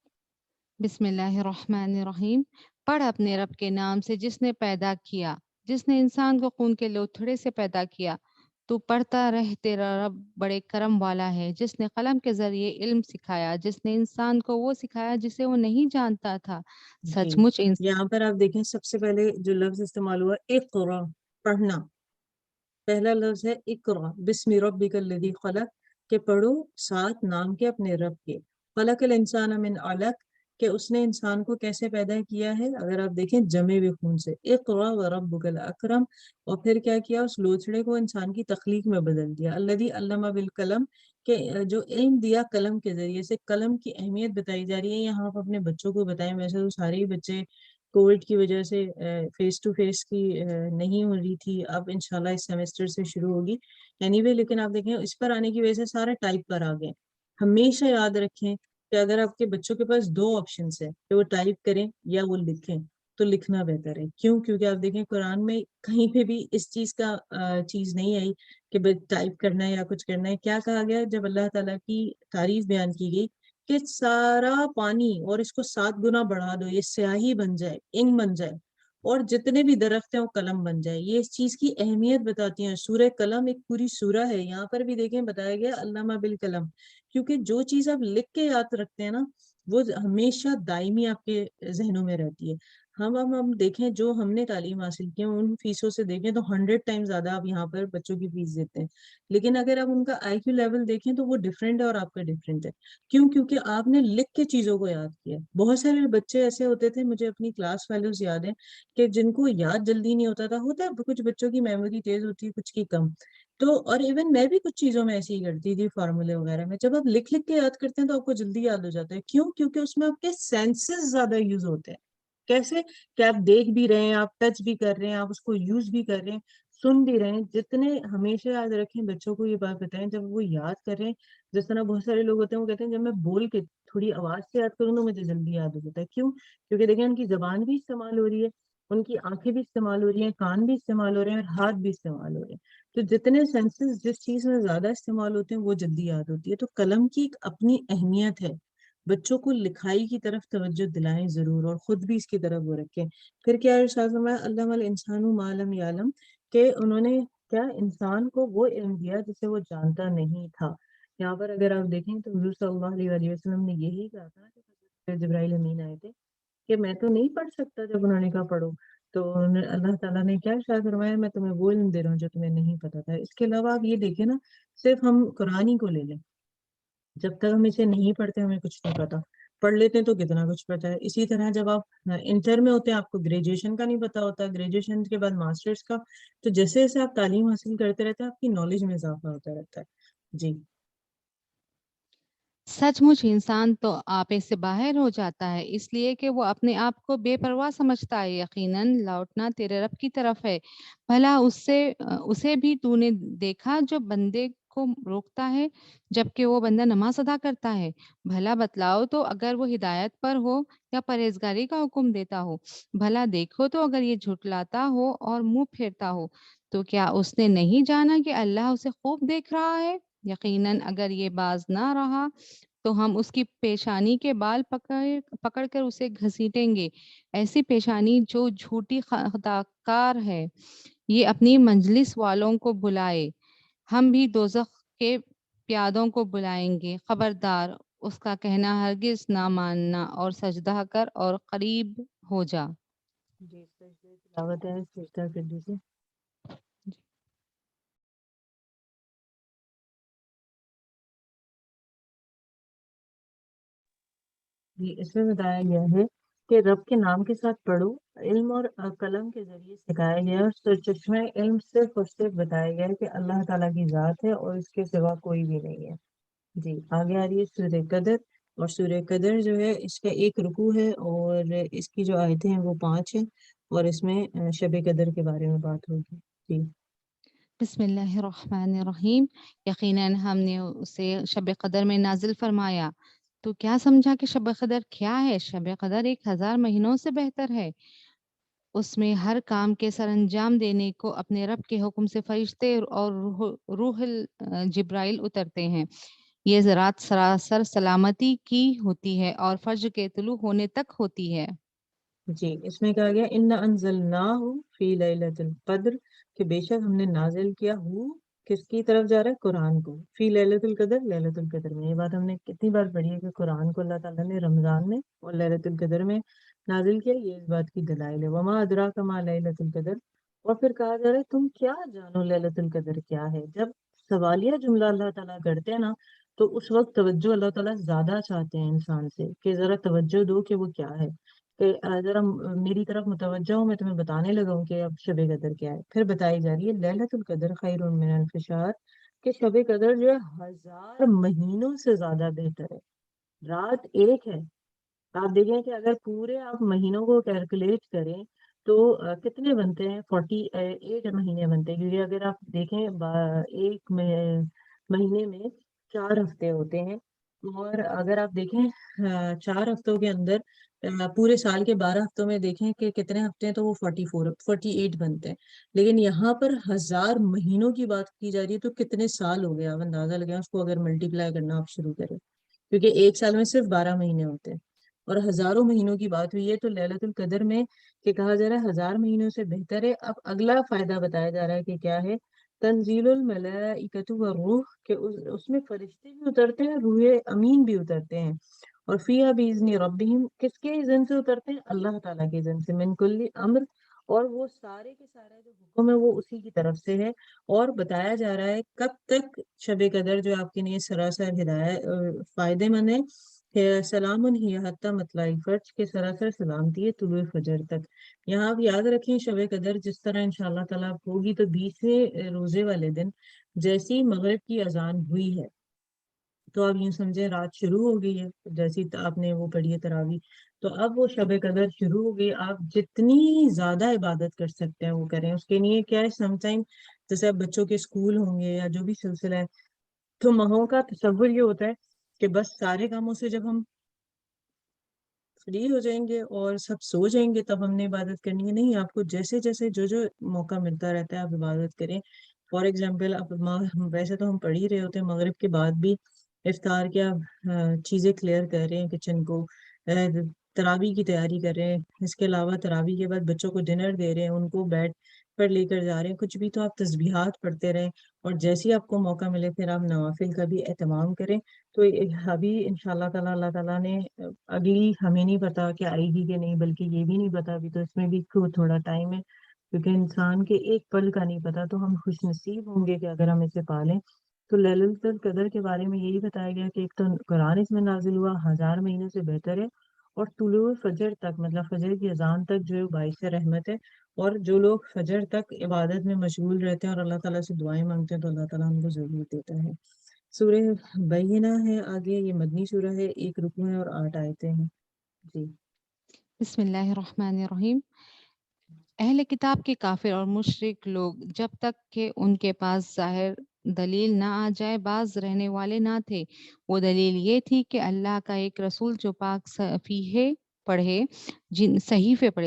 بسم اللہ الرحمن الرحیم۔ پڑھ اپنے رب کے نام سے جس نے پیدا کیا، جس نے انسان کو خون کے لوتھڑے سے پیدا کیا۔ تو پڑھتا رہ، تیرا رب بڑے کرم والا ہے، جس نے قلم کے ذریعے علم سکھایا، جس نے انسان کو وہ سکھایا جسے وہ نہیں جانتا تھا۔ جی سچ مچ یہاں پر آپ دیکھیں سب سے پہلے جو لفظ استعمال ہوا اقرا، پڑھنا، پہلا لفظ ہے اقرا بسم ربک الذی خلق، کہ پڑھو ساتھ نام کے اپنے رب کے، خلق الانسان من علق، کہ اس نے انسان کو کیسے پیدا کیا ہے، اگر آپ دیکھیں جمع ہوئے خون سے، اقرا وربک الاکرم، اور پھر کیا کیا اس لوچڑے کو انسان کی تخلیق میں بدل دیا، الذی علم بالقلم، کہ جو علم دیا قلم کے ذریعے سے، قلم کی اہمیت بتائی جا رہی ہے یہاں آپ اپنے بچوں کو بتائیں، ویسے تو سارے ہی بچے کووڈ کی وجہ سے فیس ٹو فیس کی نہیں ہو رہی تھی، اب انشاءاللہ اس سیمسٹر سے شروع ہوگی اینی وے، لیکن آپ دیکھیں اس پر آنے کی وجہ سے سارا ٹائپ پر آ گئے۔ ہمیشہ یاد رکھیں کہ اگر آپ کے بچوں کے پاس 2 آپشنس ہیں کہ وہ ٹائپ کریں یا وہ لکھیں تو لکھنا بہتر ہے، کیوں؟ کیونکہ آپ دیکھیں قرآن میں کہیں پہ بھی اس چیز کا چیز نہیں آئی کہ ٹائپ کرنا ہے یا کچھ کرنا ہے، کیا کہا گیا جب اللہ تعالیٰ کی تعریف بیان کی گئی کہ سارا پانی اور اس کو 7 گنا بڑھا دو، یہ سیاہی بن جائے، انک بن جائے، اور جتنے بھی درخت ہیں وہ قلم بن جائے، یہ اس چیز کی اہمیت بتاتی ہیں۔ سورہ قلم ایک پوری سورہ ہے، یہاں پر بھی دیکھیں بتایا گیا علامہ بالقلم، کیونکہ جو چیز آپ لکھ کے یاد رکھتے ہیں نا وہ ہمیشہ دائمی آپ کے ذہنوں میں رہتی ہے۔ ہم دیکھیں جو ہم نے تعلیم حاصل کی ہے ان فیسوں سے دیکھیں تو 100 ٹائم زیادہ آپ یہاں پر بچوں کی فیس دیتے ہیں، لیکن اگر آپ ان کا آئی کیو لیول دیکھیں تو وہ ڈفرینٹ ہے اور آپ کا ڈفرینٹ ہے، کیوں؟ کیونکہ آپ نے لکھ کے چیزوں کو یاد کیا۔ بہت سارے بچے ایسے ہوتے تھے، مجھے اپنی کلاس فیلوز یاد ہیں کہ جن کو یاد جلدی نہیں ہوتا ہے کچھ بچوں کی میموری تیز ہوتی ہے کچھ کی کم، تو اور ایون میں بھی کچھ چیزوں میں ایسے ہی کرتی تھی، فارمولے وغیرہ میں جب آپ لکھ کے یاد کرتے ہیں تو آپ کو جلدی یاد ہو جاتا ہے، کیوں؟ کیونکہ اس میں آپ کے سینسز زیادہ یوز ہوتے ہیں۔ کیسے کہ آپ دیکھ بھی رہے ہیں، آپ ٹچ بھی کر رہے ہیں، آپ اس کو یوز بھی کر رہے ہیں، سن بھی رہے ہیں، جتنے ہمیشہ یاد رکھیں، بچوں کو یہ بات بتائیں جب وہ یاد کر رہے ہیں. جس طرح بہت سارے لوگ ہوتے ہیں وہ کہتے ہیں جب میں بول کے تھوڑی آواز سے یاد کروں تو مجھے جلدی یاد ہو جاتا ہے. کیوں؟ کیونکہ دیکھیں ان کی زبان بھی استعمال ہو رہی ہے، ان کی آنکھیں بھی استعمال ہو رہی ہیں، کان بھی استعمال ہو رہے ہیں اور ہاتھ بھی استعمال ہو رہے ہیں. تو جتنے سینسز جس چیز میں زیادہ استعمال ہوتے ہیں وہ جلدی یاد ہوتی ہے. تو قلم کی ایک اپنی اہمیت ہے. بچوں کو لکھائی کی طرف توجہ دلائیں ضرور، اور خود بھی اس کی طرف وہ رکھیں. پھر کیا ارشاد فرمایا، علم الانسان ما لم یعلم، کہ انہوں نے کیا انسان کو وہ علم دیا جسے وہ جانتا نہیں تھا. یہاں پر اگر آپ دیکھیں تو حضور صلی اللہ علیہ وسلم نے یہی کہا تھا کہ حضرت جبرائیل امین آئے تھے کہ میں تو نہیں پڑھ سکتا، جب انہوں نے کہا پڑھو تو اللہ تعالیٰ نے کیا ارشاد فرمایا، میں تمہیں وہ علم دے رہا ہوں جو تمہیں نہیں پتا تھا. اس کے علاوہ آپ یہ دیکھیں نا، صرف ہم قرآن ہی کو لے لیں، جب تک ہم اسے نہیں پڑھتے ہمیں کچھ نہیں پتا. پڑھ لیتے ہیں تو کتنا کچھ پتا ہے. اسی طرح جب آپ انٹر میں ہوتے ہیں آپ کو گریجویشن کا نہیں پتا ہوتا، گریجویشن کے بعد ماسٹرز کا. تو جیسے جیسے آپ تعلیم حاصل کرتے رہتے ہیں آپ کی نالج میں اضافہ ہوتا رہتا ہے. جی سچ مچ انسان تو آپے سے باہر ہو جاتا ہے، اس لیے کہ وہ اپنے آپ کو بے پرواہ سمجھتا ہے. یقیناً لوٹنا تیرے رب کی طرف ہے. بھلا اسے بھی تو نے دیکھا جو بندے کو روکتا ہے جبکہ وہ بندہ نماز ادا کرتا ہے؟ بھلا بتلاؤ تو اگر وہ ہدایت پر ہو یا پرہیزگاری کا حکم دیتا ہو. بھلا دیکھو تو اگر یہ جھٹلاتا ہو اور منہ پھیرتا ہو تو کیا اس نے نہیں جانا کہ اللہ اسے خوب دیکھ رہا ہے؟ یقیناً اگر یہ باز نہ رہا تو ہم اس کی پیشانی کے بال پکڑ کر اسے گھسیٹیں گے، ایسی پیشانی جو جھوٹی خطاکار ہے. یہ اپنی مجلس والوں کو بلائے، ہم بھی دوزخ کے پیادوں کو بلائیں گے. خبردار، اس کا کہنا ہرگز نہ ماننا اور سجدہ کر اور قریب ہو جا. جی سجدہ تلاوت ہے، سجدہ کر دیجیے. جی اس میں بتایا گیا ہے کہ رب کے نام کے ساتھ پڑھو. علم اور قلم کے ذریعے سکھایا گیا ہے، اور سرچشمہ علم صرف اور صرف بتایا گیا ہے کہ اللہ تعالیٰ کی ذات ہے اور اس کے سوا کوئی بھی نہیں ہے. جی آگے آ رہی ہے سورہ قدر. اور سورہ قدر جو ہے اس کا ایک رکوع ہے اور اس کی جو آیتیں ہیں وہ 5 ہیں، اور اس میں شب قدر کے بارے میں بات ہوگی. جی بسم اللہ الرحمن الرحیم. یقیناً ہم نے اسے شب قدر میں نازل فرمایا. تو کیا سمجھا کہ شب قدر کیا ہے؟ شب قدر 1000 مہینوں سے بہتر ہے. اس میں ہر کام کے سر انجام دینے کو اپنے رب کے حکم سے فرشتے اور روح جبرائیل اترتے ہیں. یہ رات سراسر سلامتی کی ہوتی ہے اور فجر کے طلوع ہونے تک ہوتی ہے. جی اس میں کہا گیا انا انزلناہ فی لیلۃ القدر، کہ بے شک ہم نے نازل کیا ہو، کس کی طرف جا رہا ہے؟ قرآن کو. فی لیلۃ القدر، لیلۃ القدر میں. یہ بات ہم نے کتنی بار پڑھی ہے کہ قرآن کو اللہ تعالیٰ نے رمضان میں اور لیلۃ القدر میں نازل کیا. یہ اس بات کی دلائل ہے. وما ادراک ما لیلۃ القدر. اور پھر کہا جا رہا ہے تم کیا جانو لیلۃ القدر کیا ہے. جب سوالیہ جملہ اللہ تعالیٰ کرتے ہیں نا تو اس وقت توجہ اللہ تعالیٰ زیادہ چاہتے ہیں انسان سے کہ ذرا توجہ دو کہ وہ کیا ہے، کہ ذرا میری طرف متوجہ ہوں، میں تمہیں بتانے لگا ہوں کہ اب شب قدر کیا ہے. پھر بتائی جا رہی ہے لیلۃ القدر خیر من الف شہر، کہ شب قدر جو ہے 1000 مہینوں سے زیادہ بہتر ہے. رات ایک ہے. آپ دیکھیں کہ اگر پورے آپ مہینوں کو کیلکولیٹ کریں تو کتنے بنتے ہیں؟ 48 مہینے بنتے ہیں. کیونکہ اگر آپ دیکھیں ایک مہینے میں 4 ہفتے ہوتے ہیں، اور اگر آپ دیکھیں 4 ہفتوں کے اندر پورے سال کے 12 ہفتوں میں دیکھیں کہ کتنے ہفتے ہیں تو وہ 48 بنتے ہیں. لیکن یہاں پر 1000 مہینوں کی بات کی جا رہی ہے تو کتنے سال ہو گیا، آپ اندازہ لگیں اس کو اگر ملٹیپلائی کرنا آپ شروع کریں، کیونکہ ایک سال میں صرف 12 مہینے ہوتے ہیں اور ہزاروں مہینوں کی بات ہوئی ہے. تو لیلۃ القدر میں کہ کہا جا رہا ہے 1000 مہینوں سے بہتر ہے. اب اگلا فائدہ بتایا جا رہا ہے کہ کیا ہے؟ تنزیل الملائکۃ والروح، کہ اس میں فرشتے بھی اترتے ہیں، روح امین بھی اترتے ہیں. اور فیہا باذن ربہم، کس کے اذن سے اترتے ہیں؟ اللہ تعالیٰ کے اذن سے. من کل امر، اور وہ سارے کے سارے جو حکم ہے وہ اسی کی طرف سے ہے. اور بتایا جا رہا ہے کب تک شب قدر جو آپ کے لیے سراسر ہدایت فائدے مند ہے، کہ سلام ہی حتی مطلع الفجر، کے سراسر سلامتی ہے طلوع فجر تک. یہاں آپ یاد رکھیں شب قدر جس طرح انشاءاللہ تعالیٰ ہوگی تو 20ویں روزے والے دن جیسی مغرب کی اذان ہوئی ہے تو آپ یوں سمجھیں رات شروع ہو گئی ہے. جیسی آپ نے وہ پڑھی ہے تراویح تو اب وہ شب قدر شروع ہو گئی، آپ جتنی زیادہ عبادت کر سکتے ہیں وہ کریں. اس کے لیے کیا ہے، سم ٹائم جیسے اب بچوں کے اسکول ہوں گے یا جو بھی سلسلہ ہے، تو ماحول کا تصور یہ ہوتا ہے کہ بس سارے کاموں سے جب ہم فری ہو جائیں گے اور سب سو جائیں گے تب ہم نے عبادت کرنی ہے. نہیں، آپ کو جیسے جیسے جو موقع ملتا رہتا ہے آپ عبادت کریں. فار ایگزامپل اب ویسے تو ہم پڑھ ہی رہے ہوتے ہیں، مغرب کے بعد بھی افطار کیا چیزیں کلیئر کر رہے ہیں کچن کو، تراویح کی تیاری کر رہے ہیں. اس کے علاوہ تراویح کے بعد بچوں کو ڈنر دے رہے ہیں، ان کو بیڈ پر لے کر جا رہے ہیں. کچھ بھی تو آپ تسبیحات پڑھتے رہیں، اور جیسے ہی آپ کو موقع ملے پھر آپ نوافل کا بھی اہتمام کریں. تو ابھی انشاءاللہ تعالیٰ اللہ تعالیٰ نے اگلی ہمیں نہیں پتا کہ آئے گی کہ نہیں، بلکہ یہ بھی نہیں پتا ابھی، تو اس میں بھی تھوڑا ٹائم ہے، کیونکہ انسان کے ایک پل کا نہیں پتا. تو ہم خوش نصیب ہوں گے کہ اگر ہم اسے پالیں. تو لیلۃ القدر کے بارے میں یہی بتایا گیا کہ ایک تو قرآن اس میں نازل ہوا 1000 مہینوں سے بہتر ہے، اور طلوع فجر تک مطلب فجر کی اذان تک جو ہے باعث رحمت ہے. اور جو لوگ فجر تک عبادت میں مشغول رہتے ہیں اور اللہ تعالیٰ سے دعائیں مانگتے ہیں تو اللہ تعالیٰ ان کو ضرور دیتا ہے. سورہ بینہ ہے آگے، یہ مدنی سورہ ہے، 1 رکوع ہے اور 8 آیتیں ہیں. جی بسم اللہ الرحمن الرحیم. اہل کتاب کے کافر اور مشرک لوگ جب تک کہ ان کے پاس ظاہر دلیل نہ آ جائے باز رہنے والے نہ تھے. وہ دلیل یہ تھی کہ اللہ کا ایک رسول جو پاک صحیفے پڑھے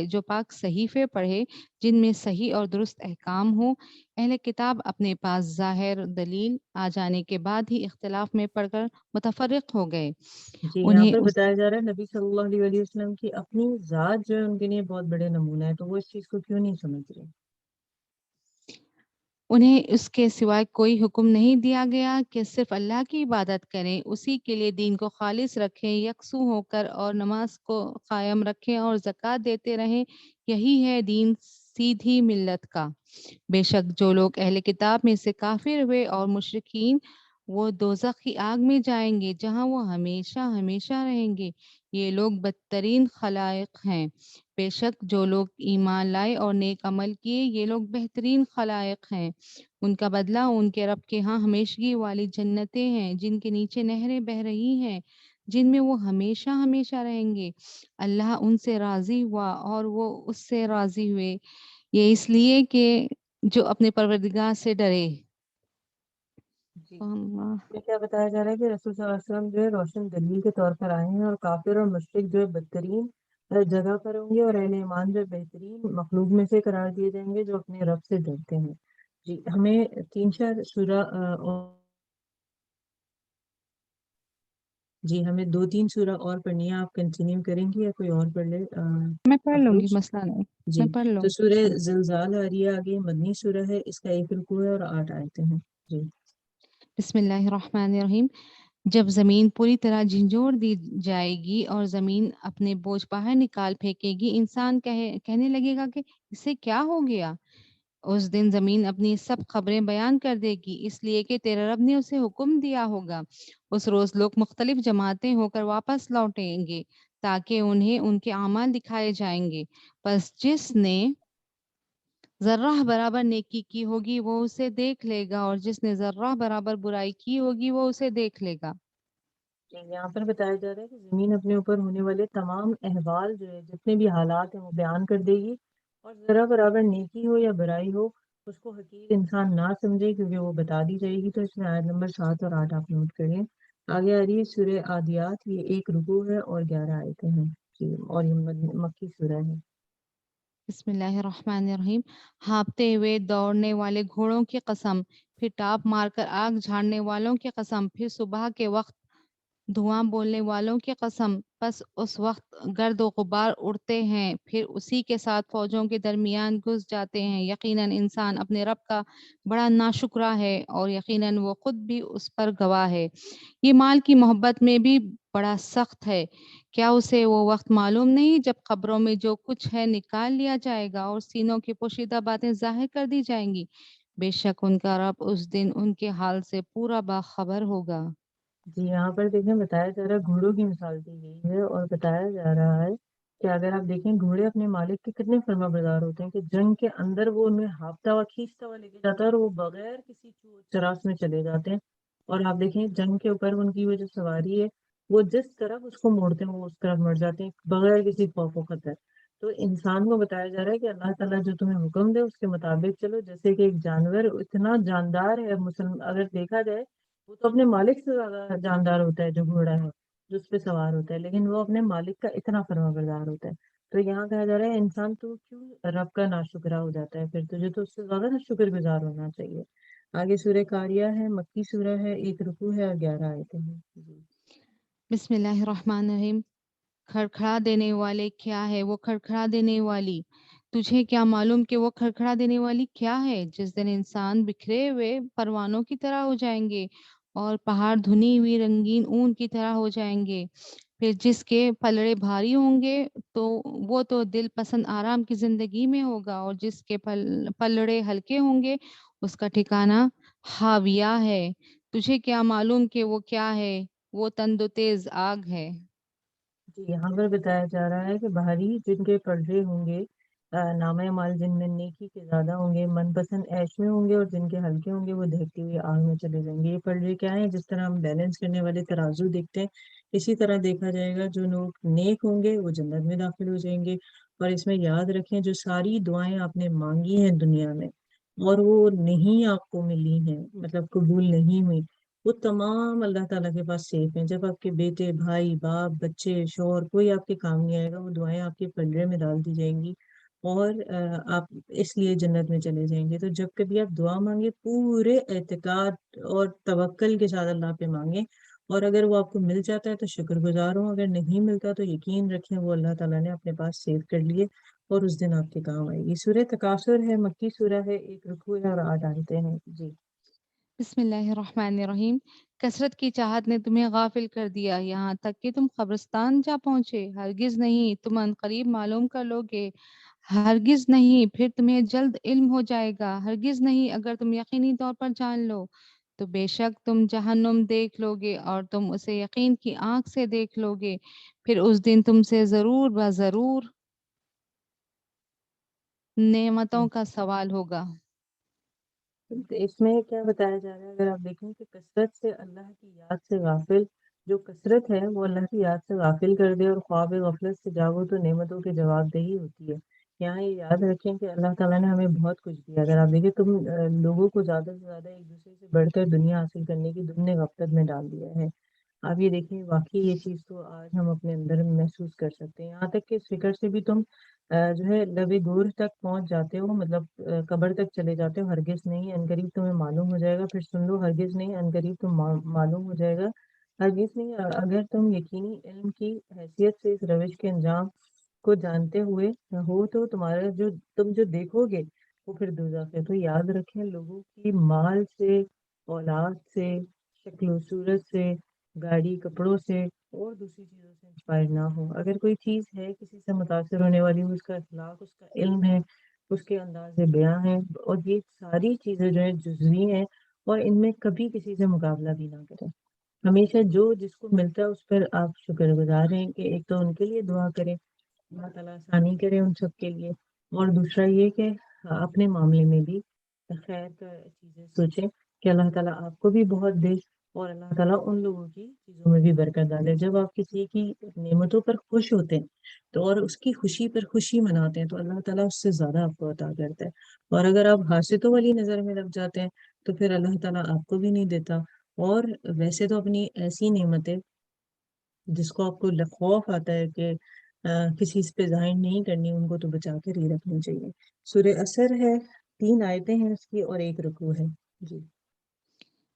جو پاک صحیفے پڑھے جن میں صحیح اور درست احکام ہو. اہل کتاب اپنے پاس ظاہر دلیل آ جانے کے بعد ہی اختلاف میں پڑھ کر متفرق ہو گئے. جی یہاں انہیں پر بتایا جا رہا ہے نبی صلی اللہ علیہ وسلم کی اپنی ذات جو ہے ان کے لیے بہت بڑے نمونہ ہے، تو وہ اس چیز کو کیوں نہیں سمجھ رہے؟ انہیں اس کے سوائے کوئی حکم نہیں دیا گیا کہ صرف اللہ کی عبادت کریں، اسی کے لیے دین کو خالص رکھیں، یکسو ہو کر اور نماز کو قائم رکھیں اور زکوٰۃ دیتے رہیں. یہی ہے دین سیدھی ملت کا. بے شک جو لوگ اہل کتاب میں سے کافر ہوئے اور مشرکین، وہ دوزخ کی آگ میں جائیں گے جہاں وہ ہمیشہ ہمیشہ رہیں گے. یہ لوگ بدترین خلائق ہیں. بے شک جو لوگ ایمان لائے اور نیک عمل کیے یہ لوگ بہترین خلائق ہیں. ان کا بدلہ ان کے رب کے ہاں ہمیشگی والی جنتیں ہیں جن کے نیچے نہریں بہہ رہی ہیں، جن میں وہ ہمیشہ ہمیشہ رہیں گے. اللہ ان سے راضی ہوا اور وہ اس سے راضی ہوئے. یہ اس لیے کہ جو اپنے پروردگار سے ڈرے. جی اللہ. یہ کیا بتایا جا رہا ہے کہ رسول صلی اللہ علیہ وسلم جو ہے روشن دلیل کے طور پر آئے ہیں، اور کافر اور مشرک جو ہے بدترین جگہ پر ہوں گے، اور اہل ایمان جو ہے بہترین مخلوق میں سے قرار دیے جائیں گے جو اپنے رب سے ڈرتے ہیں. جی ہمیں 3-4 سورہ جی ہمیں 2-3 سورہ اور پڑھنی ہے. آپ کنٹینیو کریں گی یا کوئی اور پڑھ لے؟ میں پڑھ لوں گی، افروز مسئلہ نہیں. جی. میں پڑھ لوں تو گی سورہ انشاءاللہ. زلزال آ رہی ہے آگے، مدنی سورہ ہے، اس کا 1 رکوع ہے اور 8 آیتیں ہیں. جی بسم اللہ الرحمن الرحیم. جب زمین پوری طرح جھنجھوڑ دی جائے گی اور زمین اپنے بوجھ باہر نکال پھینکے گی، انسان کہنے لگے گا کہ اسے کیا ہو گیا. اس دن زمین اپنی سب خبریں بیان کر دے گی، اس لیے کہ تیرے رب نے اسے حکم دیا ہوگا. اس روز لوگ مختلف جماعتیں ہو کر واپس لوٹیں گے تاکہ انہیں ان کے اعمال دکھائے جائیں گے. پس جس نے ذرہ برابر نیکی کی ہوگی وہ اسے دیکھ لے گا، اور جس نے ذرہ برابر برائی کی ہوگی وہ اسے دیکھ لے گا. یہاں پر بتایا جا رہا ہے کہ زمین اپنے اوپر ہونے والے تمام احوال جو ہے، جتنے بھی حالات ہیں وہ بیان کر دے گی، اور ذرا برابر نیکی ہو یا برائی ہو اس کو حقیر انسان نہ سمجھے کیونکہ وہ بتا دی جائے گی. تو اس میں آیت نمبر 7 اور 8 آپ نوٹ کریں. آگے آ رہی ہے سورہ عادیات، یہ 1 رکوع ہے اور 11 آیتیں ہیں. جی اور یہ مکی سورہ ہے. بسم اللہ الرحمن الرحیم. ہانپتے ہوئے دوڑنے والے گھوڑوں کی قسم، پھر ٹاپ مار کر آگ جھاڑنے والوں کی قسم، پھر صبح کے وقت دھواں بولنے والوں کی قسم. پس اس وقت گرد و غبار اڑتے ہیں، پھر اسی کے ساتھ فوجوں کے درمیان گھس جاتے ہیں. یقیناً انسان اپنے رب کا بڑا ناشکرا ہے، اور یقیناً وہ خود بھی اس پر گواہ ہے. یہ مال کی محبت میں بھی بڑا سخت ہے. کیا اسے وہ وقت معلوم نہیں جب قبروں میں جو کچھ ہے نکال لیا جائے گا اور سینوں کی پوشیدہ باتیں ظاہر کر دی جائیں گی. بے شک ان کا رب اس دن ان کے حال سے پورا باخبر ہوگا. جی یہاں پر دیکھیں بتایا جا رہا ہے، گھوڑوں کی مثال دی گئی ہے، اور بتایا جا رہا ہے کہ اگر آپ دیکھیں گھوڑے اپنے مالک کے کتنے فرما بردار ہوتے ہیں کہ جنگ کے اندر وہ انہیں ہاپتا ہوا کھینچتا ہوا لے کے جاتا ہے، اور وہ بغیر کسی چراس میں چلے جاتے ہیں. اور آپ دیکھیں جنگ کے اوپر ان کی وہ جو سواری ہے وہ جس طرف اس کو موڑتے ہیں وہ اس طرف مڑ جاتے ہیں بغیر کسی خوف و خطر۔ تو انسان کو بتایا جا رہا ہے کہ اللہ تعالیٰ جو تمہیں حکم دے اس کے مطابق چلو، جیسے کہ ایک جانور اتنا جاندار ہے، اگر دیکھا جائے وہ تو اپنے مالک سے زیادہ جاندار ہوتا ہے، جو گھوڑا ہے جو اس پہ سوار ہوتا ہے، لیکن وہ اپنے مالک کا اتنا فرما بردار ہوتا ہے۔ تو یہاں کہا جا رہا ہے انسان تو کیوں رب کا ناشکرا ہو جاتا ہے، پھر تجھے تو اس سے زیادہ نا شکر گزار ہونا چاہیے۔ آگے سورہ قاریہ ہے، مکی سورہ ہے، 1 رکوع ہے اور 11 آیتیں ہیں۔ جی بسم اللہ الرحمن الرحیم۔ کھڑکھڑا دینے والے کیا ہے؟ وہ کھڑکھڑا دینے والی، تجھے کیا معلوم کہ وہ کھڑکھڑا دینے والی کیا ہے؟ جس دن انسان بکھرے ہوئے پروانوں کی طرح ہو جائیں گے اور پہاڑ دھنی ہوئی رنگین اون کی طرح ہو جائیں گے، پھر جس کے پلڑے بھاری ہوں گے تو وہ تو دل پسند آرام کی زندگی میں ہوگا، اور جس کے پلڑے ہلکے ہوں گے اس کا ٹھکانہ ہاویہ ہے۔ تجھے کیا معلوم کہ وہ کیا ہے؟ وہ تند و تیز آگ ہے۔ جی یہاں پر بتایا جا رہا ہے کہ بھاری جن کے پلڑے ہوں گے، نامہ مال جن میں نیکی کے زیادہ ہوں گے، من پسند عیش میں ہوں گے، اور جن کے ہلکے ہوں گے وہ دہتی ہوئی آگ میں چلے جائیں گے۔ یہ پلڑے کیا ہیں؟ جس طرح ہم بیلنس کرنے والے ترازو دیکھتے ہیں، اسی طرح دیکھا جائے گا جو لوگ نیک ہوں گے وہ جنت میں داخل ہو جائیں گے۔ اور اس میں یاد رکھیں جو ساری دعائیں آپ نے مانگی ہیں دنیا میں اور وہ نہیں آپ کو ملی ہیں، مطلب قبول نہیں ہوئی، وہ تمام اللہ تعالیٰ کے پاس سیف ہیں۔ جب آپ کے بیٹے، بھائی، باپ، بچے، شوہر کوئی آپ کے کام نہیں آئے گا، وہ دعائیں آپ کے پلڑے میں ڈال دی جائیں گی اور آپ اس لیے جنت میں چلے جائیں گے۔ تو جب کبھی آپ دعا مانگے پورے اعتقاد اور توکل کے ساتھ اللہ پہ مانگیں، اور اگر وہ آپ کو مل جاتا ہے تو شکر گزار ہوں، اگر نہیں ملتا تو یقین رکھیں وہ اللہ تعالیٰ نے اپنے پاس سیو کر لیے اور اس دن آپ کے کام آئے گی۔ سورہ تکاثر ہے، مکی سورہ ہے، 1 رکوع ہے اور 8 آیتیں ہیں۔ جی بسم اللہ الرحمن الرحیم۔ کثرت کی چاہت نے تمہیں غافل کر دیا یہاں تک کہ تم قبرستان جا پہنچے۔ ہرگز نہیں، تم عنقریب معلوم کر لو گے۔ ہرگز نہیں، پھر تمہیں جلد علم ہو جائے گا۔ ہرگز نہیں، اگر تم یقینی طور پر جان لو تو بے شک تم جہنم دیکھ لو گے اور تم اسے یقین کی آنکھ سے دیکھ لو گے، پھر اس دن تم سے ضرور بضرور نعمتوں کا سوال ہوگا۔ اس میں کیا بتایا جا رہا ہے؟ اگر آپ دیکھیں کہ کثرت سے اللہ کی یاد سے غافل، جو کثرت ہے وہ اللہ کی یاد سے غافل کر دے اور خواب غفلت سے جاگو تو نعمتوں کی جواب دہی ہوتی ہے۔ یہاں یہ یاد رکھیں کہ اللہ تعالیٰ نے ہمیں بہت کچھ دیا۔ اگر آپ دیکھیں تم لوگوں کو زیادہ سے زیادہ ایک دوسرے سے بڑھ کر دنیا حاصل کرنے کی تم نے غفلت میں ڈال دیا ہے۔ آپ یہ دیکھیں واقعی یہ چیز تو آج ہم اپنے اندر محسوس کر سکتے ہیں، یہاں تک کہ اس فکر سے بھی تم جو ہے لبِ گور تک پہنچ جاتے ہو، مطلب قبر تک چلے جاتے ہو۔ ہرگز نہیں، عنقریب تمہیں معلوم ہو جائے گا۔ پھر سن لو، ہرگز نہیں، عنقریب تم معلوم ہو جائے گا۔ ہرگز نہیں، اگر تم یقینی علم کی حیثیت سے اس روش کے انجام کو جانتے ہوئے ہو تو تمہارا تم جو دیکھو گے وہ پھر دوزخ ہے۔ تو یاد رکھیں لوگوں کی مال سے، اولاد سے، شکل و صورت سے، گاڑی کپڑوں سے اور دوسری چیزوں سے انسپائر نہ ہو۔ اگر کوئی چیز ہے کسی سے متاثر ہونے والی، اس کا اخلاق، اس کا علم ہے، اس کے انداز بیاں ہے، اور یہ ساری چیزیں جو ہیں جزوی ہیں اور ان میں کبھی کسی سے مقابلہ بھی نہ کریں۔ ہمیشہ جو جس کو ملتا ہے اس پر آپ شکر گزار ہیں کہ ایک تو ان کے لیے دعا کریں، اللہ تعالیٰ آسانی کرے ان سب کے لیے، اور دوسرا یہ کہ اپنے معاملے میں بھی خیر کا چیزیں سوچیں کہ اللہ تعالیٰ آپ کو بھی بہت دے اور اللہ تعالیٰ ان لوگوں کی چیزوں میں بھی برکت ڈالے۔ جب آپ کسی کی نعمتوں پر خوش ہوتے ہیں تو اور اس کی خوشی پر خوشی مناتے ہیں تو اللہ تعالیٰ اس سے زیادہ آپ کو عطا کرتا ہے، اور اگر آپ حاسدوں والی نظر میں لگ جاتے ہیں تو پھر اللہ تعالیٰ آپ کو بھی نہیں دیتا۔ اور ویسے تو اپنی ایسی نعمتیں جس کو آپ کو خوف آتا ہے کہ کسی پہ ظاہر نہیں کرنی، ان کو تو بچا کر ہی رکھنی چاہیے۔ سورہ عصر ہے، 3 آیتیں ہیں اس کی اور 1 رکوع ہے۔ جی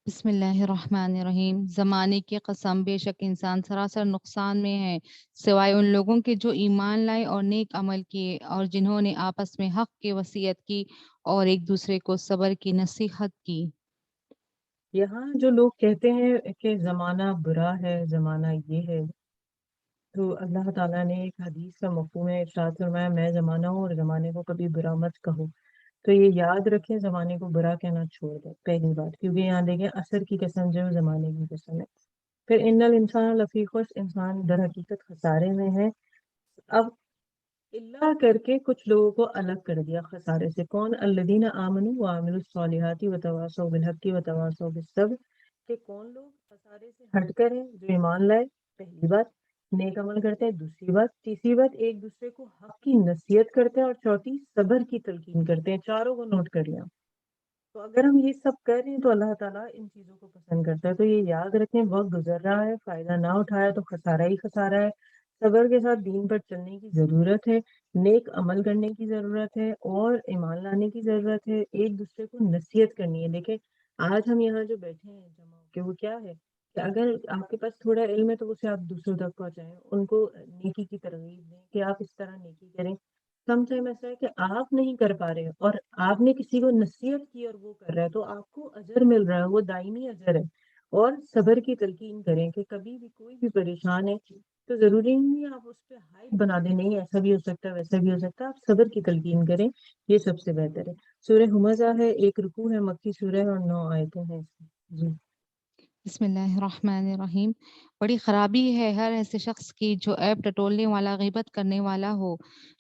بسم اللہ الرحمن الرحیم۔ زمانے کی قسم، بے شک انسان سراسر نقصان میں ہے سوائے ان لوگوں کے جو ایمان لائے اور نیک عمل کیے اور جنہوں نے آپس میں حق کی وصیت کی اور ایک دوسرے کو صبر کی نصیحت کی۔ یہاں جو لوگ کہتے ہیں کہ زمانہ برا ہے، زمانہ یہ ہے، تو اللہ تعالیٰ نے ایک حدیث کا مفہوم ہے ارشاد فرمایا میں زمانہ ہوں اور زمانے کو کبھی برا مت کہو۔ تو یہ یاد رکھیں زمانے کو برا کہنا چھوڑ دیں، پہلی بات، کیونکہ یہاں دیکھیں عصر کی قسم جو ہے زمانے کی قسم ہے۔ پھر ان الانسان لفی خسر، انسان در حقیقت خسارے میں ہے۔ اب اللہ کر کے کچھ لوگوں کو الگ کر دیا خسارے سے، کون؟ الذین آمنوا وعملوا الصالحات وتواصوا بالحق وتواصوا بالصبر، کہ کون لوگ خسارے سے ہٹ کر ہیں؟ جو ایمان لائے پہلی بات نیک عمل کرتے ہیں، دوسری بات، تیسری بات ایک دوسرے کو حق کی نصیحت کرتے ہیں، اور چوتھی صبر کی تلقین کرتے ہیں. چاروں کو نوٹ کر لیا. تو اگر ہم یہ سب کر رہے ہیں تو اللہ تعالیٰ ان چیزوں کو پسند کرتا ہے. تو یہ یاد رکھیں، وقت گزر رہا ہے، فائدہ نہ اٹھایا تو خسارہ ہی خسارہ ہے. صبر کے ساتھ دین پر چلنے کی ضرورت ہے، نیک عمل کرنے کی ضرورت ہے، اور ایمان لانے کی ضرورت ہے. ایک دوسرے کو نصیحت کرنی ہے. دیکھیں آج ہم یہاں جو بیٹھے ہیں جمع ہو کے، وہ کیا ہے کہ اگر آپ کے پاس تھوڑا علم ہے تو اسے آپ دوسروں تک پہنچائیں، ان کو نیکی کی ترغیب دیں کہ آپ اس طرح نیکی کریں. سم ٹائم ایسا ہے کہ آپ نہیں کر پا رہے اور آپ نے کسی کو نصیحت کی اور وہ کر رہا ہے تو آپ کو اجر مل رہا ہے، وہ دائمی اجر ہے. اور صبر کی تلقین کریں کہ کبھی بھی کوئی بھی پریشان ہے تو ضروری نہیں آپ اس پہ ہائپ بنا دیں، نہیں ایسا بھی ہو سکتا ہے ویسا بھی ہو سکتا ہے. آپ صبر کی تلقین کریں، یہ سب سے بہتر ہے. سورہ ہمزہ ہے، 1 رکوع ہے، مکی سورہ ہے اور 9 آیتیں ہیں اس میں. جی بسم اللہ الرحمن الرحیم. بڑی خرابی ہے ہر ایسے شخص کی جو عیب ٹٹولنے والا، غیبت کرنے والا ہو،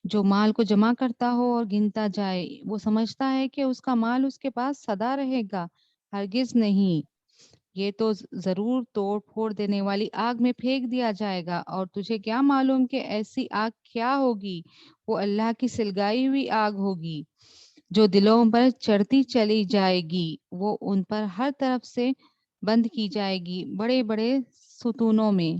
جو مال کو جمع کرتا ہو اور گنتا جائے. وہ سمجھتا ہے کہ اس کا مال اس کے پاس سدا رہے گا. ہرگز نہیں، یہ تو ضرور توڑ پھوڑ دینے والی آگ میں پھینک دیا جائے گا. اور تجھے کیا معلوم کہ ایسی آگ کیا ہوگی؟ وہ اللہ کی سلگائی ہوئی آگ ہوگی جو دلوں پر چڑھتی چلی جائے گی. وہ ان پر ہر طرف سے بند کی جائے گی بڑے بڑے ستونوں میں.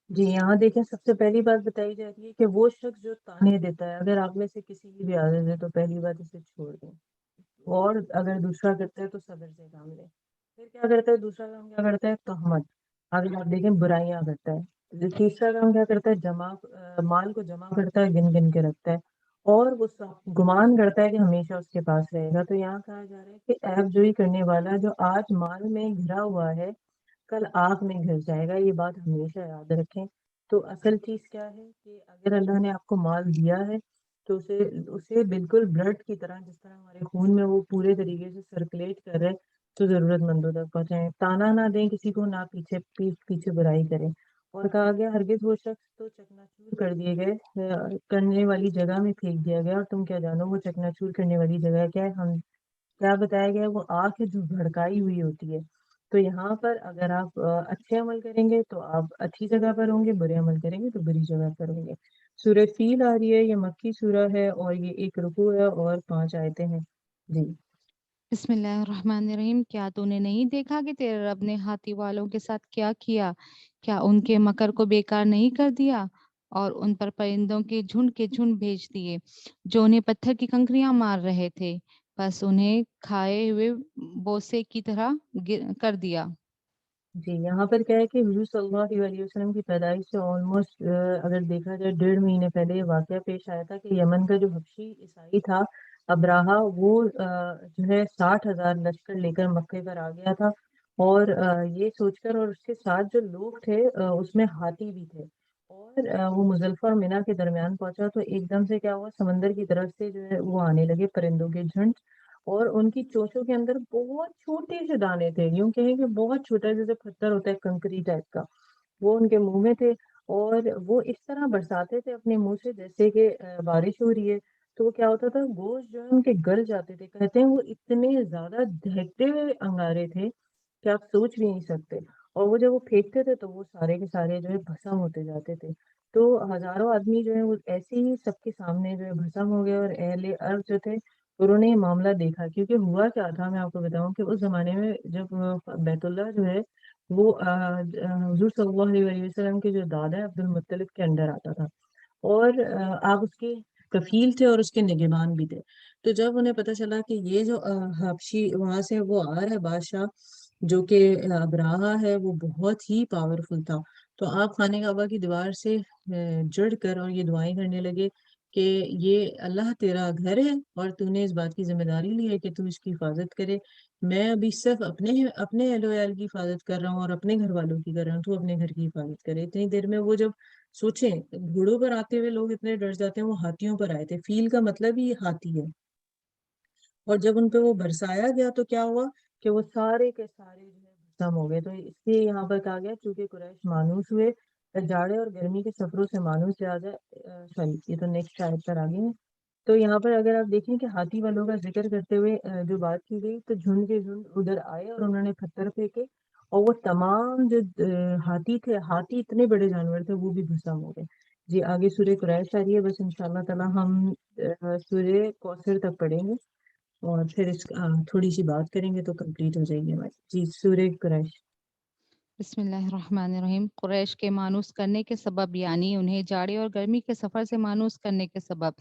جی یہاں دیکھیں، سب سے پہلی بات بتائی جا رہی ہے کہ وہ شخص جو تانے دیتا ہے، اگر آپ میں سے کسی کی بھی عادت ہے تو پہلی بات اسے چھوڑ دیں. اور اگر دوسرا کرتا ہے تو صبر سے کام لیں. پھر کیا کرتا ہے دوسرا کام، کیا کرتا ہے تہمت. اگر آپ دیکھیں برائیاں کرتا ہے. تیسرا کام کیا کرتا ہے، مال کو جمع کرتا ہے، گن گن کے رکھتا ہے، اور وہ گمان کرتا ہے کہ ہمیشہ اس کے پاس رہے گا. تو یہاں کہا جا رہا ہے کہ عیب جوئی کرنے والا جو آج مال میں گھرا ہوا ہے کل آگ میں گھس جائے گا. یہ بات ہمیشہ یاد رکھیں. تو اصل چیز کیا ہے کہ اگر اللہ نے آپ کو مال دیا ہے تو اسے بالکل بلڈ کی طرح، جس طرح ہمارے خون میں وہ پورے طریقے سے سرکولیٹ کر رہے، تو ضرورت مندوں تک پہنچائیں. تانا نہ دیں کسی کو، نہ پیچھے برائی کریں. اور کہا گیا ہرگز وہ شخص تو چکنا چور کر دیے گئے، کرنے والی جگہ میں پھینک دیا گیا، اور تم کیا جانو وہ چکنا چور کرنے والی جگہ کیا ہے. ہم کیا بتایا گیا، وہ آگ ہے جو بھڑکائی ہوئی ہوتی ہے. تو یہاں پر اگر آپ اچھے عمل کریں گے تو آپ اچھی جگہ پر ہوں گے، برے عمل کریں گے تو بری جگہ پر ہوں گے. سورہ فیل آ رہی ہے، یہ مکی سورہ ہے اور یہ 1 رکوع ہے اور 5 آیتیں ہیں. جی بسم اللہ الرحمن الرحیم. کیا تو نے نہیں دیکھا کہ تیرے رب نے ہاتھی والوں کے ساتھ کیا کیا؟ کیا ان کے مکر کو بیکار نہیں کر دیا؟ اور ان پر پرندوں کے جھنڈ بھیج دیے جو انہیں پتھر کی کنکریاں مار رہے تھے، بس انہیں کھائے ہوئے بوسے کی طرح کر دیا. جی یہاں پر کیا ہے کہ حضور صلی اللہ علیہ وسلم کی پیدائش سے آلموسٹ اگر دیکھا جائے 1.5 مہینے پہلے یہ واقعہ پیش آیا تھا کہ یمن کا جو حبشی عیسائی تھا ابراہا، وہ جو ہے 60,000 لشکر لے کر مکے پر آ گیا تھا. اور یہ سوچ کر، اور اس کے ساتھ جو لوگ تھے اس میں ہاتھی بھی تھے. اور وہ مزدلفہ اور مینا کے درمیان پہنچا تو ایک دم سے کیا ہوا، سمندر کی طرف سے جو ہے وہ آنے لگے پرندوں کے جھنڈ. اور ان کی چونچوں کے اندر بہت چھوٹے سے دانے تھے، یوں کہیں کہ بہت چھوٹا جیسے پتھر ہوتا ہے کنکری ٹائپ کا، وہ ان کے منہ میں تھے. اور وہ اس طرح برساتے تھے اپنے منہ سے جیسے کہ بارش ہو رہی ہے. تو وہ کیا ہوتا تھا، گوشت جو ہے ان کے گل جاتے تھے. کہتے ہیں وہ اتنے زیادہ دہکتے ہوئے انگارے تھے کہ آپ سوچ بھی نہیں سکتے. اور وہ جب وہ پھینکتے تھے تو وہ سارے کے سارے جو ہے بھسم ہوتے جاتے تھے. تو ہزاروں آدمی جو ہے وہ ایسے ہی سب کے سامنے جو ہے بھسم ہو گئے. اور اہل عرب جو تھے انہوں نے یہ معاملہ دیکھا، کیونکہ ہوا کیا تھا میں آپ کو بتاؤں کہ اس زمانے میں جب بیت اللہ جو ہے وہ حضور صلی اللہ علیہ وسلم کے جو دادا ہے عبد المطلب کے انڈر آتا تھا، اور آپ اس کے کفیل تھے اور اس کے نگہبان بھی تھے. تو جب انہیں پتہ چلا کہ یہ جو حبشی وہاں سے وہ آ رہا ہے بادشاہ جو کہ ابراہا ہے، وہ بہت ہی پاورفل تھا، تو آپ خانہ کعبہ کی دیوار سے جڑ کر اور یہ دعائیں کرنے لگے کہ یہ اللہ تیرا گھر ہے اور تو نے اس بات کی ذمہ داری لی ہے کہ تو اس کی حفاظت کرے. میں ابھی صرف اپنے اہل و عیال کی حفاظت کر رہا ہوں اور اپنے گھر والوں کی کر رہا ہوں، تو اپنے گھر کی حفاظت کرے. اتنی دیر میں وہ جب سوچیں، گھوڑوں پر آتے ہوئے لوگ اتنے ڈر جاتے ہیں، وہ ہاتھیوں پر آئے تھے. فیل کا مطلب ہی ہاتھی ہے. اور جب ان پہ وہ برسایا گیا تو کیا ہوا کہ وہ سارے کے سارے جو ہے ختم ہو گئے. تو اس لیے یہاں پر کہا گیا چونکہ قریش مانوس ہوئے، جاڑے اور گرمی کے سفروں سے مانوس زیادہ. سوری، یہ تو نیکسٹ آیت پر آگے ہے. تو یہاں پر اگر آپ دیکھیں کہ ہاتھی والوں کا ذکر کرتے ہوئے جو بات کی گئی، تو جھنڈ کے جھنڈ ادھر آئے اور انہوں نے پتھر پھینکے اور وہ تمام جو ہاتھی تھے، ہاتھی اتنے بڑے جانور تھے، وہ بھی بھسم ہو گئے. جی آگے سورہ قریش آ رہی ہے، بس انشاءاللہ تعالی ہم سورہ کوثر تک پڑھیں گے اور پھر اس تھوڑی سی بات کریں گے تو کمپلیٹ ہو جائے گی ہماری. جی سورہ قریش. بسم اللہ الرحمن الرحیم. قریش کے مانوس کرنے کے سبب، یعنی انہیں جاڑے اور گرمی کے سفر سے مانوس کرنے کے سبب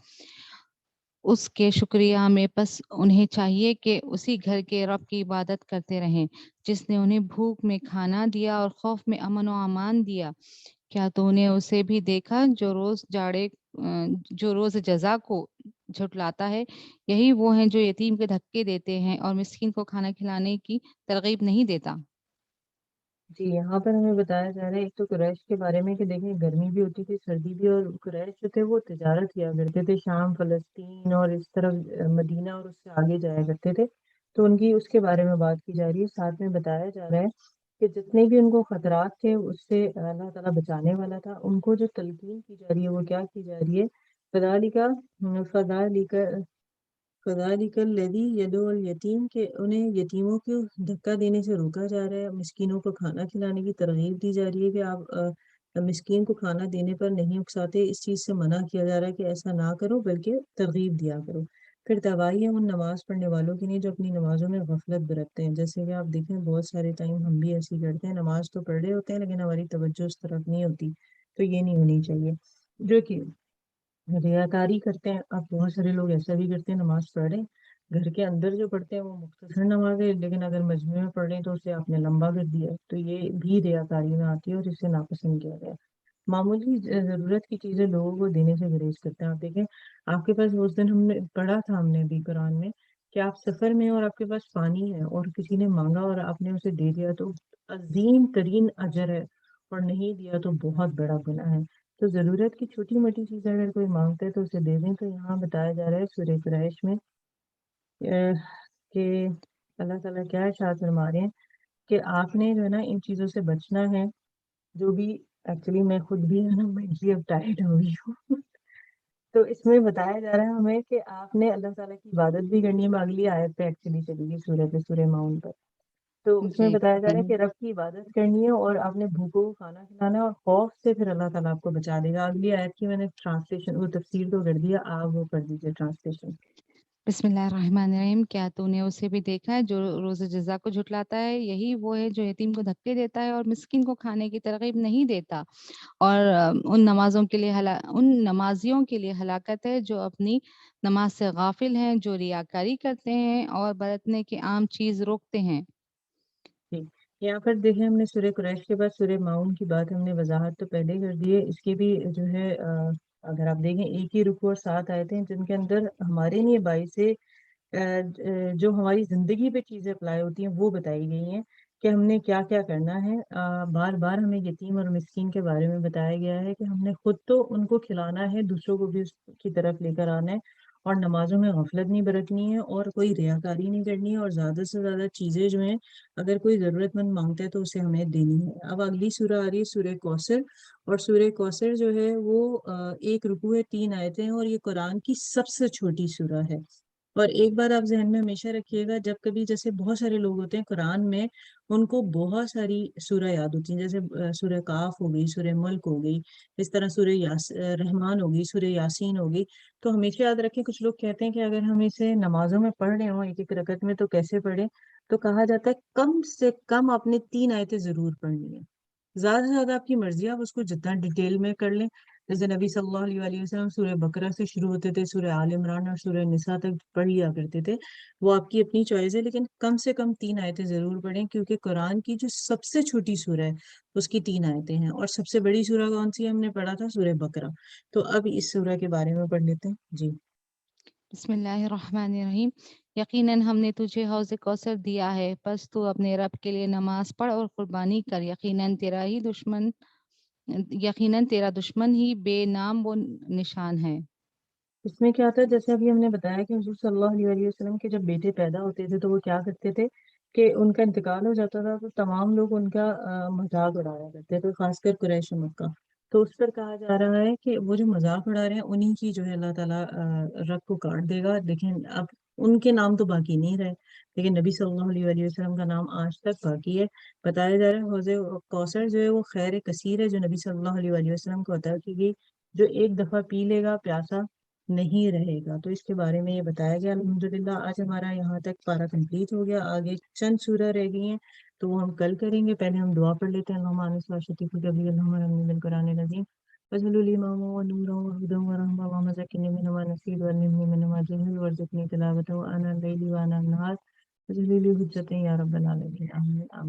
اس کے شکریہ میں، پس انہیں چاہیے کہ اسی گھر کے رب کی عبادت کرتے رہیں جس نے انہیں بھوک میں کھانا دیا اور خوف میں امن و امان دیا. کیا تو نے اسے بھی دیکھا جو روز جزا کو جھٹلاتا ہے؟ یہی وہ ہیں جو یتیم کے دھکے دیتے ہیں اور مسکین کو کھانا کھلانے کی ترغیب نہیں دیتا. جی یہاں پر ہمیں بتایا جا رہا ہے ایک تو قریش کے بارے میں کہ دیکھیں گرمی بھی ہوتی تھی، سردی بھی، اور قریش جو تھے وہ تجارت کیا کرتے تھے، شام، فلسطین اور اس طرف مدینہ اور اس سے آگے جایا کرتے تھے. تو ان کی اس کے بارے میں بات کی جا رہی ہے. ساتھ میں بتایا جا رہا ہے کہ جتنے بھی ان کو خطرات تھے اس سے اللہ تعالیٰ بچانے والا تھا. ان کو جو تلقین کی جا رہی ہے وہ کیا کی جا رہی ہے؟ فذالک فذالک الذی یدعو الیتیم، کہ انہیں یتیموں کو دھکا دینے سے روکا جا رہا ہے، مسکینوں کو کھانا کھلانے کی ترغیب دی جا رہی ہے کہ آپ مسکین کو کھانا دینے پر نہیں اکساتے. اس چیز سے منع کیا جا رہا ہے کہ ایسا نہ کرو بلکہ ترغیب دیا کرو. پھر تباہی ہے ان نماز پڑھنے والوں کے لیے جو اپنی نمازوں میں غفلت برتتے ہیں. جیسے کہ آپ دیکھیں بہت سارے ٹائم ہم بھی ایسے ہی کرتے ہیں، نماز تو پڑھ رہے ہوتے ہیں لیکن ہماری توجہ اس طرف نہیں ہوتی. تو یہ نہیں ہونی چاہیے. جو کہ ریاکاری کرتے ہیں، اب بہت سارے لوگ ایسا بھی کرتے ہیں، نماز پڑھ رہے ہیں گھر کے اندر جو پڑھتے ہیں وہ مختصر نماز ہے، لیکن اگر مجمع میں پڑھ رہے ہیں تو اسے آپ نے لمبا کر دیا. تو یہ بھی ریاکاری میں آتی ہے اور اسے ناپسند کیا گیا. معمولی ضرورت کی چیزیں لوگوں کو دینے سے گریز کرتے ہیں. آپ دیکھیں آپ کے پاس اس دن ہم نے پڑھا تھا، ہم نے بھی قرآن میں، کہ آپ سفر میں اور آپ کے پاس پانی ہے اور کسی نے مانگا اور آپ نے اسے دے دیا تو عظیم ترین اجر ہے، اور نہیں دیا تو بہت بڑا گناہ ہے. تو ضرورت کی چھوٹی موٹی چیزیں اگر کوئی مانگتا ہے تو اسے دے دیں. تو یہاں بتایا جا رہا ہے سورہ قریش میں کہ اللہ تعالیٰ کیا ارشاد فرما رہے ہیں کہ آپ نے جو ہے نا ان چیزوں سے بچنا ہے. جو بھی ایکچولی میں خود بھی ہے نا مینٹلی اب ٹائرڈ ہو گئی ہوں. تو اس میں بتایا جا رہا ہے ہمیں کہ آپ نے اللہ تعالیٰ کی عبادت بھی کرنی ہے. میں اگلی آیت پہ ایکچولی چلی گئی، سورہ ماؤن پر. تو اس میں جی بتایا جا رہا ہے کہ رب کی عبادت کرنی ہے اور آپ نے بھوکوں کو کھانا کھلانا ہے، اور خوف سے پھر اللہ تعالیٰ آپ کو بچا دے گا. اگلی آیت کی میں نے ٹرانسلیشن وہ تفسیر تو کر دیا، آپ وہ کر دیجیے ٹرانسلیشن. بسم اللہ الرحمن الرحیم. کیا تو نے اسے بھی دیکھا ہے جو روز جزا کو جھٹلاتا ہے؟ یہی وہ ہے جو یتیم کو دھکے دیتا ہے اور مسکین کو کھانے کی ترغیب نہیں دیتا. اور ان نمازیوں کے لیے ہلاکت ہے جو اپنی نماز سے غافل ہیں، جو ریاکاری کرتے ہیں اور برتنے کی عام چیز روکتے ہیں. جی یہاں پر دیکھیں ہم نے سورہ قریش کے بعد سورہ ماؤن کی بات ہم نے وضاحت تو پہلے کر دی ہے. اس کی بھی جو ہے اگر آپ دیکھیں ایک ہی رکوع اور 7 آیتیں ہیں جن کے اندر ہمارے لیے باعث جو ہماری زندگی پہ چیزیں اپلائی ہوتی ہیں وہ بتائی گئی ہیں کہ ہم نے کیا کیا کرنا ہے. بار بار ہمیں یتیم اور مسکین کے بارے میں بتایا گیا ہے کہ ہم نے خود تو ان کو کھلانا ہے، دوسروں کو بھی اس کی طرف لے کر آنا ہے، اور نمازوں میں غفلت نہیں برتنی ہے اور کوئی ریاکاری نہیں کرنی ہے، اور زیادہ سے زیادہ چیزیں جو ہیں اگر کوئی ضرورت مند مانگتا ہے تو اسے ہمیں دینی ہے. اب اگلی سورہ آ رہی ہے سورہ کوثر، اور سورہ کوثر جو ہے وہ ایک رکوع ہے، 3 آیتیں ہیں، اور یہ قرآن کی سب سے چھوٹی سورہ ہے. اور ایک بات آپ ذہن میں ہمیشہ رکھیے گا، جب کبھی جیسے بہت سارے لوگ ہوتے ہیں قرآن میں ان کو بہت ساری سورہ یاد ہوتی ہیں، جیسے سورہ کاف ہو گئی، سورہ ملک ہو گئی، اس طرح سورہ رحمان ہو گئی، سورہ یاسین ہو گئی. تو ہمیشہ یاد رکھیں، کچھ لوگ کہتے ہیں کہ اگر ہم اسے نمازوں میں پڑھ رہے ہوں ایک ایک رکعت میں تو کیسے پڑھیں؟ تو کہا جاتا ہے کم سے کم آپ نے 3 آیتیں ضرور پڑھنی ہے. زیادہ سے زیادہ آپ کی مرضی ہے، آپ اس کو جتنا ڈیٹیل میں کر لیں. جیسے نبی صلی اللہ علیہ وسلم سورہ بقرہ سے شروع ہوتے تھے، سورہ آل عمران اور سورہ نساء تک پڑھ لیا کرتے تھے. وہ آپ کی اپنی چوائس ہے، لیکن کم سے کم 3 آیتیں ضرور پڑھیں، کیونکہ قرآن کی جو سب سے چھوٹی سورہ ہے اس کی 3 آیتیں ہیں. اور سب سے بڑی سورہ کون سی ہے؟ ہم نے پڑھا تھا سورہ بقرہ. تو اب اس سورہ کے بارے میں پڑھ لیتے ہیں. جی بسم اللہ الرحمن الرحیم. یقیناً ہم نے تجھے حوض کوثر دیا ہے، پس تو اپنے رب کے لیے نماز پڑھ اور قربانی کر. یقیناً تیرا دشمن ہی بے نام و نشان ہے. اس میں کیا تھا، جیسے ابھی ہم نے بتایا کہ حضور صلی اللہ علیہ وسلم کے جب بیٹے پیدا ہوتے تھے تو وہ کیا کرتے تھے کہ ان کا انتقال ہو جاتا تھا تو تمام لوگ ان کا مذاق اڑایا کرتے تھے، خاص کر قریش مکہ. تو اس پر کہا جا رہا ہے کہ وہ جو مذاق اڑا رہے ہیں انہی کی جو ہے اللہ تعالیٰ رب کو کاٹ دے گا. لیکن اب ان کے نام تو باقی نہیں رہے، لیکن نبی صلی اللہ علیہ وآلہ وسلم کا نام آج تک باقی ہے۔ بتایا جا رہا ہے حوض کوثر جو ہے وہ خیر کثیر ہے، جو نبی صلی اللہ علیہ وآلہ وسلم کو عطا کی گئی، جو ایک دفعہ پی لے گا پیاسا نہیں رہے گا۔ تو اس کے بارے میں یہ بتایا گیا۔ الحمدللہ آج ہمارا یہاں تک پارہ کمپلیٹ ہو گیا، آگے چند سورہ رہ گئی ہیں تو وہ ہم کل کریں گے۔ پہلے ہم دعا پڑھ لیتے ہیں۔ اللہم آمین صلی شفیق قبلی اللہم رحمنی بالقرآن العظیم فضل الامام و نورا و ہدى و رحمہ اللہم ذکرنی من ما نسیت وعلمنی من ما جہل وارزقنی تلاوتہ وانا اللیل وانا النہار فضل لی حجت یا رب العالمین آمین آمین۔